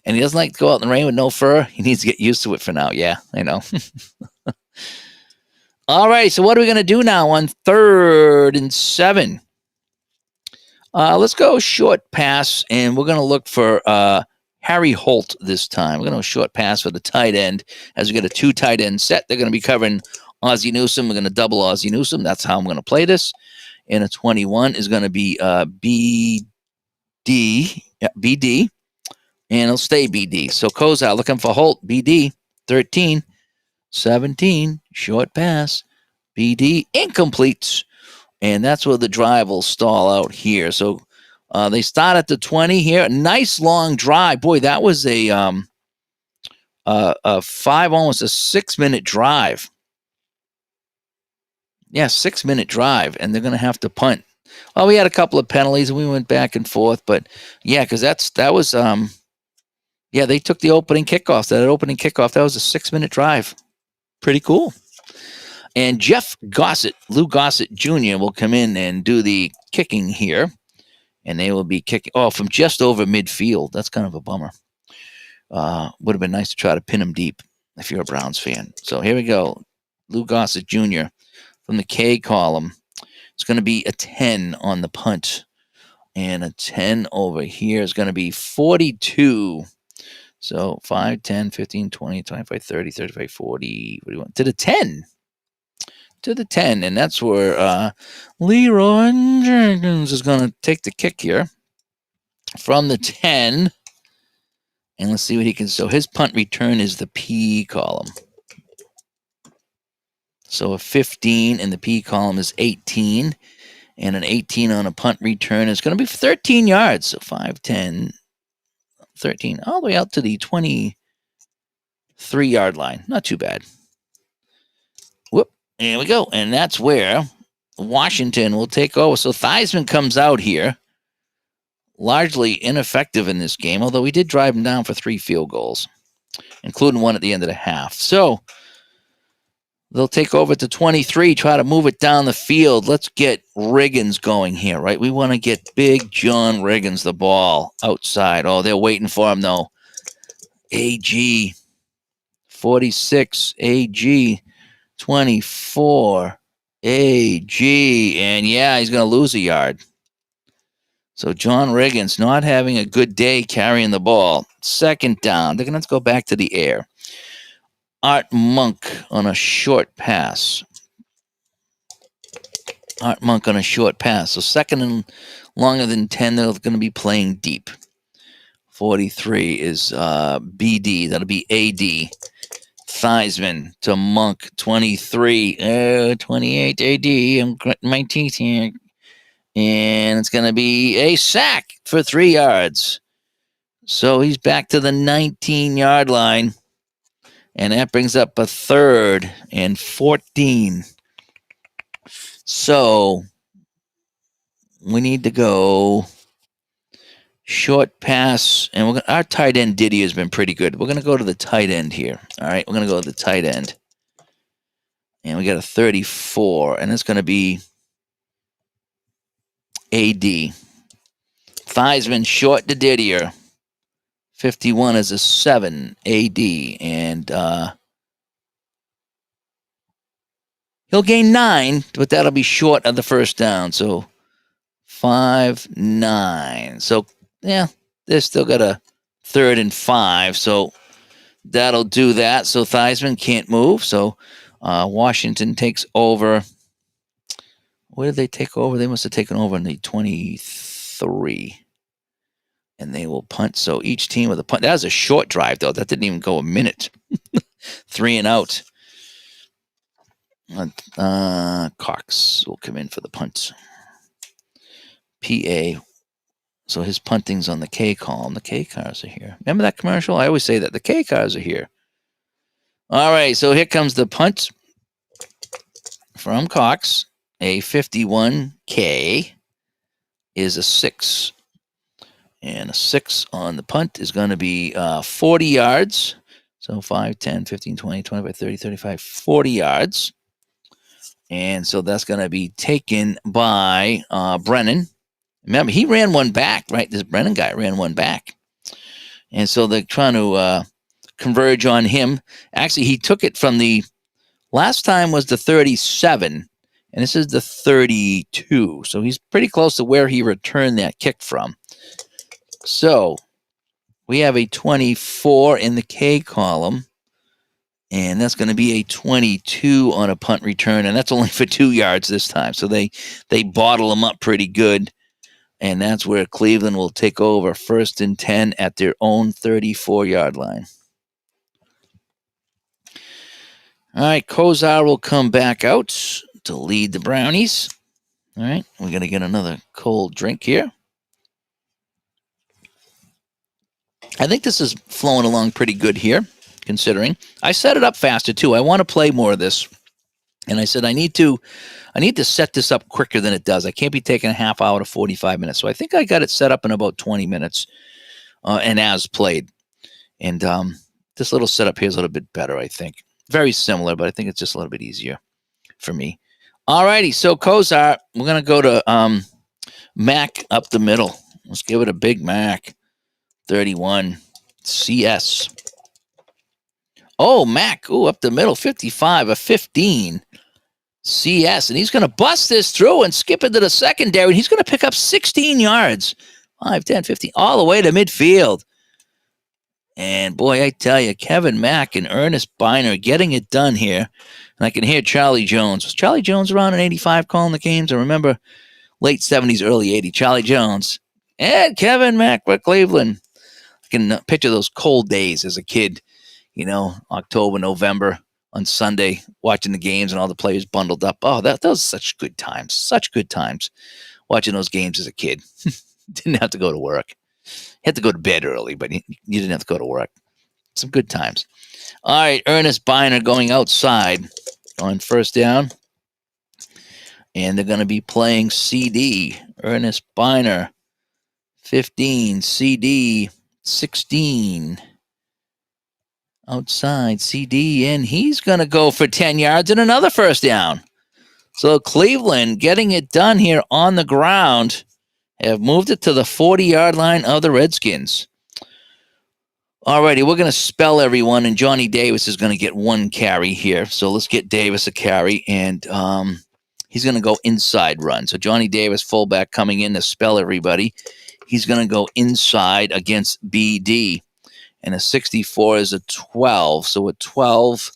And he doesn't like to go out in the rain with no fur. He needs to get used to it for now. Yeah, I know. All right, so what are we going to do now on 3rd and 7? Let's go short pass, and we're going to look for Harry Holt this time. We're going to short pass for the tight end as we get a 2 tight end set. They're going to be covering Ozzie Newsome. We're going to double Ozzie Newsome. That's how I'm going to play this. And a 21 is going to be BD, and it'll stay BD. So Kozar looking for Holt, BD, 13, 17, short pass, BD, incomplete. And that's where the drive will stall out here. So they start at the 20 here. Nice long drive. Boy, that was a 5, almost a 6-minute drive. Yeah, 6-minute drive, and they're going to have to punt. Well, we had a couple of penalties, and we went back and forth. But, yeah, because that was they took the opening kickoff. That opening kickoff, that was a 6-minute drive. Pretty cool. And Lou Gossett Jr. will come in and do the kicking here. And they will be kicking from just over midfield. That's kind of a bummer. Would have been nice to try to pin him deep if you're a Browns fan. So here we go. Lou Gossett Jr. from the K column. It's going to be a 10 on the punt. And a 10 over here is going to be 42. So 5, 10, 15, 20, 25, 30, 35, 40, 41. To the 10. To the 10. And that's where Leroy Jenkins is going to take the kick here from the 10. And let's see what he can. So his punt return is the P column. So a 15 in the P column is 18. And an 18 on a punt return is going to be 13 yards. So 5, 10, 13, all the way out to the 23-yard line. Not too bad. Whoop. There we go. And that's where Washington will take over. So Theismann comes out here. Largely ineffective in this game, although we did drive him down for 3 field goals, including one at the end of the half. So they'll take over to 23, try to move it down the field. Let's get Riggins going here, right? We want to get Big John Riggins the ball outside. Oh, they're waiting for him, though. AG, 46, AG, 24, AG. And, yeah, he's going to lose a yard. So John Riggins not having a good day carrying the ball. 2nd down. They're going to go back to the air. Art Monk on a short pass. Art Monk on a short pass. So 2nd and longer than 10, they're going to be playing deep. 43 is BD. That'll be AD. Theismann to Monk. 23. 28 AD. I'm gritting my teeth here. And it's going to be a sack for 3 yards. So he's back to the 19-yard line. And that brings up a 3rd and 14. So we need to go short pass. And our tight end Diddy has been pretty good. We're going to go to the tight end here. All right, we're going to go to the tight end. And we got a 34. And it's going to be AD. Theismann short to Didier. 51 is a 7 AD. And he'll gain 9, but that'll be short of the 1st down. So 5, 9. So, yeah, they've still got a 3rd and 5. So that'll do that. So Theismann can't move. So Washington takes over. Where did they take over? They must have taken over in the 23. And they will punt. So each team with a punt. That was a short drive, though. That didn't even go a minute. 3 and out. Cox will come in for the punt. PA. So his punting's on the K column. The K cars are here. Remember that commercial? I always say that. The K cars are here. All right, so here comes the punt from Cox. A 51K is a 6. And a 6 on the punt is going to be 40 yards. So 5, 10, 15, 20, 25, 30, 35, 40 yards. And so that's going to be taken by Brennan. Remember, he ran one back, right? This Brennan guy ran one back. And so they're trying to converge on him. Actually, he took it from the last time was the 37, and this is the 32. So he's pretty close to where he returned that kick from. So we have a 24 in the K column, and that's going to be a 22 on a punt return, and that's only for 2 yards this time. So they bottle him up pretty good. And that's where Cleveland will take over 1st and 10 at their own 34-yard line. All right, Kozar will come back out to lead the Brownies. All right, we're going to get another cold drink here. I think this is flowing along pretty good here, considering. I set it up faster, too. I want to play more of this. And I said, I need to set this up quicker than it does. I can't be taking a half hour to 45 minutes. So I think I got it set up in about 20 minutes and as played. And this little setup here is a little bit better, I think. Very similar, but I think it's just a little bit easier for me. All righty, so Kozar, we're going to go to Mac up the middle. Let's give it a big Mac. 31 CS. Oh, Mac, up the middle, 55, a 15. CS, and he's going to bust this through and skip into the secondary, and he's going to pick up 16 yards. 5, 10, 15, all the way to midfield. And boy, I tell you, Kevin Mack and Ernest Biner getting it done here. And I can hear Charlie Jones. Was Charlie Jones around in 85 calling the games? I remember late 70s, early 80s. Charlie Jones and Kevin Mack for Cleveland. I can picture those cold days as a kid, October, November on Sunday, watching the games and all the players bundled up. Oh, that was such good times watching those games as a kid. Didn't have to go to work. Had to go to bed early, but you didn't have to go to work. Some good times. All right, Ernest Biner going outside on 1st down. And they're going to be playing CD. Ernest Biner, 15. CD, 16. Outside, CD, and he's going to go for 10 yards and another 1st down. So Cleveland getting it done here on the ground. Have moved it to the 40-yard line of the Redskins. All righty, we're going to spell everyone, and Johnny Davis is going to get 1 carry here. So let's get Davis a carry, and he's going to go inside run. So Johnny Davis, fullback, coming in to spell everybody. He's going to go inside against BD. And a 64 is a 12. So a 12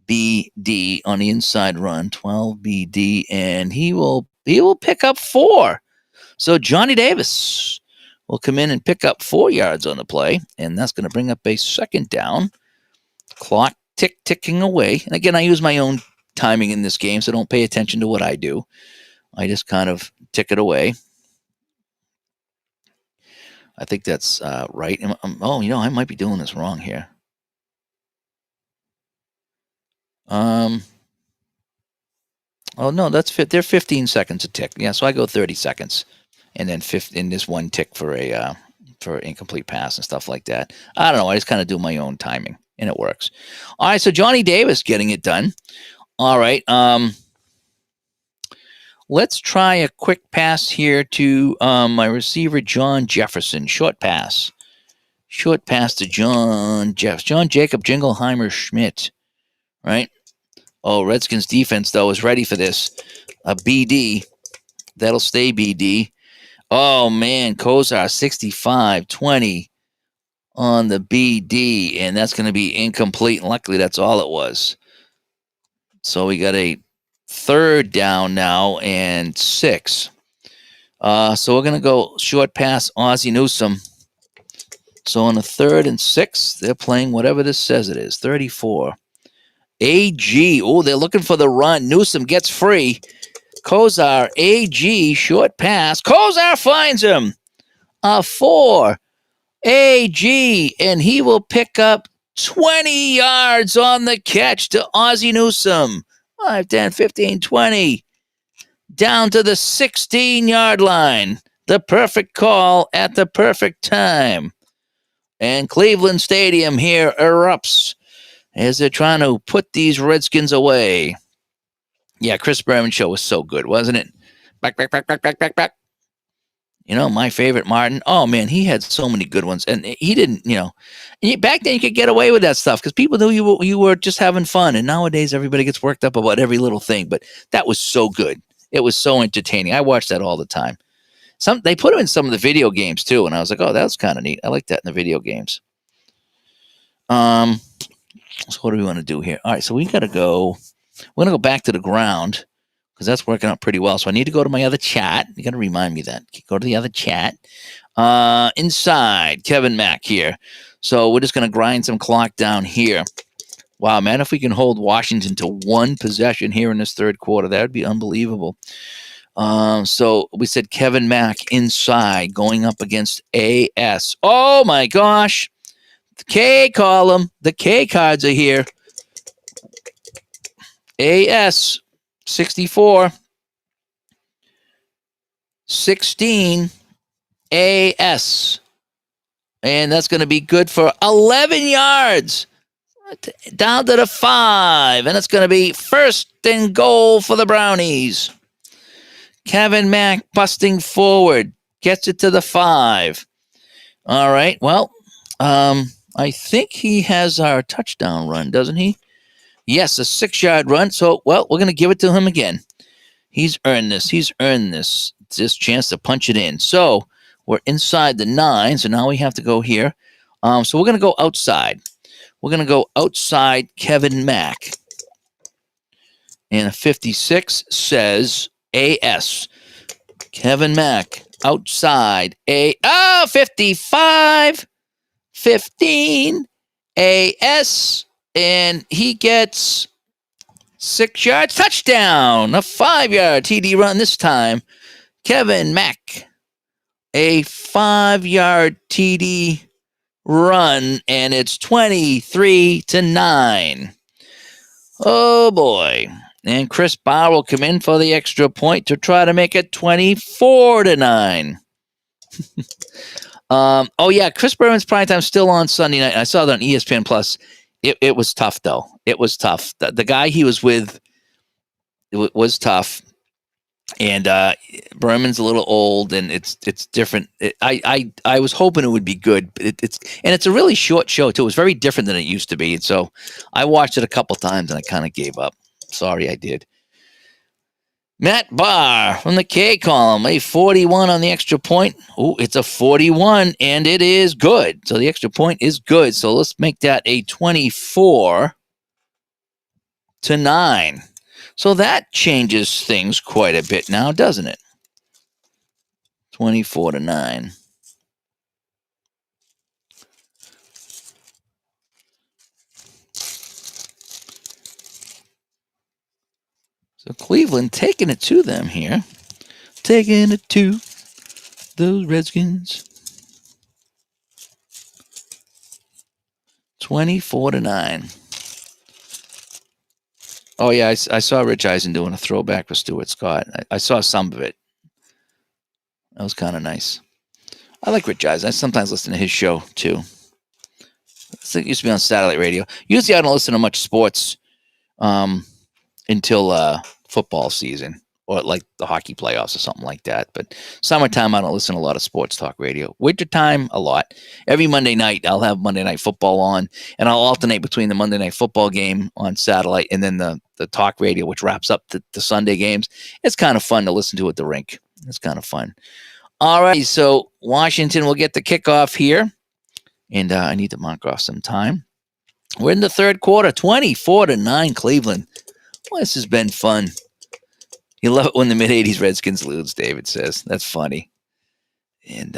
BD on the inside run. 12 BD, and he will pick up 4. So Johnny Davis will come in and pick up 4 yards on the play, and that's going to bring up a 2nd down. Clock ticking away. And again, I use my own timing in this game, so don't pay attention to what I do. I just kind of tick it away. I think that's right. I might be doing this wrong here. No, that's fit. They're 15 seconds a tick. Yeah, so I go 30 seconds. And then in this 1 tick for incomplete pass and stuff like that. I don't know. I just kind of do my own timing, and it works. All right, so Johnny Davis getting it done. All right. Let's try a quick pass here to my receiver, John Jefferson. Short pass. Short pass to John Jacob Jingleheimer Schmidt. Right? Oh, Redskins defense, though, is ready for this. A BD. That'll stay BD. Oh, man, Kozar, 65-20 on the BD, and that's going to be incomplete. Luckily, that's all it was. So we got a 3rd down now and 6. So we're going to go short pass, Ozzie Newsome. So on the 3rd and 6, they're playing whatever this says it is, 34. AG, they're looking for the run. Newsome gets free. Kozar, AG, short pass. Kozar finds him. A 4. AG, and he will pick up 20 yards on the catch to Ozzie Newsome. 5, 10, 15, 20. Down to the 16-yard line. The perfect call at the perfect time. And Cleveland Stadium here erupts as they're trying to put these Redskins away. Yeah, Chris Berman show was so good, wasn't it? Back. You know, my favorite Martin. Oh, man, he had so many good ones. And he didn't, back then you could get away with that stuff because people knew you were just having fun. And nowadays everybody gets worked up about every little thing. But that was so good. It was so entertaining. I watched that all the time. They put him in some of the video games too. And I was like, oh, that's kind of neat. I like that in the video games. So what do we want to do here? All right, so we got to go. We're going to go back to the ground because that's working out pretty well. So I need to go to my other chat. You got to remind me that. Go to the other chat. Inside, Kevin Mack here. So we're just going to grind some clock down here. Wow, man, if we can hold Washington to one possession here in this third quarter, that would be unbelievable. So we said Kevin Mack inside going up against AS. Oh, my gosh. The K column. The K cards are here. AS 64. 16 AS. And that's going to be good for 11 yards. Down to the 5. And it's going to be first and goal for the Brownies. Kevin Mack busting forward. Gets it to the 5. All right. Well, I think he has our touchdown run, doesn't he? Yes, a 6-yard run. So, well, we're going to give it to him again. He's earned this. He's earned this chance to punch it in. So we're inside the 9. So now we have to go here. So we're going to go outside. We're going to go outside Kevin Mack. And a 56 says AS. Kevin Mack outside 55. 15 AS, and he gets 6 yards. Touchdown. A 5-yard TD run this time. Kevin Mack, a 5-yard TD run, and it's 23-9. Oh, boy. And Chris Barr will come in for the extra point to try to make it 24-9. Oh, yeah, Chris Berman's primetime still on Sunday night. I saw that on ESPN Plus. It was tough, though. It was tough. The guy he was with was tough. And Berman's a little old, and it's different. I was hoping it would be good, but it's a really short show, too. It was very different than it used to be. And so I watched it a couple times, and I kind of gave up. Sorry, I did. Matt Barr from the K column, a 41 on the extra point. Oh, it's a 41, and it is good. So the extra point is good. So let's make that a 24-9. So that changes things quite a bit now, doesn't it? 24-9. So Cleveland taking it to them here. Taking it to those Redskins. 24-9. Oh, yeah, I saw Rich Eisen doing a throwback with Stuart Scott. I saw some of it. That was kind of nice. I like Rich Eisen. I sometimes listen to his show, too. It used to be on satellite radio. Usually I don't listen to much sports until football season or like the hockey playoffs or something like that. But summertime, I don't listen to a lot of sports talk radio. Wintertime, a lot. Every Monday night, I'll have Monday Night Football on, and I'll alternate between the Monday Night Football game on satellite and then the talk radio, which wraps up the Sunday games. It's kind of fun to listen to at the rink. It's kind of fun. All right, so Washington will get the kickoff here, and I need to mark off some time. We're in the third quarter, 24-9 Cleveland. Well, this has been fun. You love it when the mid-'80s Redskins lose, David says. That's funny. And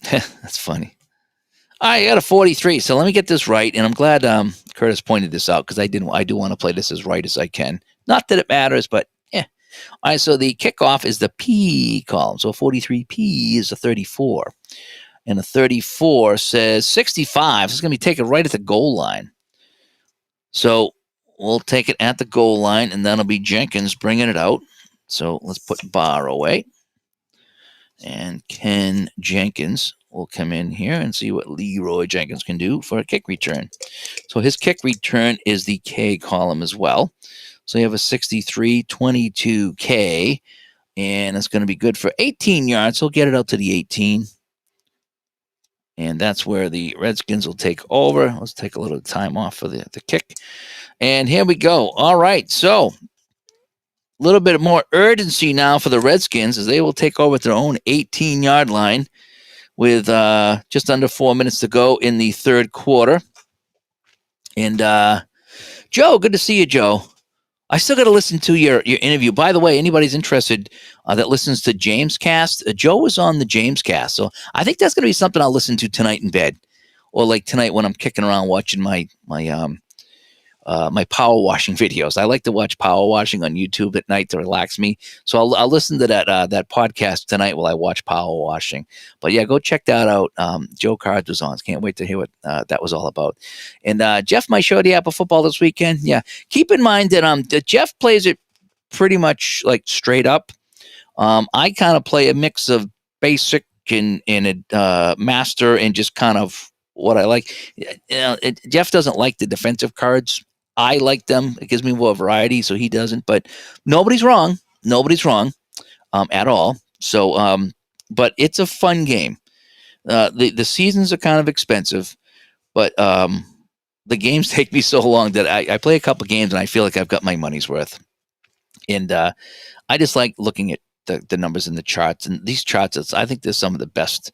that's funny. All right, I got a 43. So let me get this right. And I'm glad Curtis pointed this out because I do want to play this as right as I can. Not that it matters, but yeah, All right, so the kickoff is the P column. So 43P is a 34. And a 34 says 65. So it's going to be taken right at the goal line. So we'll take it at the goal line, and that'll be Jenkins bringing it out. So let's put Barr away. And Ken Jenkins will come in here and see what Leroy Jenkins can do for a kick return. So his kick return is the K column as well. So you have a 63-22K, and it's going to be good for 18 yards. He'll get it out to the 18. And that's where the Redskins will take over. Let's take a little time off for the kick. And here we go. All right, so a little bit more urgency now for the Redskins as they will take over at their own 18-yard line with just under 4 minutes to go in the third quarter. And Joe, good to see you, Joe. I still got to listen to your interview. By the way, anybody's interested that listens to James Cast, Joe was on the James Cast. So I think that's going to be something I'll listen to tonight in bed, or like tonight when I'm kicking around watching my power washing videos. I like to watch power washing on YouTube at night to relax me. So I'll listen to that podcast tonight while I watch power washing. But yeah, go check that out. Joe Cards was on. Can't wait to hear what that was all about. And Jeff might show the APBA Football this weekend. Yeah, keep in mind that Jeff plays it pretty much like straight up. I kind of play a mix of basic and a master and just kind of what I like. Jeff doesn't like the defensive cards. I like them. It gives me more variety, so he doesn't. But nobody's wrong. Nobody's wrong at all. So, but it's a fun game. The seasons are kind of expensive, but the games take me so long that I play a couple games and I feel like I've got my money's worth. And I just like looking at the numbers in the charts, and these charts, I think they're some of the best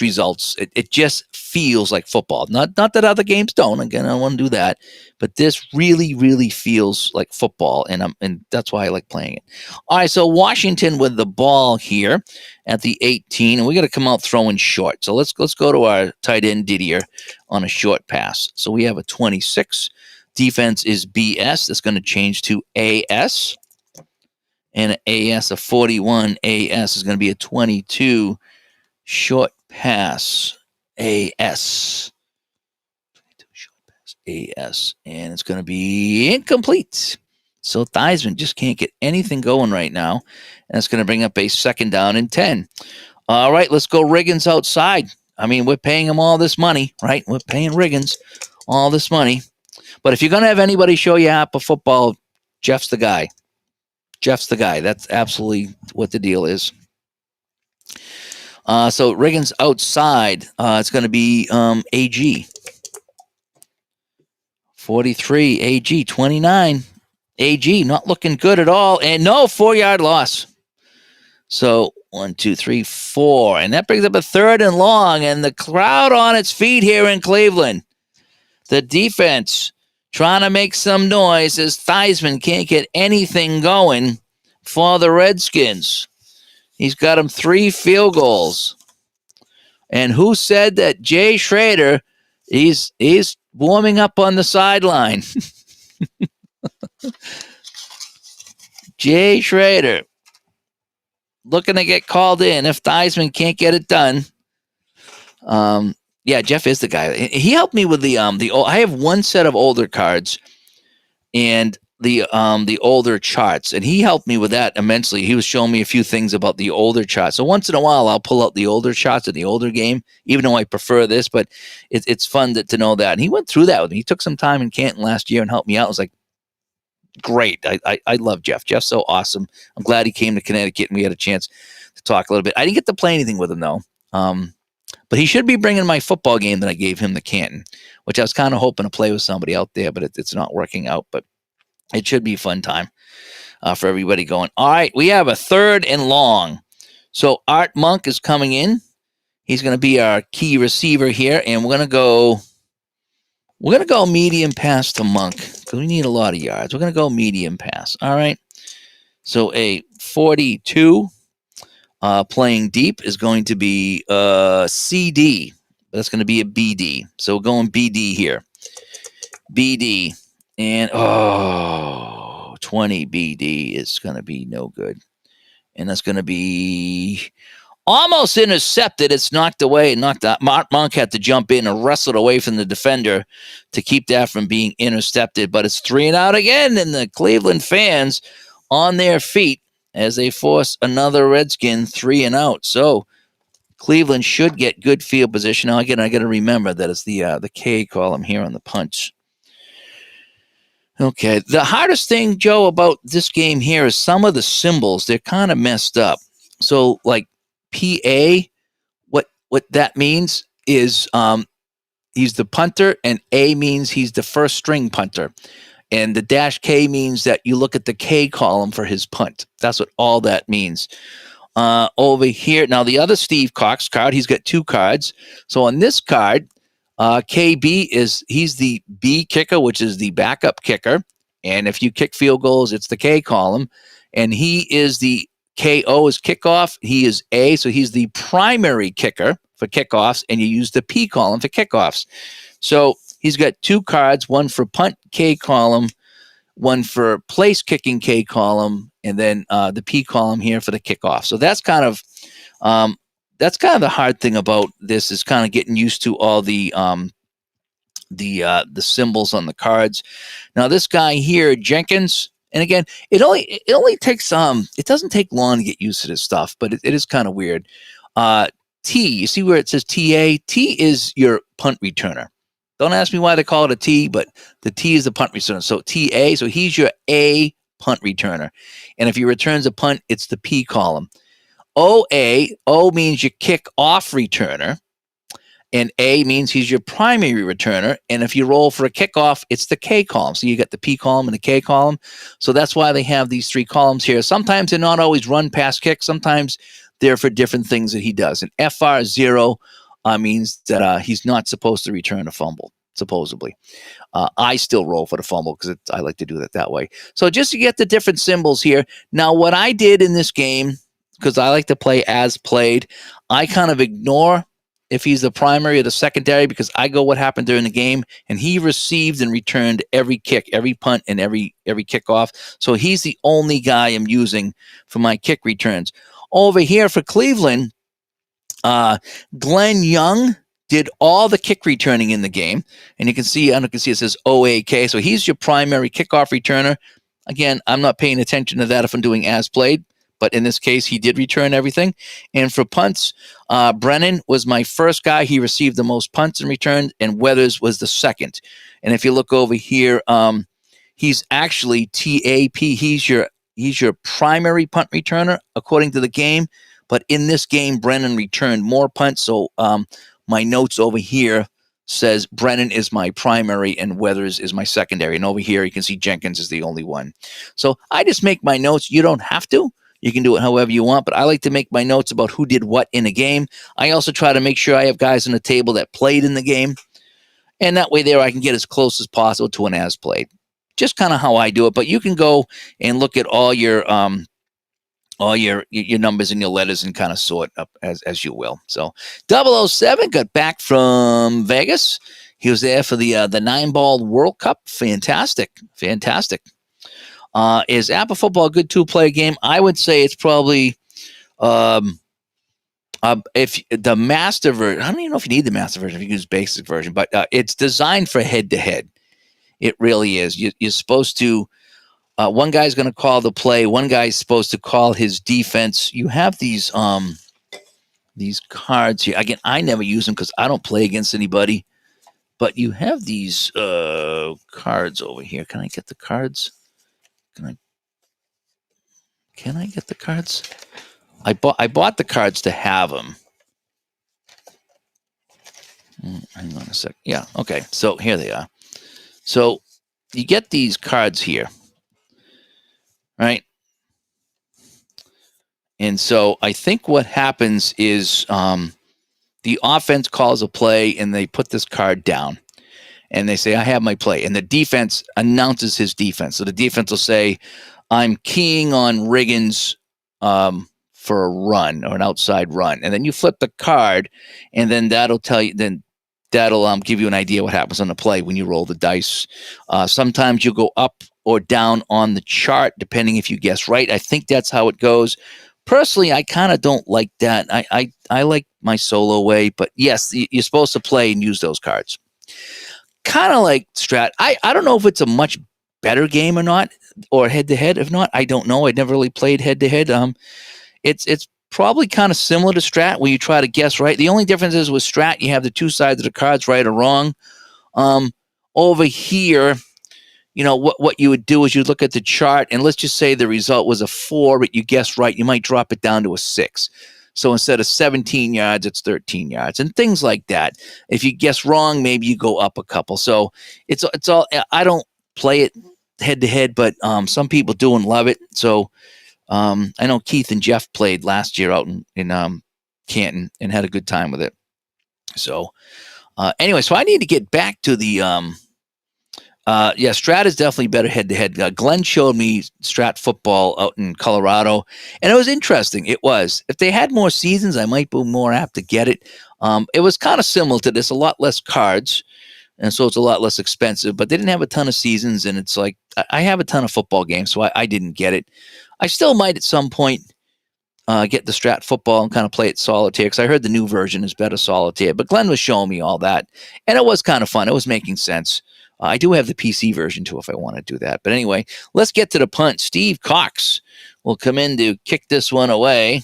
results. It just feels like football. Not that other games don't. Again, I don't want to do that, but this really feels like football, and that's why I like playing it. All right, so Washington with the ball here at the 18, and we got to come out throwing short. So let's go to our tight end Didier on a short pass. So we have a 26. Defense is BS. That's going to change to AS. And an AS, a 41 AS is going to be a 22 short pass AS. 22 short pass AS. And it's going to be incomplete. So Theismann just can't get anything going right now. And it's going to bring up a second down and 10. All right, let's go Riggins outside. I mean, we're paying him all this money, right? We're paying Riggins all this money. But if you're going to have anybody show you APBA football, Jeff's the guy. Jeff's the guy. That's absolutely what the deal is. So Riggins outside. It's going to be AG. 43. AG. 29. AG not looking good at all. And no 4-yard loss. So 1, 2, 3, 4. And that brings up a third and long. And the crowd on its feet here in Cleveland. The defense trying to make some noise as Theismann can't get anything going for the Redskins. He's got him 3 field goals. And who said that Jay Schrader, he's warming up on the sideline. Jay Schrader looking to get called in if Theismann can't get it done. Yeah, Jeff is the guy. He helped me with the I have one set of older cards and the older charts, and he helped me with that immensely. He was showing me a few things about the older charts. So once in a while, I'll pull out the older charts of the older game, even though I prefer this, but it's fun to know that. And he went through that with me. He took some time in Canton last year and helped me out. I was like, great. I love Jeff. Jeff's so awesome. I'm glad he came to Connecticut and we had a chance to talk a little bit. I didn't get to play anything with him though. But he should be bringing my football game that I gave him to Canton, which I was kind of hoping to play with somebody out there, but it's not working out. But it should be a fun time for everybody going. All right, we have a third and long. So Art Monk is coming in. He's going to be our key receiver here, and we're going to go medium pass to Monk because we need a lot of yards. We're going to go medium pass. All right. So a 42. Playing deep is going to be CD. That's going to be a BD. So we're going BD here. BD. And, 12 20 BD is going to be no good. And that's going to be almost intercepted. It's knocked away. Knocked out. Monk had to jump in and wrestle it away from the defender to keep that from being intercepted. But it's 3 and out again, and the Cleveland fans on their feet as they force another Redskin 3 and out. So Cleveland should get good field position. Now, again, I got to remember that it's the K column here on the punch. Okay, the hardest thing, Joe, about this game here is some of the symbols. They're kind of messed up. So, like PA, what that means is he's the punter, and A means he's the first string punter. And the dash K means that you look at the K column for his punt. That's what all that means. Over here, now the other Steve Cox card, he's got 2 cards. So on this card, KB he's the B kicker, which is the backup kicker. And if you kick field goals, it's the K column. And he is the KO is kickoff. He is A, so he's the primary kicker for kickoffs, and you use the P column for kickoffs. So he's got 2 cards, one for punt K column, one for place kicking K column, and then the P column here for the kickoff. So that's kind of the hard thing about this, is kind of getting used to all the symbols on the cards. Now this guy here, Jenkins, and again, it only takes it doesn't take long to get used to this stuff, but it is kind of weird. T, you see where it says TA? T is your punt returner. Don't ask me why they call it a T, but the T is the punt returner. So TA, so he's your A punt returner. And if he returns a punt, it's the P column. OA, O means your kick off returner, and A means he's your primary returner. And if you roll for a kickoff, it's the K column. So you got the P column and the K column. So that's why they have these 3 columns here. Sometimes they're not always run pass kick. Sometimes they're for different things that he does. And FR0 means that he's not supposed to return a fumble, supposedly. I still roll for the fumble because I like to do that that way. So just to get the different symbols here. Now, what I did in this game, because I like to play as played, I kind of ignore if he's the primary or the secondary, because I go what happened during the game, and he received and returned every kick, every punt, and every kickoff. So he's the only guy I'm using for my kick returns. Over here for Cleveland, Glenn Young did all the kick returning in the game, and you can see it says OAK, so he's your primary kickoff returner. Again, I'm not paying attention to that if I'm doing as played, but in this case, he did return everything. And for punts, Brennan was my first guy. He received the most punts and returned, and Weathers was the second. And if you look over here, he's actually TAP. He's your primary punt returner according to the game. But in this game, Brennan returned more punts. So my notes over here says Brennan is my primary and Weathers is my secondary. And over here, you can see Jenkins is the only one. So I just make my notes. You don't have to. You can do it however you want, but I like to make my notes about who did what in a game. I also try to make sure I have guys on the table that played in the game. And that way there I can get as close as possible to an as played. Just kind of how I do it. But you can go and look at all your numbers and your letters and kind of sort up as you will. So 007 got back from Vegas. He was there for the 9-ball World Cup. Fantastic. Is APBA Football a good 2-player game? I would say it's probably if the master version. I don't even know if you need the master version if you use basic version, but it's designed for head-to-head. It really is. You're supposed to. One guy's going to call the play. One guy's supposed to call his defense. You have these cards here. Again, I never use them because I don't play against anybody. But you have these cards over here. Can I get the cards? Can I get the cards? I bought the cards to have them. Hang on a sec. Yeah. Okay. So here they are. So you get these cards here. Right. And so I think what happens is the offense calls a play and they put this card down and they say, I have my play. And the defense announces his defense. So the defense will say, I'm keying on Riggins for a run or an outside run. And then you flip the card and then that'll tell you, that'll give you an idea what happens on the play when you roll the dice. Sometimes you'll go up or down on the chart, depending if you guess right. I think that's how it goes. Personally, I kind of don't like that. I like my solo way, but yes, you're supposed to play and use those cards. Kind of like Strat. I don't know if it's a much better game or not, or head to head. If not, I don't know. I never really played head to head. It's probably kind of similar to Strat, where you try to guess right. The only difference is with Strat, you have the two sides of the cards, right or wrong. Over here, what you would do is you'd look at the chart, and let's just say the result was a 4, but you guessed right. You might drop it down to a 6. So instead of 17 yards, it's 13 yards, and things like that. If you guess wrong, maybe you go up a couple. So it's all. I don't play it head to head, but some people do and love it. So I know Keith and Jeff played last year out in Canton and had a good time with it. So anyway, so I need to get back to the. Strat is definitely better head-to-head. Glenn showed me Strat football out in Colorado, and it was interesting. It was. If they had more seasons, I might be more apt to get it. It was kind of similar to this, a lot less cards, and so it's a lot less expensive, but they didn't have a ton of seasons, and it's like, I have a ton of football games, so I didn't get it. I still might at some point get the Strat football and kind of play it solitaire, because I heard the new version is better solitaire, but Glenn was showing me all that, and it was kind of fun. It was making sense. I do have the PC version too if I want to do that. But anyway, let's get to the punt. Steve Cox will come in to kick this one away.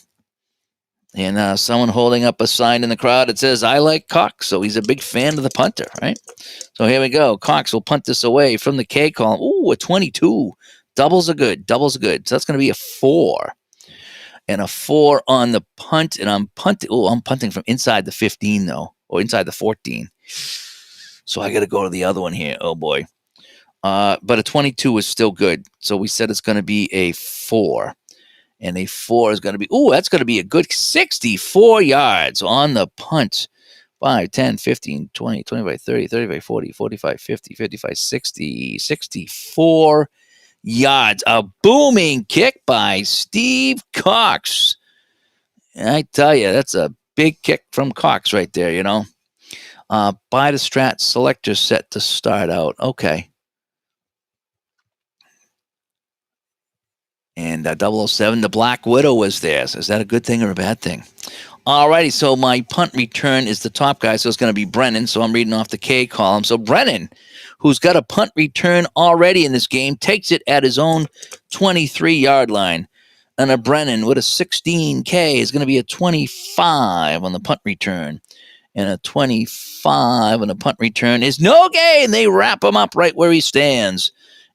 And someone holding up a sign in the crowd that says, "I like Cox." So he's a big fan of the punter, right? So here we go. Cox will punt this away from the K column. Ooh, a 22. Doubles are good. Doubles are good. So that's going to be a 4. And a 4 on the punt. And I'm punting. Oh, I'm punting from inside the 15, though, or inside the 14. So I got to go to the other one here. Oh, boy. But a 22 is still good. So we said it's going to be a 4. And a 4 is going to be, that's going to be a good 64 yards on the punt. 5, 10, 15, 20, 25, 30, 35, 40, 45, 50, 55, 60, 64 yards. A booming kick by Steve Cox. And I tell you, that's a big kick from Cox right there, Buy the Strat selector set to start out. Okay. And 007, the Black Widow was there. So is that a good thing or a bad thing? All righty. So my punt return is the top guy. So it's going to be Brennan. So I'm reading off the K column. So Brennan, who's got a punt return already in this game, takes it at his own 23-yard line. And a Brennan with a 16K is going to be a 25 on the punt return. And a 25 on the punt return is no gain. They wrap him up right where he stands.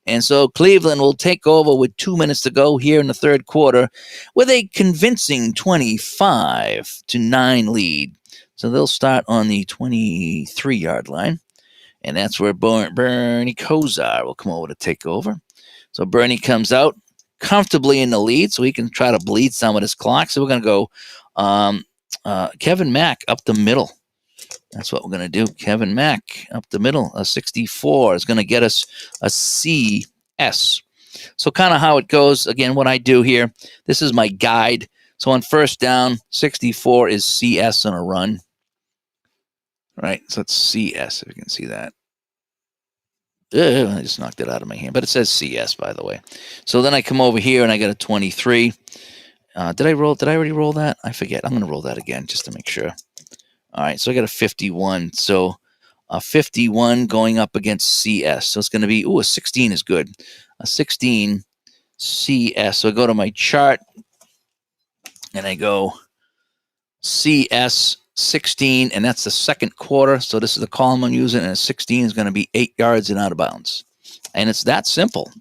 And so Cleveland will take over with 2 minutes to go here in the third quarter with a convincing 25-9 lead. So they'll start on the 23-yard line. And that's where Bernie Kosar will come over to take over. So Bernie comes out comfortably in the lead so he can try to bleed some of this clock. So we're going to go Kevin Mack up the middle. That's what we're going to do. Kevin Mack up the middle. A 64 is going to get us a CS. So kind of how it goes. Again, what I do here, this is my guide. So on first down, 64 is CS on a run. Right? So it's CS, if you can see that. I just knocked it out of my hand. But it says CS, by the way. So then I come over here and I got a 23. Did I already roll that? I forget. I'm going to roll that again just to make sure. All right, so I got a 51. So a 51 going up against CS. So it's going to be, a 16 is good. A 16 CS. So I go to my chart and I go CS 16, and that's the second quarter. So this is the column I'm using, and a 16 is going to be 8 yards and out of bounds. And it's that simple.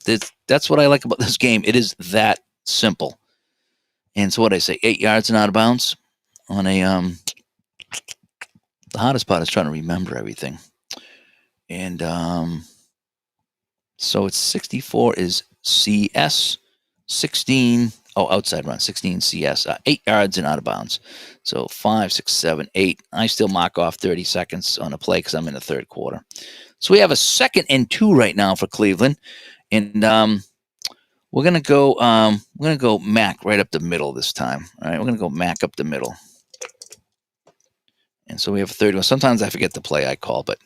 That's what I like about this game. It is that simple. And so what did I say, 8 yards and out of bounds on a the hardest part is trying to remember everything. And so it's 64 is CS, 16, outside run, 16 CS, 8 yards and out of bounds. So 5, 6, 7, 8. I still mark off 30 seconds on a play because I'm in the third quarter. So we have a 2nd and 2 right now for Cleveland. And we're gonna go Mac right up the middle this time. All right, we're gonna go Mac up the middle. And so we have a 31. Sometimes I forget the play I call, but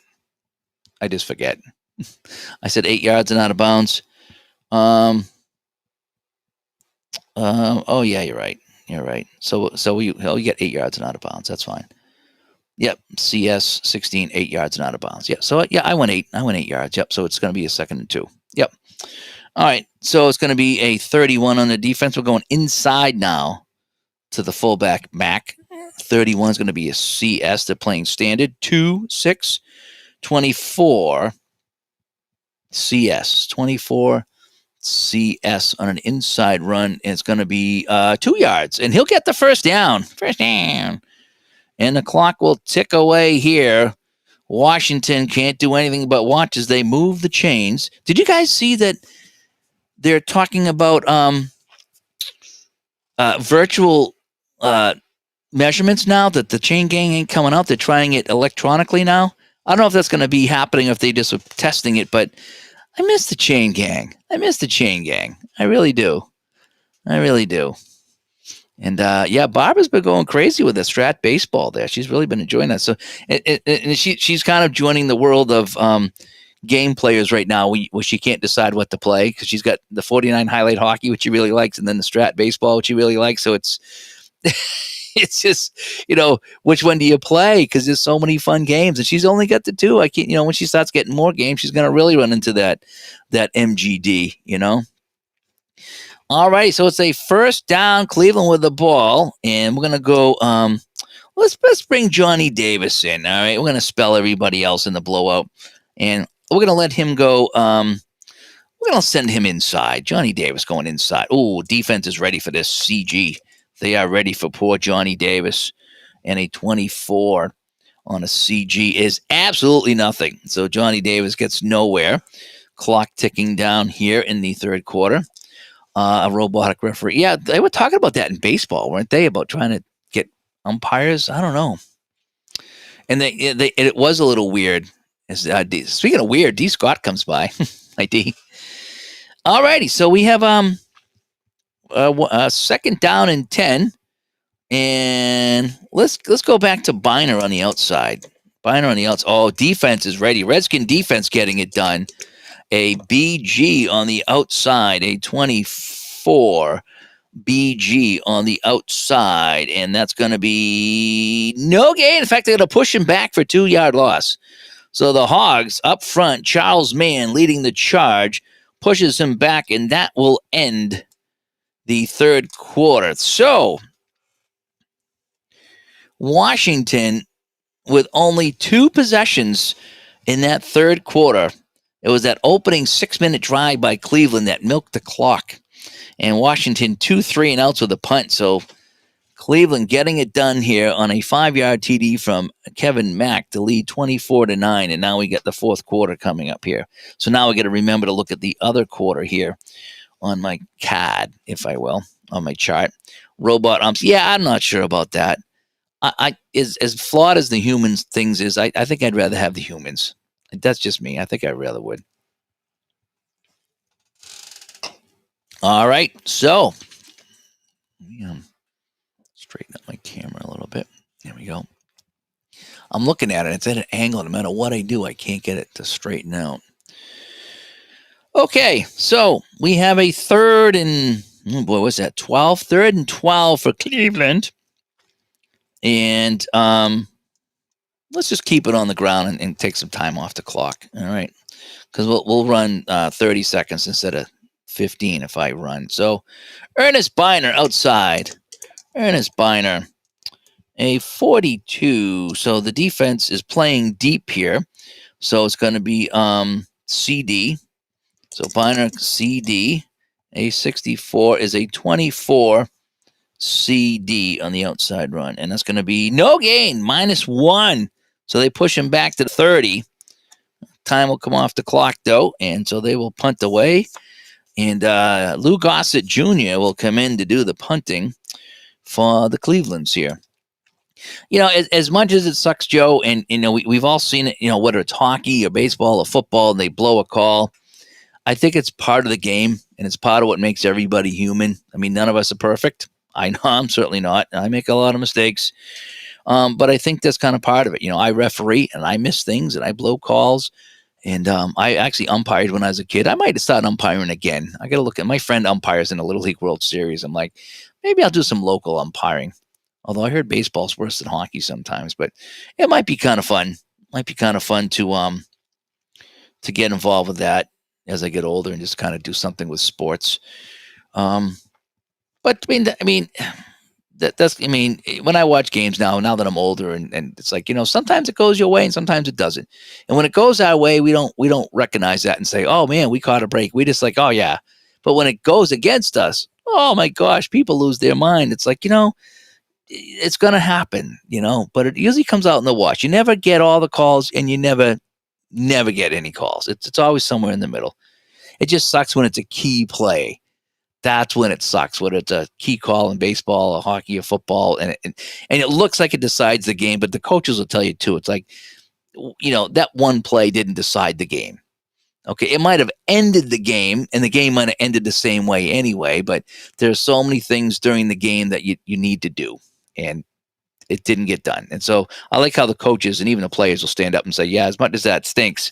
I just forget. I said 8 yards and out of bounds. Oh yeah, you're right. You're right. So you get 8 yards and out of bounds. That's fine. Yep. CS 16, 8 yards and out of bounds. Yeah. So yeah, I went 8. I went 8 yards. Yep. So it's going to be a 2nd and 2. Yep. All right. So it's going to be a 31 on the defense. We're going inside now to the fullback Mac. 31 is going to be a CS. They're playing standard. 2, 6, 24 CS. 24 CS on an inside run. And it's going to be 2 yards. And he'll get the first down. First down. And the clock will tick away here. Washington can't do anything but watch as they move the chains. Did you guys see that they're talking about virtual measurements now, that the chain gang ain't coming out? They're trying it electronically now. I don't know if that's going to be happening, if they just were testing it, but I miss the chain gang. I really do. And yeah, Barbara's been going crazy with the Strat baseball there. She's really been enjoying that. So and she's kind of joining the world of game players right now, where she can't decide what to play, because she's got the 49 highlight hockey, which she really likes, and then the Strat baseball, which she really likes. So it's it's just, which one do you play? Because there's so many fun games, and she's only got the 2. I can't, when she starts getting more games, she's going to really run into that MGD, All right, so it's a first down, Cleveland with the ball, and we're going to go, let's bring Johnny Davis in, all right? We're going to spell everybody else in the blowout, and we're going to let him go, we're going to send him inside. Johnny Davis going inside. Oh, defense is ready for this, CG. They are ready for poor Johnny Davis, and a 24 on a CG is absolutely nothing. So Johnny Davis gets nowhere. Clock ticking down here in the 3rd quarter. A robotic referee. Yeah, they were talking about that in baseball, weren't they? About trying to get umpires. I don't know. And it was a little weird. Speaking of weird, D. Scott comes by. Hi, D. All righty, so we have second down and 10, and let's go back to Biner on the outside. Oh, defense is ready. Redskin defense getting it done. A BG on the outside, a 24 BG on the outside, and that's going to be no gain. In fact, they're going to push him back for 2-yard loss. So the Hogs up front, Charles Mann leading the charge, pushes him back, and that will end the 3rd quarter. So Washington, with only 2 possessions in that 3rd quarter, it was that opening 6-minute drive by Cleveland that milked the clock. And Washington 2 3 and outs with a punt. So Cleveland getting it done here on a 5-yard TD from Kevin Mack to lead 24-9. And now we get the 4th quarter coming up here. So now we got to remember to look at the other quarter here on my card, if I will, on my chart. Robot umps. Yeah, I'm not sure about that. I as flawed as the humans things is, I think I'd rather have the humans. That's just me. I think I rather would. All right, so let me straighten up my camera a little bit. There we go. I'm looking at it. It's at an angle. No matter what I do, I can't get it to straighten out. Okay, so we have a 3rd and, oh boy, what's that? 12? 3rd and 12 for Cleveland. And let's just keep it on the ground and take some time off the clock. All right, because we'll run 30 seconds instead of 15 if I run. So Ernest Biner outside. Ernest Biner, a 42. So the defense is playing deep here. So it's going to be CD. So Biner CD. A 64 is a 24 CD on the outside run. And that's going to be no gain, -1. So they push him back to 30. Time will come off the clock, though. And so they will punt away. And Lou Gossett Jr. will come in to do the punting for the Clevelands here. As much as it sucks, Joe, and we've all seen it, whether it's hockey or baseball or football, and they blow a call. I think it's part of the game, and it's part of what makes everybody human. I mean, none of us are perfect. I know I'm certainly not. I make a lot of mistakes. But I think that's kind of part of it. I referee, and I miss things, and I blow calls. And I actually umpired when I was a kid. I might start umpiring again. I got to look at my friend umpires in the Little League World Series. I'm like, maybe I'll do some local umpiring. Although I heard baseball's worse than hockey sometimes, but it might be kind of fun. Might be kind of fun to get involved with that as I get older and just kind of do something with sports. But that's when I watch games now that I'm older and it's like, sometimes it goes your way and sometimes it doesn't. And when it goes our way, we don't recognize that and say, oh man, we caught a break. We just like, oh yeah. But when it goes against us, oh my gosh, people lose their mind. It's like, it's going to happen, but it usually comes out in the wash. You never get all the calls and you never get any calls. It's always somewhere in the middle. It just sucks when it's a key play. That's when it sucks, whether it's a key call in baseball or hockey or football. And it looks like it decides the game, but the coaches will tell you too. It's like, that one play didn't decide the game. Okay, it might have ended the game, and the game might have ended the same way anyway, but there's so many things during the game that you need to do, and it didn't get done. And so I like how the coaches and even the players will stand up and say, yeah, as much as that stinks,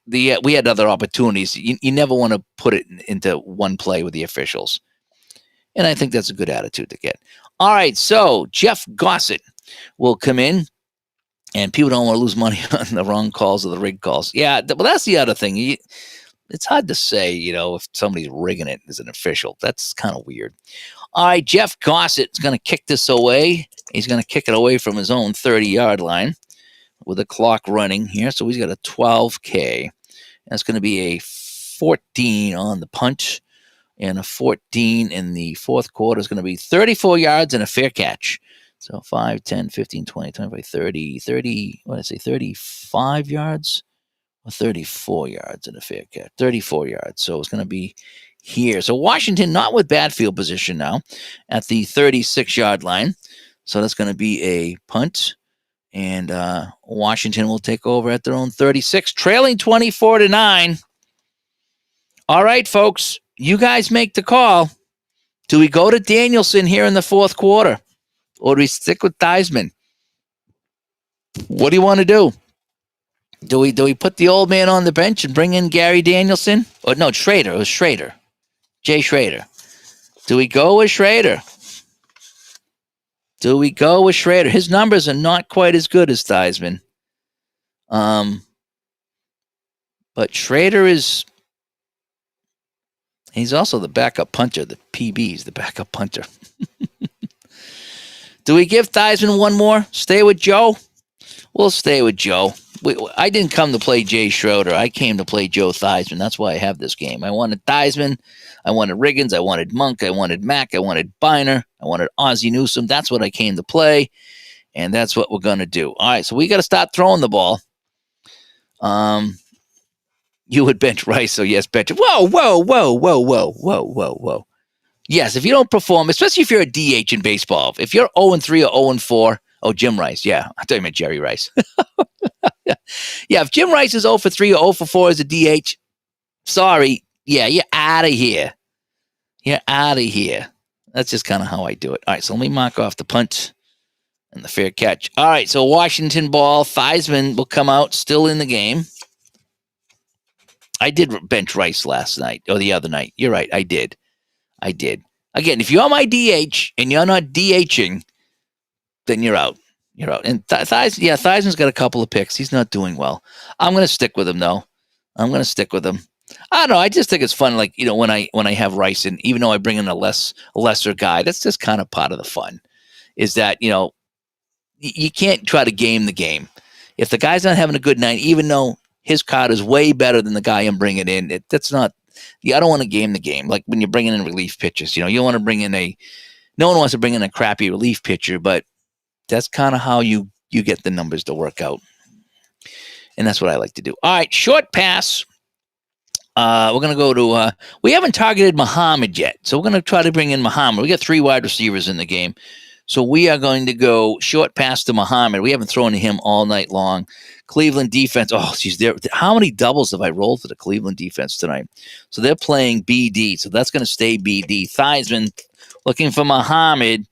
we had other opportunities. You never want to put it into one play with the officials. And I think that's a good attitude to get. All right, so Jeff Gossett will come in. And people don't want to lose money on the wrong calls or the rigged calls. Yeah, well, that's the other thing. It's hard to say, if somebody's rigging it as an official. That's kind of weird. All right, Jeff Gossett's going to kick this away. He's going to kick it away from his own 30-yard line with the clock running here. So he's got a 12K. That's going to be a 14 on the punt. And a 14 in the fourth quarter is going to be 34 yards and a fair catch. So 5, 10, 15, 20, 25, 30, what did I say, 35 yards or 34 yards in a fair catch? 34 yards. So it's going to be here. So Washington not with bad field position now at the 36-yard line. So that's going to be a punt. And Washington will take over at their own 36, trailing 24-9. All right, folks, you guys make the call. Do we go to Danielson here in the fourth quarter? Or do we stick with Theismann? What do you want to do? Do we put the old man on the bench and bring in Gary Danielson? Or no, Schrader. It was Schrader. Jay Schrader. Do we go with Schrader? His numbers are not quite as good as Theismann. But Schrader he's also the backup punter. The PB's the backup punter. Do we give Theismann one more? Stay with Joe? We'll stay with Joe. I didn't come to play Jay Schroeder. I came to play Joe Theismann. That's why I have this game. I wanted Theismann. I wanted Riggins. I wanted Monk. I wanted Mack. I wanted Biner. I wanted Ozzie Newsome. That's what I came to play, and that's what we're going to do. All right, so we got to start throwing the ball. You would bench Rice, so yes, bench. Whoa. Yes, if you don't perform, especially if you're a DH in baseball, if you're 0-3 or 0-4, Jim Rice. Yeah, I thought you meant Jerry Rice. Yeah, if Jim Rice is 0-3 or 0-4 as a DH, sorry. Yeah, you're out of here. That's just kind of how I do it. All right, so let me mark off the punt and the fair catch. All right, so Washington ball. Theismann will come out still in the game. I did bench Rice last night or the other night. You're right, I did. Again, if you're my DH and you're not DHing, then you're out. And Theismann's got a couple of picks. He's not doing well. I'm going to stick with him, though. I don't know. I just think it's fun, like, when I have Rice, and even though I bring in a lesser guy, that's just kind of part of the fun, is that, you can't try to game the game. If the guy's not having a good night, even though his card is way better than the guy I'm bringing in, I don't want to game the game. Like when you're bringing in relief pitchers, you want to bring in no one wants to bring in a crappy relief pitcher, but that's kind of how you get the numbers to work out. And that's what I like to do. All right, short pass. We're going to go to, we haven't targeted Muhammad yet. So we're going to try to bring in Muhammad. We got 3 wide receivers in the game. So we are going to go short pass to Muhammad. We haven't thrown to him all night long. Cleveland defense. Oh, geez, how many doubles have I rolled for the Cleveland defense tonight? So they're playing BD. So that's going to stay BD. Theismann looking for Muhammad.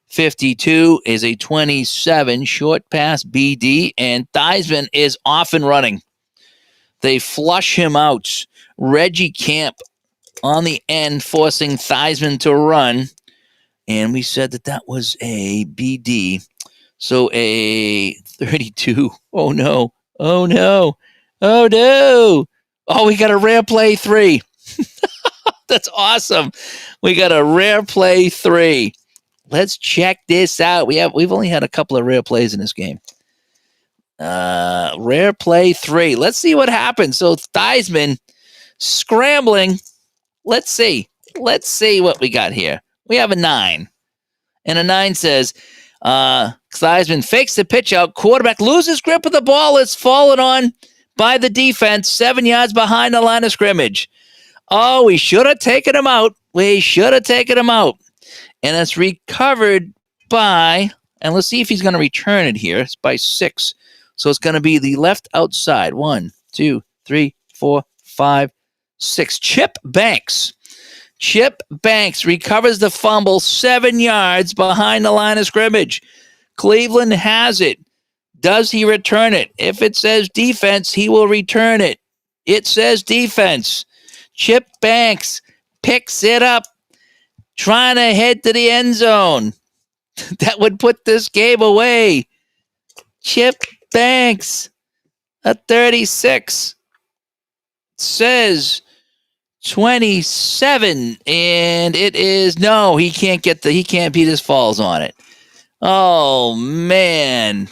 52 is a 27 short pass BD, and Theismann is off and running. They flush him out. Reggie Camp on the end, forcing Theismann to run. And we said that was a BD. So a 32. Oh, no. Oh, no. Oh, no. Oh, we got a rare play 3. That's awesome. We got a rare play 3. Let's check this out. We've only had a couple of rare plays in this game. Rare play 3. Let's see what happens. So Theismann scrambling. Let's see. Let's see what we got here. We have a 9. And a 9 says, Theismann fakes the pitch out. Quarterback loses grip of the ball. It's fallen on by the defense. 7 yards behind the line of scrimmage. Oh, we should have taken him out. We should have taken him out. And it's recovered by, and let's see if he's going to return it here. It's by 6. So it's going to be the left outside. 1, 2, 3, 4, 5, 6. Chip Banks. Chip Banks recovers the fumble 7 yards behind the line of scrimmage. Cleveland has it. Does he return it? If it says defense, he will return it. It says defense. Chip Banks picks it up, trying to head to the end zone. That would put this game away. Chip Banks, a 36, says 27, and it is no. He can't beat his falls on it. Oh man!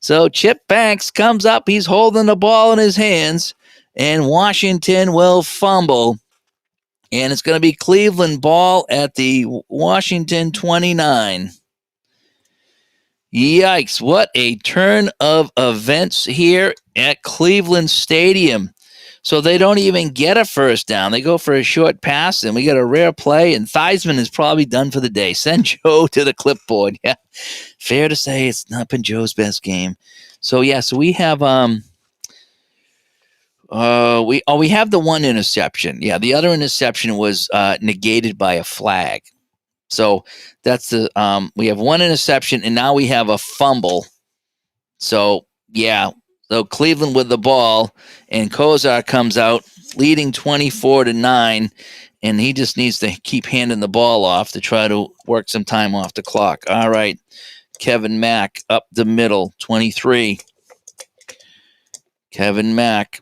So Chip Banks comes up. He's holding the ball in his hands, and Washington will fumble. And it's going to be Cleveland ball at the Washington 29. Yikes, what a turn of events here at Cleveland Stadium. So they don't even get a first down. They go for a short pass, and we get a rare play, and Theismann is probably done for the day. Send Joe to the clipboard. Yeah, fair to say it's not been Joe's best game. So, yeah, so we have we have the one interception. Yeah, the other interception was negated by a flag. So that's we have one interception, and now we have a fumble. So yeah, so Cleveland with the ball, and Kozar comes out leading 24-9, and he just needs to keep handing the ball off to try to work some time off the clock. All right, Kevin Mack up the middle, 23. Kevin Mack.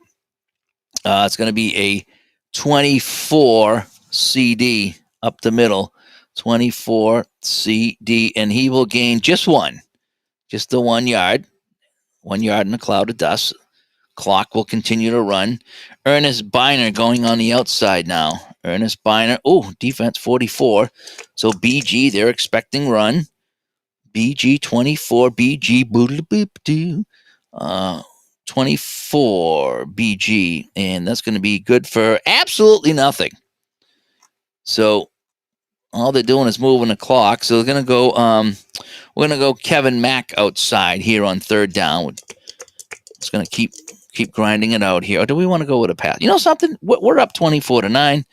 It's going to be a 24 CD up the middle, 24 CD, and he will gain just the 1 yard, 1 yard in a cloud of dust. Clock will continue to run. Ernest Biner going on the outside now. Ernest Biner, defense 44. So BG, they're expecting run. BG 24, BG, boodle-boop-doo. 24 BG, and that's going to be good for absolutely nothing. So all they're doing is moving the clock. So they're going to go. We're going to go Kevin Mack outside here on third down. It's going to keep grinding it out here. Or do we want to go with a pass? You know something? We're up 24-9.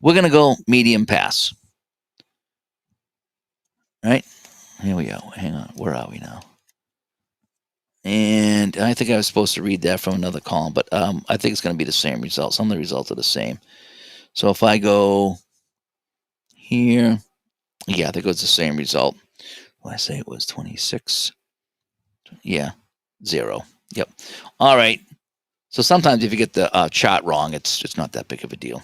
We're going to go medium pass. All right, here we go. Hang on. Where are we now? And I think I was supposed to read that from another column, but I think it's going to be the same result. Some of the results are the same. So if I go here, yeah, there goes the same result. Well, I say it was 26. Yeah, 0. Yep. All right. So sometimes if you get the chart wrong, it's not that big of a deal.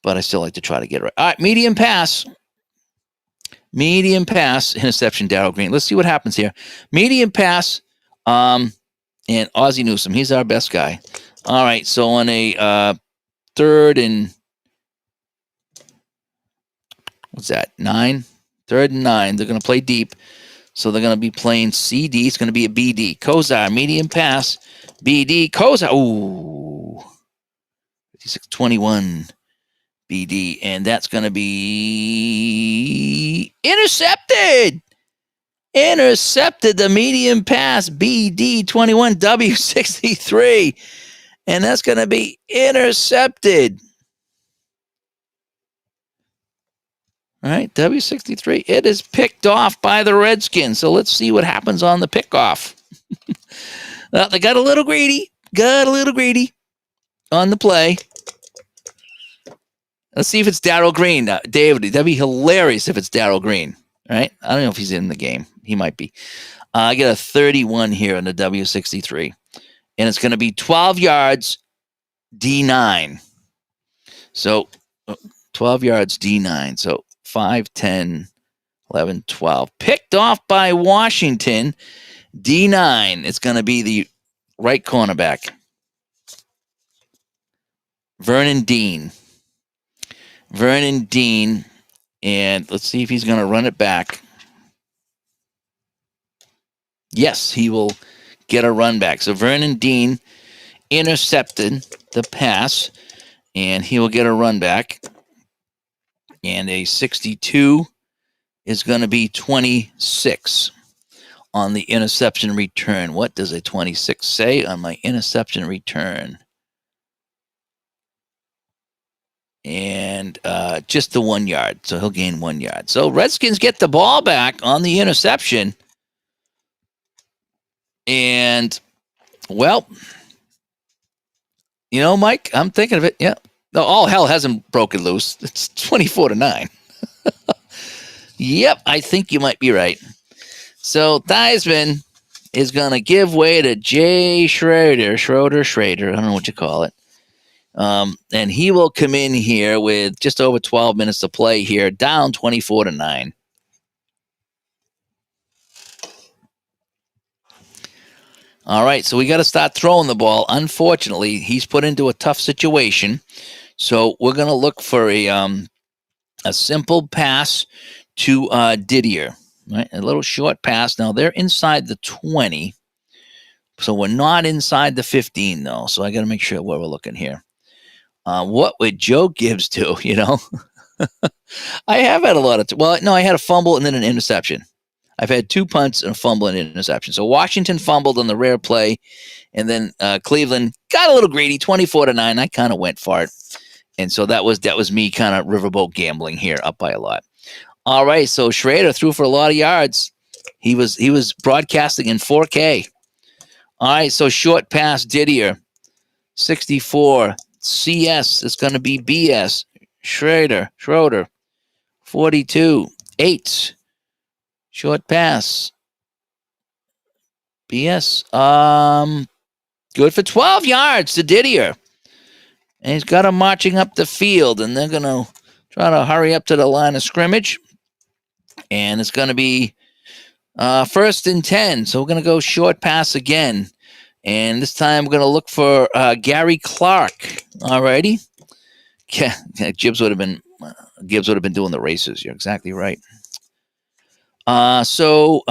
But I still like to try to get it right. All right, medium pass. Medium pass, interception, Darryl Green. Let's see what happens here. Medium pass. And Ozzie Newsome, he's our best guy. All right, so on a third and what's that? 9, 3rd and 9. They're going to play deep, so they're going to be playing CD. It's going to be a BD. Kozar, medium pass, BD. Kozar, 56-21 BD, and that's going to be intercepted. Intercepted the medium pass, BD21 W63, and that's going to be intercepted. All right, W63. It is picked off by the Redskins. So let's see what happens on the pickoff. Well, they got a little greedy. on the play. Let's see if it's Darryl Green. David, that'd be hilarious if it's Darryl Green. Right? I don't know if he's in the game. He might be. I get a 31 here in the W63. And it's going to be 12 yards, D9. So 12 yards, D9. So 5, 10, 11, 12. Picked off by Washington, D9. It's going to be the right cornerback, Vernon Dean. And let's see if he's going to run it back. Yes, he will get a run back. So Vernon Dean intercepted the pass, and he will get a run back. And a 62 is going to be 26 on the interception return. What does a 26 say on my interception return? And just the 1 yard. So he'll gain 1 yard. So Redskins get the ball back on the interception. And, well, you know, Mike, I'm thinking of it. Yeah. No, all hell hasn't broken loose. It's 24-9. Yep, I think you might be right. So Theismann is going to give way to Jay Schroeder. I don't know what you call it. And he will come in here with just over 12 minutes to play here, down 24-9. All right, so we got to start throwing the ball. Unfortunately, he's put into a tough situation. So we're going to look for a simple pass to Didier, right? A little short pass. Now they're inside the 20, so we're not inside the 15 though. So I got to make sure where we're looking here. What would Joe Gibbs do? You know, I have had a lot of. I had a fumble and then an interception. I've had 2 punts and a fumble and an interception. So Washington fumbled on the rare play, and then Cleveland got a little greedy, 24-9. I kind of went for it. And so that was me kind of riverboat gambling here, up by a lot. All right, so Schrader threw for a lot of yards. He was broadcasting in 4K. All right, so short pass, Didier, 64. CS is going to be BS. Schroeder, 42. 8. Short pass. BS. Good for 12 yards to Didier. And he's got him marching up the field, and they're going to try to hurry up to the line of scrimmage. And it's going to be 1st and 10. So we're going to go short pass again. And this time we're going to look for Gary Clark. All righty. Yeah, Gibbs would have been doing the races. You're exactly right. So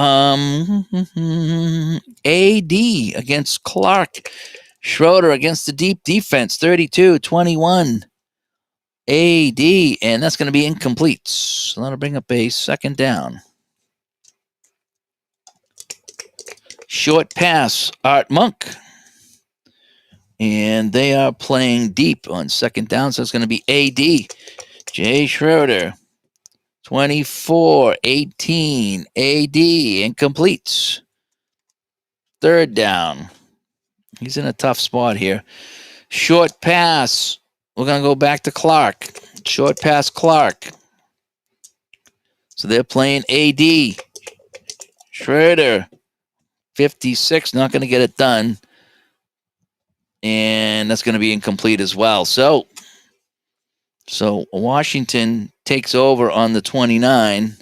AD against Clark. Schroeder against the deep defense, 32-21. AD, and that's going to be incomplete. So that'll bring up a 2nd down. Short pass, Art Monk. And they are playing deep on 2nd down, so it's going to be AD. Jay Schroeder, 24-18. AD, incomplete. 3rd down. He's in a tough spot here. Short pass. We're going to go back to Clark. Short pass, Clark. So they're playing AD. Schroeder, 56, not going to get it done. And that's going to be incomplete as well. So Washington takes over on the 29.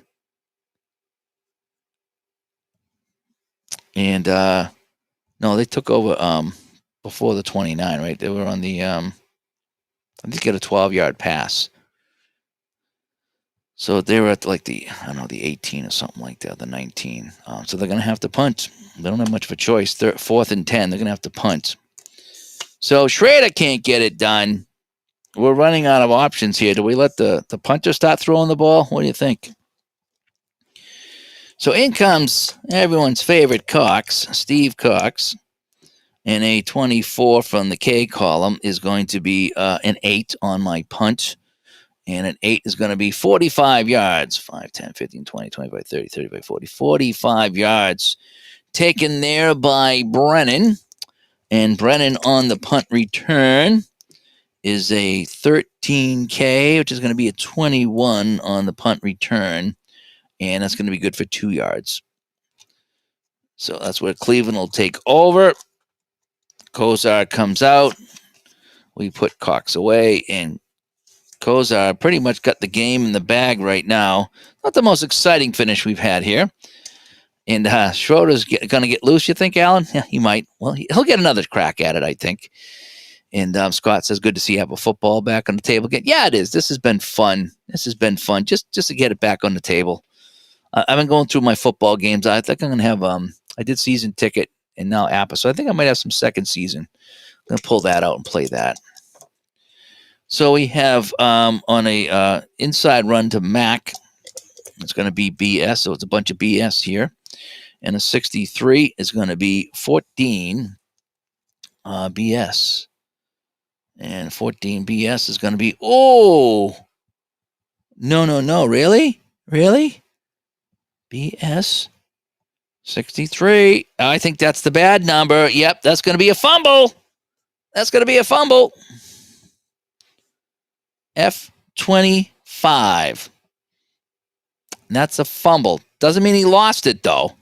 And, no, they took over before the 29, right? They were on the, I think get a 12-yard pass. So they were at like the 18 or something like that, the 19. So they're going to have to punt. They don't have much of a choice. 4th and 10, they're going to have to punt. So Schrader can't get it done. We're running out of options here. Do we let the punter start throwing the ball? What do you think? So in comes everyone's favorite Cox, Steve Cox. And a 24 from the K column is going to be an 8 on my punt. And an 8 is going to be 45 yards. 5, 10, 15, 20, 25, 30, 35, 40. 45 yards taken there by Brennan. And Brennan on the punt return is a 13K, which is going to be a 21 on the punt return. And that's going to be good for 2 yards. So that's where Cleveland will take over. Kozar comes out. We put Cox away, and Kozar pretty much got the game in the bag right now. Not the most exciting finish we've had here. And Schroeder's going to get loose, you think, Alan? Yeah, he might. Well, he'll get another crack at it, I think. And Scott says, good to see you have a football back on the table again. Yeah, it is. This has been fun. Just to get it back on the table. I've been going through my football games. I think I'm going to have, I did season ticket and now APBA. So I think I might have some second season. I'm going to pull that out and play that. So we have on a inside run to Mac. It's going to be BS. So it's a bunch of BS here. And a 63 is going to be 14 BS. And 14 BS is going to be, no, really? BS 63. I think that's the bad number. Yep, that's going to be a fumble. F25. And that's a fumble. Doesn't mean he lost it, though.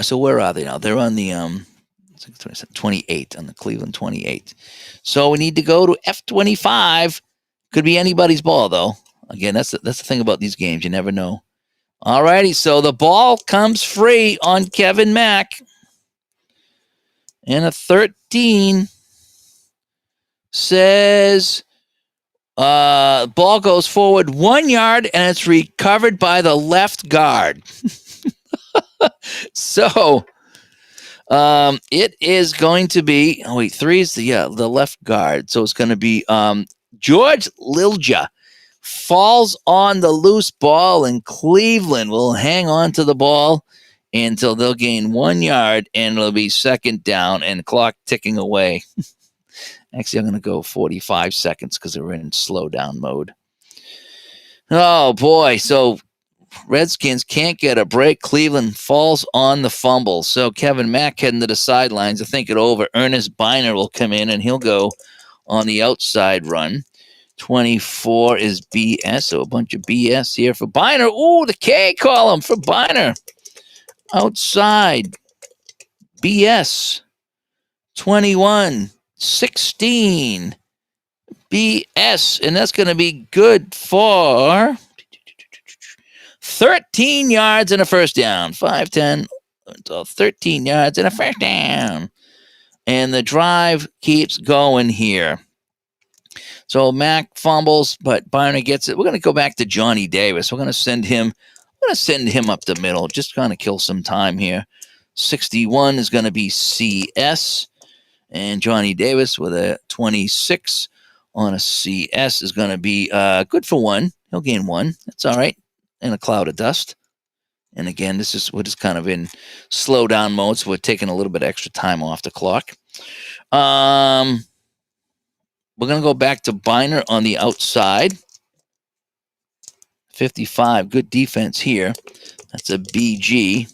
So where are they now? They're on the 28, on the Cleveland 28. So we need to go to F25. Could be anybody's ball, though. Again, that's the thing about these games. You never know. All righty, so the ball comes free on Kevin Mack. And a 13 says ball goes forward 1 yard, and it's recovered by the left guard. So it is going to be, 3 is the left guard. So it's going to be George Lilja falls on the loose ball, and Cleveland will hang on to the ball until they'll gain 1 yard, and it'll be second down and clock ticking away. Actually, I'm going to go 45 seconds because we're in slow down mode. Oh, boy. So Redskins can't get a break. Cleveland falls on the fumble. So Kevin Mack heading to the sidelines to think it over. Ernest Biner will come in, and he'll go on the outside run. 24 is BS, so a bunch of BS here for Biner. Ooh, the K column for Biner. Outside. BS. 21. 16. BS. And that's going to be good for 13 yards and a first down. 5, 10, 13 yards and a first down. And the drive keeps going here. So Mac fumbles, but Biner gets it. We're going to go back to Johnny Davis. We're going to send him up the middle, just kind of kill some time here. 61 is going to be CS, and Johnny Davis with a 26 on a CS is going to be good for 1. He'll gain 1. That's all right. In a cloud of dust. And again, we're just kind of in slow down mode, so we're taking a little bit of extra time off the clock. We're going to go back to Biner on the outside. 55, good defense here. That's a BG.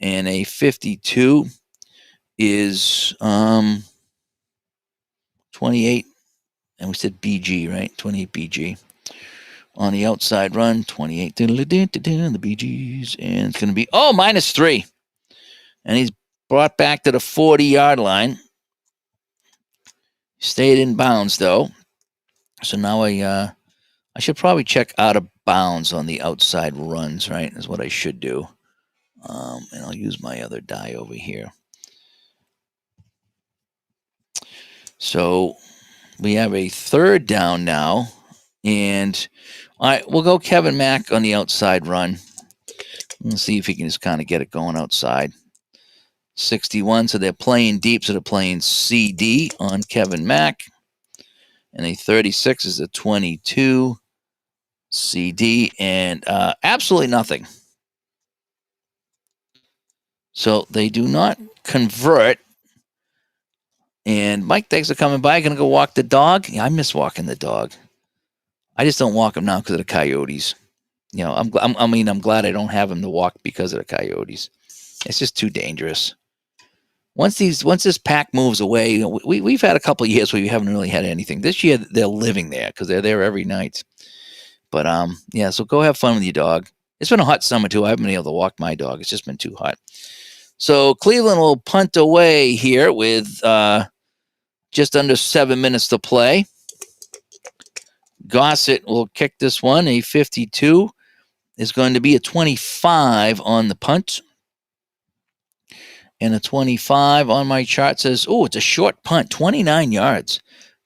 And a 52 is 28. And we said BG, right? 28 BG. On the outside run, 28. The BGs. And it's going to be, -3. And he's brought back to the 40-yard line. Stayed in bounds, though. So now I should probably check out of bounds on the outside runs, right? Is what I should do. And I'll use my other die over here. So we have a third down now. And all right, we'll go Kevin Mack on the outside run. Let's see if he can just kind of get it going outside. 61, so they're playing deep, so they're playing CD on Kevin Mack. And a 36 is a 22 CD, and absolutely nothing. So they do not convert. And Mike, thanks for coming by. Going to go walk the dog? Yeah, I miss walking the dog. I just don't walk him now because of the coyotes. You know, I'm glad I don't have him to walk because of the coyotes. It's just too dangerous. once this pack moves away, we've had a couple of years where we haven't really had anything. This year they're living there because they're there every night. But yeah, so go have fun with your dog. It's been a hot summer too. I haven't been able to walk my dog. It's just been too hot. So Cleveland will punt away here with just under 7 minutes to play. Gossett will kick this one. A 52 is going to be a 25 on the punt. And a 25 on my chart says, oh, it's a short punt, 29 yards.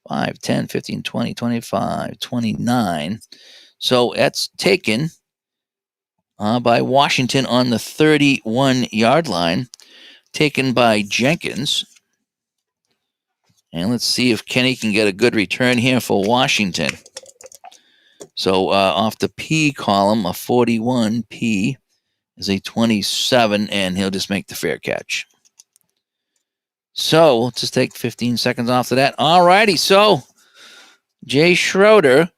5, 10, 15, 20, 25, 29. So that's taken by Washington on the 31-yard line. Taken by Jenkins. And let's see if Kenny can get a good return here for Washington. So off the P column, a 41 P is a 27, and he'll just make the fair catch. So we'll just take 15 seconds off of that. All righty, so Jay Schroeder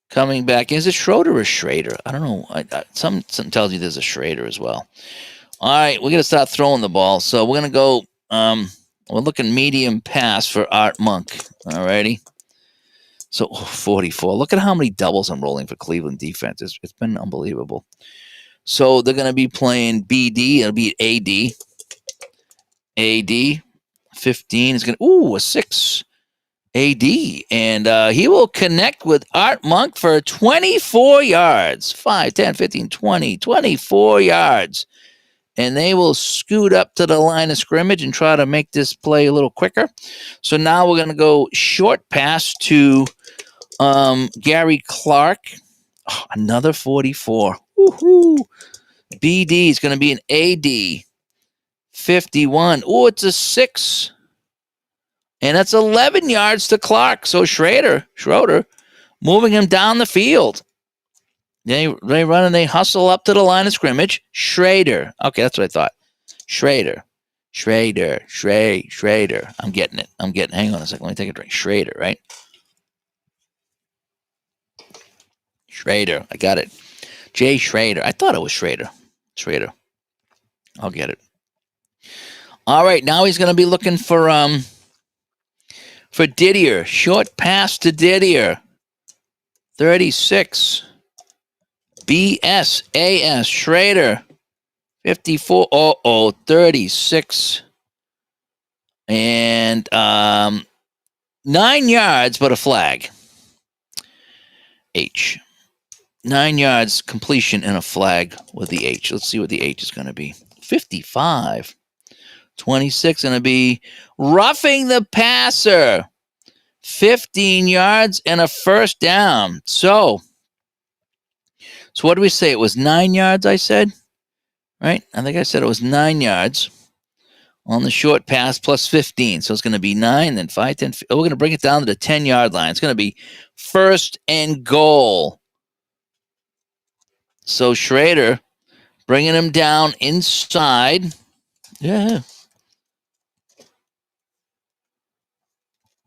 coming back. Is it Schroeder or Schrader? I don't know. Something tells you there's a Schrader as well. All right, we're going to start throwing the ball. So we're going to go, we're looking medium pass for Art Monk. All righty. So 44. Look at how many doubles I'm rolling for Cleveland defense. It's been unbelievable. So they're going to be playing BD. It'll be AD. AD. 15 is going to, a 6. AD. And he will connect with Art Monk for 24 yards. 5, 10, 15, 20, 24 yards. And they will scoot up to the line of scrimmage and try to make this play a little quicker. So now we're going to go short pass to Gary Clark. Oh, another 44. Woohoo. BD is going to be an AD. 51. Oh, it's a 6. And that's 11 yards to Clark. So Schroeder moving him down the field. They run and they hustle up to the line of scrimmage. Schrader. Okay, that's what I thought. Schrader. I'm getting it. Hang on a second. Let me take a drink. Schrader, right? Schrader. I got it. Jay Schrader. I thought it was Schrader. I'll get it. All right, now he's going to be looking for Didier. Short pass to Didier. 36. BSAS. Schrader. 54. 36. And 9 yards, but a flag. H. 9 yards completion and a flag with the H. Let's see what the H is going to be. 55. 26 going to be roughing the passer. 15 yards and a first down. So what did we say? It was 9 yards, I said? Right? I think I said it was 9 yards on the short pass plus 15. So it's going to be 9, then 5, 10. We're going to bring it down to the 10-yard line. It's going to be first and goal. So Schrader bringing him down inside. Yeah.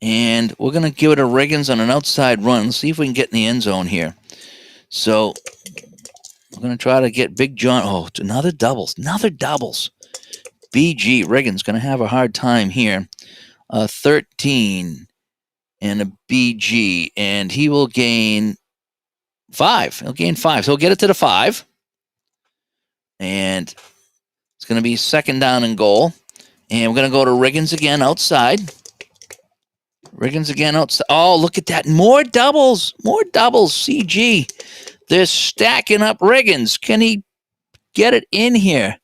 And we're going to give it to Riggins on an outside run. Let's see if we can get in the end zone here. So we're going to try to get Big John. Oh, another doubles. BG Riggins going to have a hard time here. 13 and a BG. And he will gain 5. He'll gain 5. So he'll get it to the 5. And it's going to be second down and goal. And we're going to go to Riggins again outside. Oh, look at that. More doubles. CG. They're stacking up Riggins. Can he get it in here?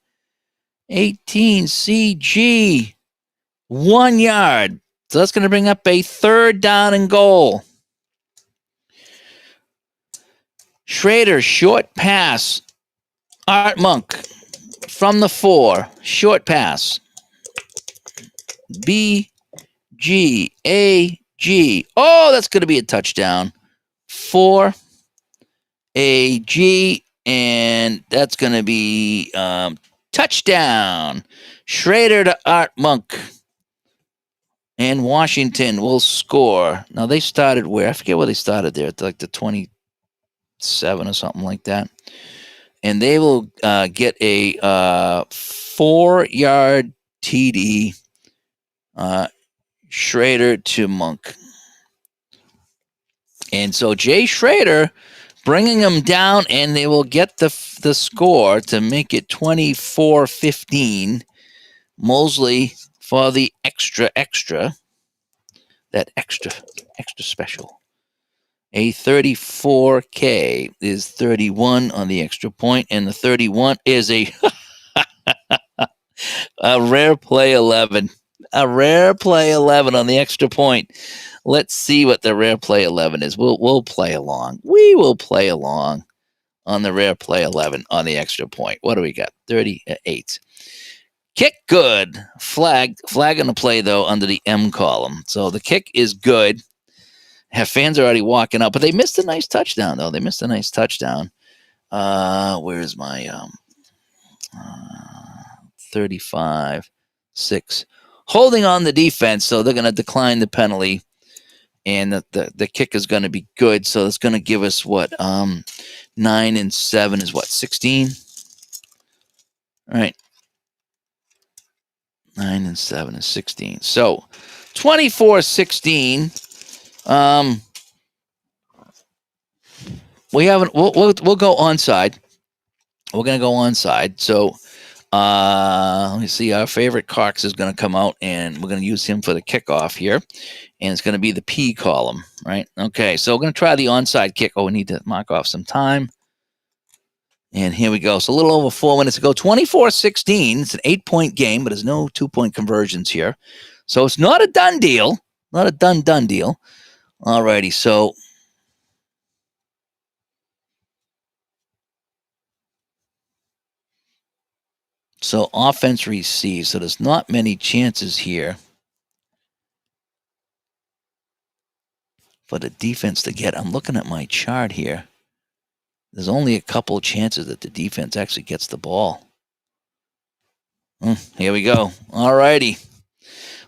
18 CG. 1 yard. So that's going to bring up a third down and goal. Schrader, short pass. Art Monk from the 4. Short pass. BGAG. Oh, that's going to be a touchdown. 4 AG, and that's going to be touchdown. Schrader to Art Monk. And Washington will score. Now, they started where? I forget where they started there. Like the 27 or something like that. And they will get a 4-yard TD. Schrader to Monk. And so Jay Schrader bringing them down, and they will get the score to make it 24-15. Mosley for the extra, that extra special. A 34K is 31 on the extra point, and the 31 is a rare play 11. A rare play 11 on the extra point. Let's see what the rare play 11 is. We'll play along. We will play along on the rare play 11 on the extra point. What do we got? 38. Kick good. Flag on the play, though, under the M column. So the kick is good. Fans are already walking up, but they missed a nice touchdown, though. They missed a nice touchdown. Where's my 35-6. Holding on the defense, so they're going to decline the penalty. And the kick is going to be good, so it's going to give us what? 9 and 7 is what? 16? All right. 9 and 7 is 16. So 24-16. We'll go onside. We're going to go onside. So let me see. Our favorite Cox is going to come out, and we're going to use him for the kickoff here. And it's going to be the P column, right? Okay, so we're going to try the onside kick. Oh, we need to mark off some time. And here we go. So a little over 4 minutes ago, 24-16. It's an 8-point game, but there's no 2-point conversions here. So it's not a done deal. Not a done deal. All righty, so offense receives. So there's not many chances here for the defense to get. I'm looking at my chart here. There's only a couple of chances that the defense actually gets the ball. Here we go. All righty.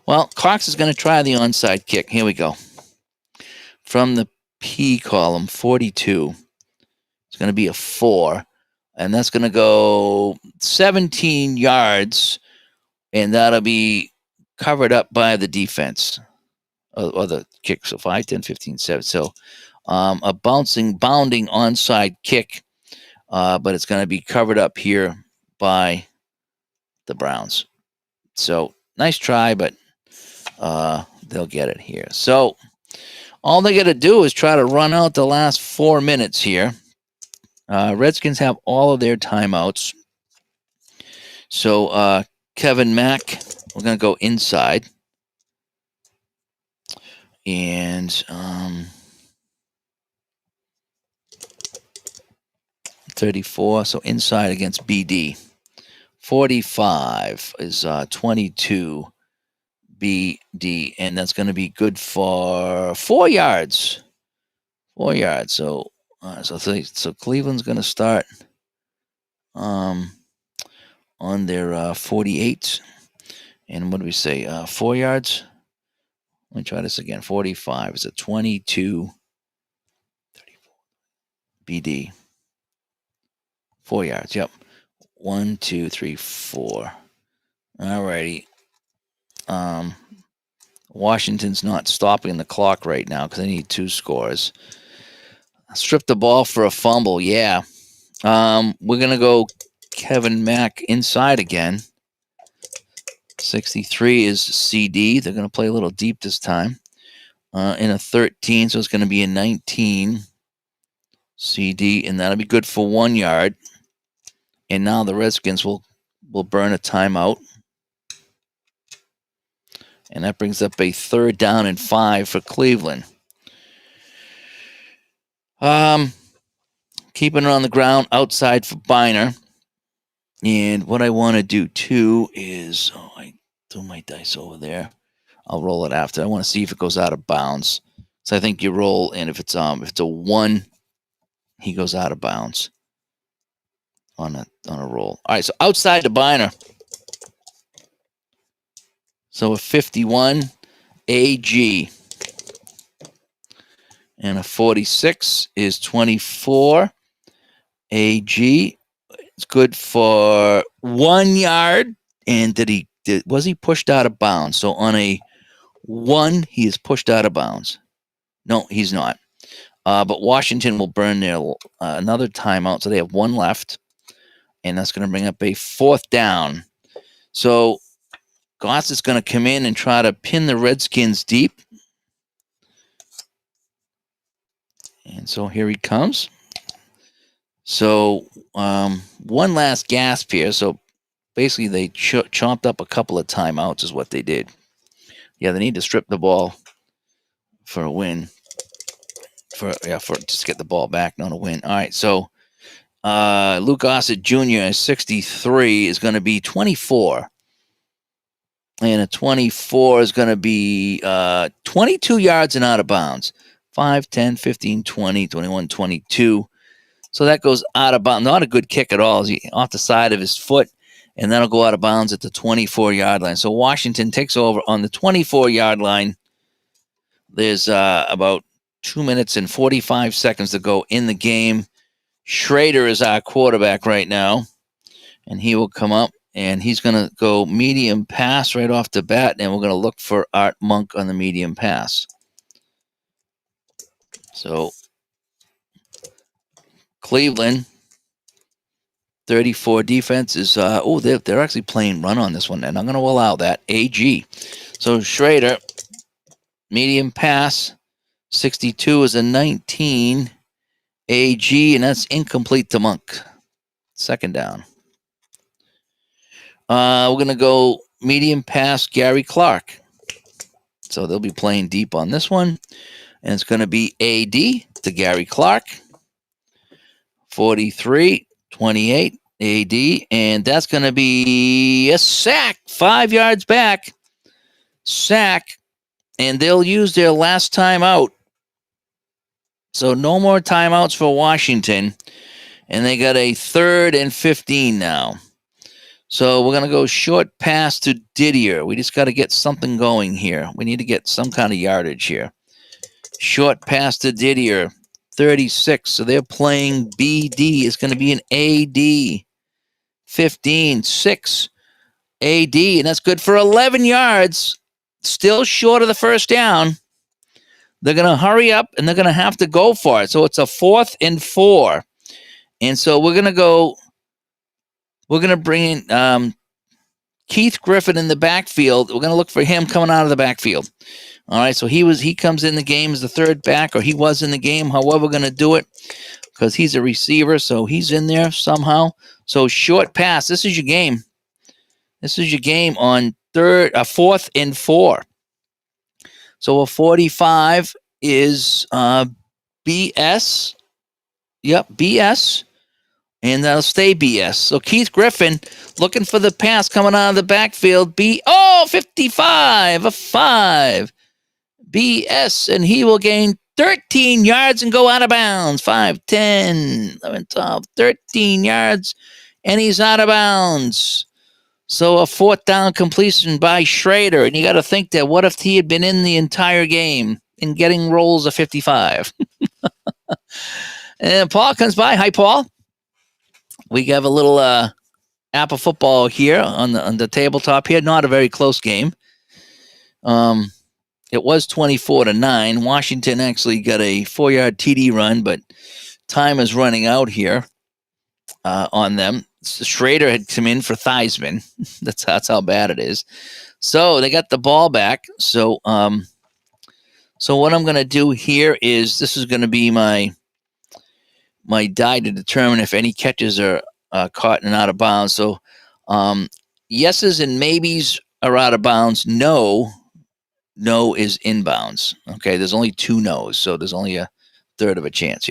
Well, Cox is going to try the onside kick. Here we go. From the P column, 42. It's going to be a 4. And that's going to go 17 yards. And that'll be covered up by the defense. Or the kick. So 5, 10, 15, 7. So a bounding onside kick, but it's going to be covered up here by the Browns. So nice try, but they'll get it here. So all they got to do is try to run out the last 4 minutes here. Redskins have all of their timeouts. So Kevin Mack, we're going to go inside. And 34, so inside against BD. 45 is 22 BD, and that's going to be good for 4 yards. 4 yards. So Cleveland's going to start on their 48. And what do we say? 4 yards. Let me try this again. 45 is a 22 34 BD. 4 yards. Yep. 1, 2, 3, 4. All righty. Washington's not stopping the clock right now because they need 2 scores. Strip the ball for a fumble. Yeah. We're going to go Kevin Mack inside again. 63 is CD. They're going to play a little deep this time. In a 13, so it's going to be a 19 CD, and that'll be good for 1 yard. And now the Redskins will burn a timeout. And that brings up a 3rd down and 5 for Cleveland. Keeping it on the ground outside for Biner. And what I want to do too is, I threw my dice over there. I'll roll it after. I want to see if it goes out of bounds. So I think you roll, and if it's a 1, he goes out of bounds on a roll. All right, so outside the Biner. So a 51 AG. And a 46 is 24 AG. It's good for 1 yard. And did he was he pushed out of bounds? So on a 1, he is pushed out of bounds. No, he's not. But Washington will burn their another timeout, so they have 1 left, and that's going to bring up a 4th down. So Goss is going to come in and try to pin the Redskins deep. And so here he comes. So one last gasp here. So basically they chomped up a couple of timeouts is what they did. Yeah, they need to strip the ball for a win. For just to get the ball back, not a win. All right, so Luke Gossett Jr. at 63 is going to be 24. And a 24 is going to be 22 yards and out of bounds. 5, 10, 15, 20, 21, 22. So that goes out of bounds. Not a good kick at all. He's off the side of his foot, and that'll go out of bounds at the 24-yard line. So Washington takes over on the 24-yard line. There's about 2 minutes and 45 seconds to go in the game. Schrader is our quarterback right now, and he will come up, and he's going to go medium pass right off the bat, and we're going to look for Art Monk on the medium pass. So Cleveland, 34 defense is, they're actually playing run on this one, and I'm going to allow that. AG. So Schrader, medium pass, 62 is a 19. AG, and that's incomplete to Monk. 2nd down. We're going to go medium pass, Gary Clark. So they'll be playing deep on this one. And it's going to be AD to Gary Clark. 43, 28, AD. And that's going to be a sack. 5 yards back. Sack. And they'll use their last timeout. So no more timeouts for Washington. And they got a 3rd and 15 now. So we're going to go short pass to Didier. We just got to get something going here. We need to get some kind of yardage here. Short pass to Didier, 36. So they're playing BD. It's going to be an AD. 15, 6. AD, and that's good for 11 yards. Still short of the 1st down. They're going to hurry up, and they're going to have to go for it. So it's a 4th and 4. And so we're going to bring in Keith Griffin in the backfield. We're going to look for him coming out of the backfield. All right, so he comes in the game as the 3rd back, or he was in the game, however we're going to do it, because he's a receiver, so he's in there somehow. So short pass. This is your game. This is your game on 4th and 4. So a 45 is BS. Yep, BS. And that'll stay BS. So Keith Griffin looking for the pass coming out of the backfield. 55, a 5. BS, and he will gain 13 yards and go out of bounds. 5, 10, 11, 12, 13 yards, and he's out of bounds. So a 4th down completion by Schrader. And you got to think that what if he had been in the entire game and getting rolls of 55? And Paul comes by. Hi, Paul. We have a little APBA football here on the tabletop here. Not a very close game. It was 24-9. Washington actually got a 4-yard TD run, but time is running out here on them. Schrader had come in for Theismann. That's how bad it is. So they got the ball back. So what I'm going to do here is this is going to be my die to determine if any catches are caught and out of bounds. So yeses and maybes are out of bounds. No is inbounds. Okay, there's only 2 no's, so there's only a 1/3 of a chance,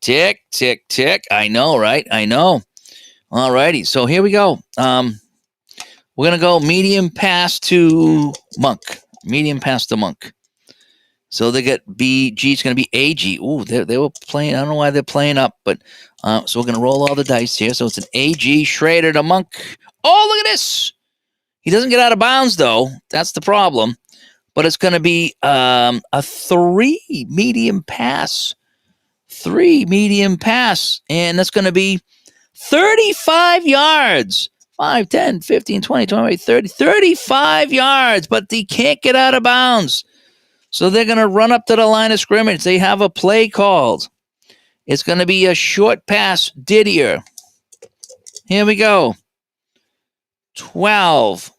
Tick, tick, tick. I know, right? I know. All righty, so here we go. We're going to go medium pass to Monk. Medium pass to Monk. So they get BG. It's going to be AG. Ooh, they were playing. I don't know why they're playing up, but so we're going to roll all the dice here. So it's an AG. Schrader to Monk. Oh, look at this. He doesn't get out of bounds, though. That's the problem. But it's going to be a 3 medium pass. 3 medium pass. And that's going to be 35 yards. 5, 10, 15, 20, 25, 30, 35 yards, but they can't get out of bounds. So they're going to run up to the line of scrimmage. They have a play called. It's going to be a short pass, Didier. Here we go. 12.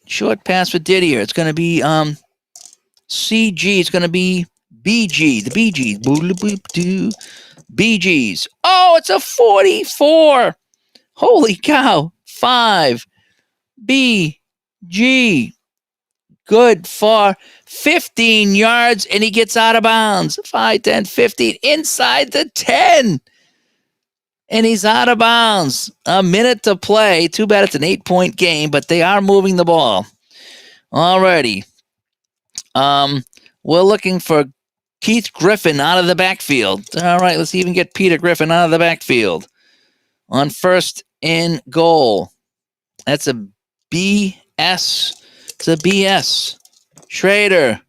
Short pass for Didier. It's going to be CG. It's going to be BG. The BGs. BGs. Oh, it's a 44. Holy cow. 5. BG. Good for 15 yards, and he gets out of bounds. 5, 10, 15. Inside the 10. And he's out of bounds. A minute to play. Too bad it's an 8-point game, but they are moving the ball. Alrighty. We're looking for Keith Griffin out of the backfield. All right, let's even get Peter Griffin out of the backfield. On 1st and goal. That's a BS. It's a BS. Schrader.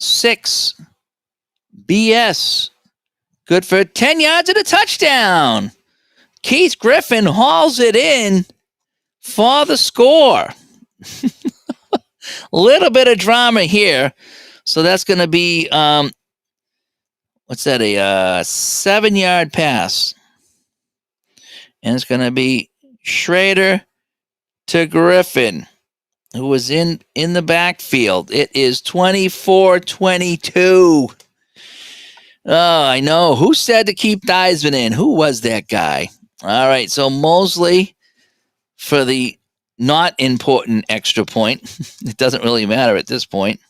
6. BS. Good for 10 yards and a touchdown. Keith Griffin hauls it in for the score. Little bit of drama here. So that's going to be, what's that, a 7-yard pass. And it's going to be Schrader to Griffin, who was in the backfield. It is 24-22. Oh, I know. Who said to keep Theismann in? Who was that guy? All right, so Mosley for the not important extra point. It doesn't really matter at this point.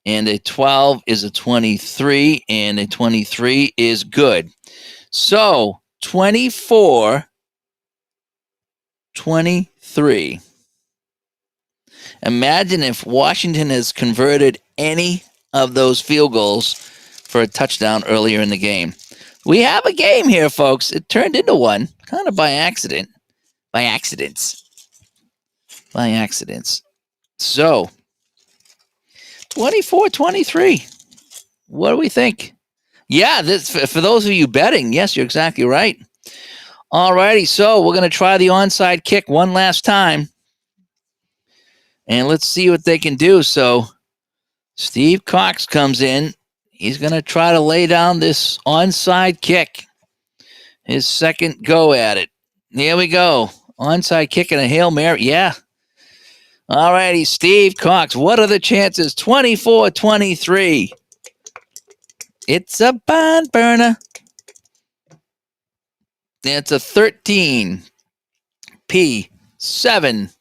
And a 12 is a 23, and a 23 is good. So 24-23. Imagine if Washington has converted any of those field goals for a touchdown earlier in the game. We have a game here, folks. It turned into one, kind of by accident. By accidents. So, 24-23. What do we think? Yeah, this for those of you betting, yes, you're exactly right. All righty, so we're going to try the onside kick one last time. And let's see what they can do. So, Steve Cox comes in. He's going to try to lay down this onside kick. His second go at it. Here we go. Onside kick and a Hail Mary. Yeah. All righty, Steve Cox. What are the chances? 24-23. It's a barn burner. It's a 13. P7.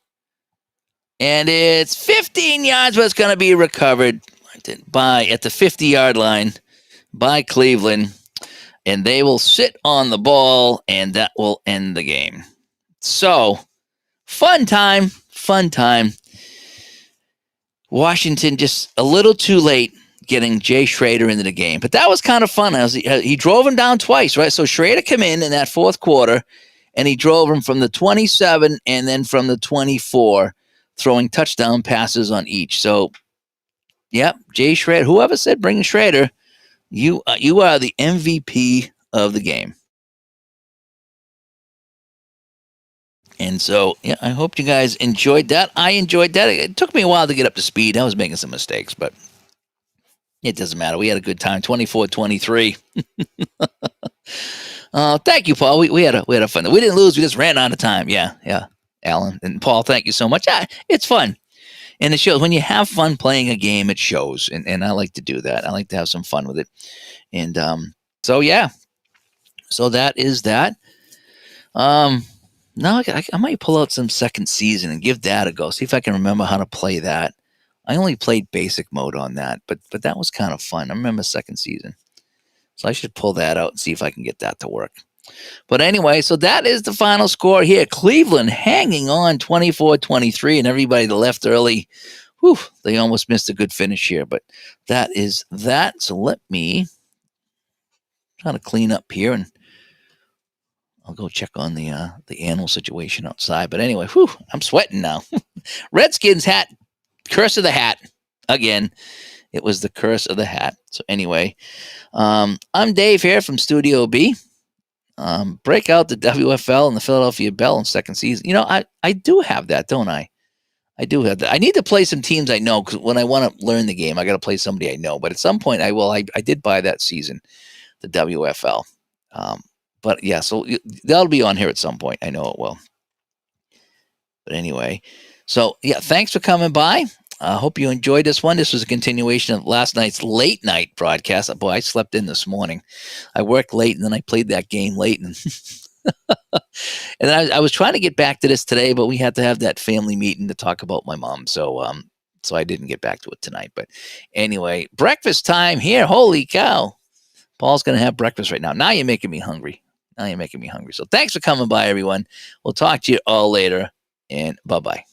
And it's 15 yards, but it's going to be recovered at the 50-yard line by Cleveland. And they will sit on the ball, and that will end the game. So, fun time. Washington just a little too late getting Jay Schrader into the game. But that was kind of fun. He drove him down twice, right? So Schrader came in that fourth quarter, and he drove him from the 27 and then from the 24, throwing touchdown passes on each. So, yep, Jay Schrader. Whoever said bring Schrader, you are the MVP of the game. And so, yeah, I hope you guys enjoyed that. I enjoyed that. It took me a while to get up to speed. I was making some mistakes, but it doesn't matter. We had a good time. 24-23. Thank you, Paul. We had a fun. We didn't lose. We just ran out of time. Yeah. Alan and Paul, thank you so much. It's fun. And it shows when you have fun playing a game, it shows. And I like to do that. I like to have some fun with it. And so, yeah. So that is that. Now I might pull out some second season and give that a go. See if I can remember how to play that. I only played basic mode on that, but that was kind of fun. I remember second season. So I should pull that out and see if I can get that to work. But anyway, so that is the final score here. Cleveland hanging on 24-23, and everybody that left early, they almost missed a good finish here. But that is that. So let me try to clean up here, and I'll go check on the animal situation outside. But anyway, I'm sweating now. Redskins hat, curse of the hat. Again, it was the curse of the hat. So anyway, I'm Dave here from Studio B. break out the WFL and the Philadelphia Bell in second season. I do have that, don't I? I do have that. I need to play some teams I know because when I want to learn the game, I got to play somebody I know. But at some point, I will. I did buy that season, the WFL. But yeah, so that'll be on here at some point. I know it will. But anyway, so yeah, thanks for coming by. I hope you enjoyed this one. This was a continuation of last night's late night broadcast. Boy, I slept in this morning. I worked late and then I played that game late. And and I was trying to get back to this today, but we had to have that family meeting to talk about my mom. So I didn't get back to it tonight. But anyway, breakfast time here. Holy cow. Paul's going to have breakfast right now. Now you're making me hungry. So thanks for coming by, everyone. We'll talk to you all later, and bye-bye.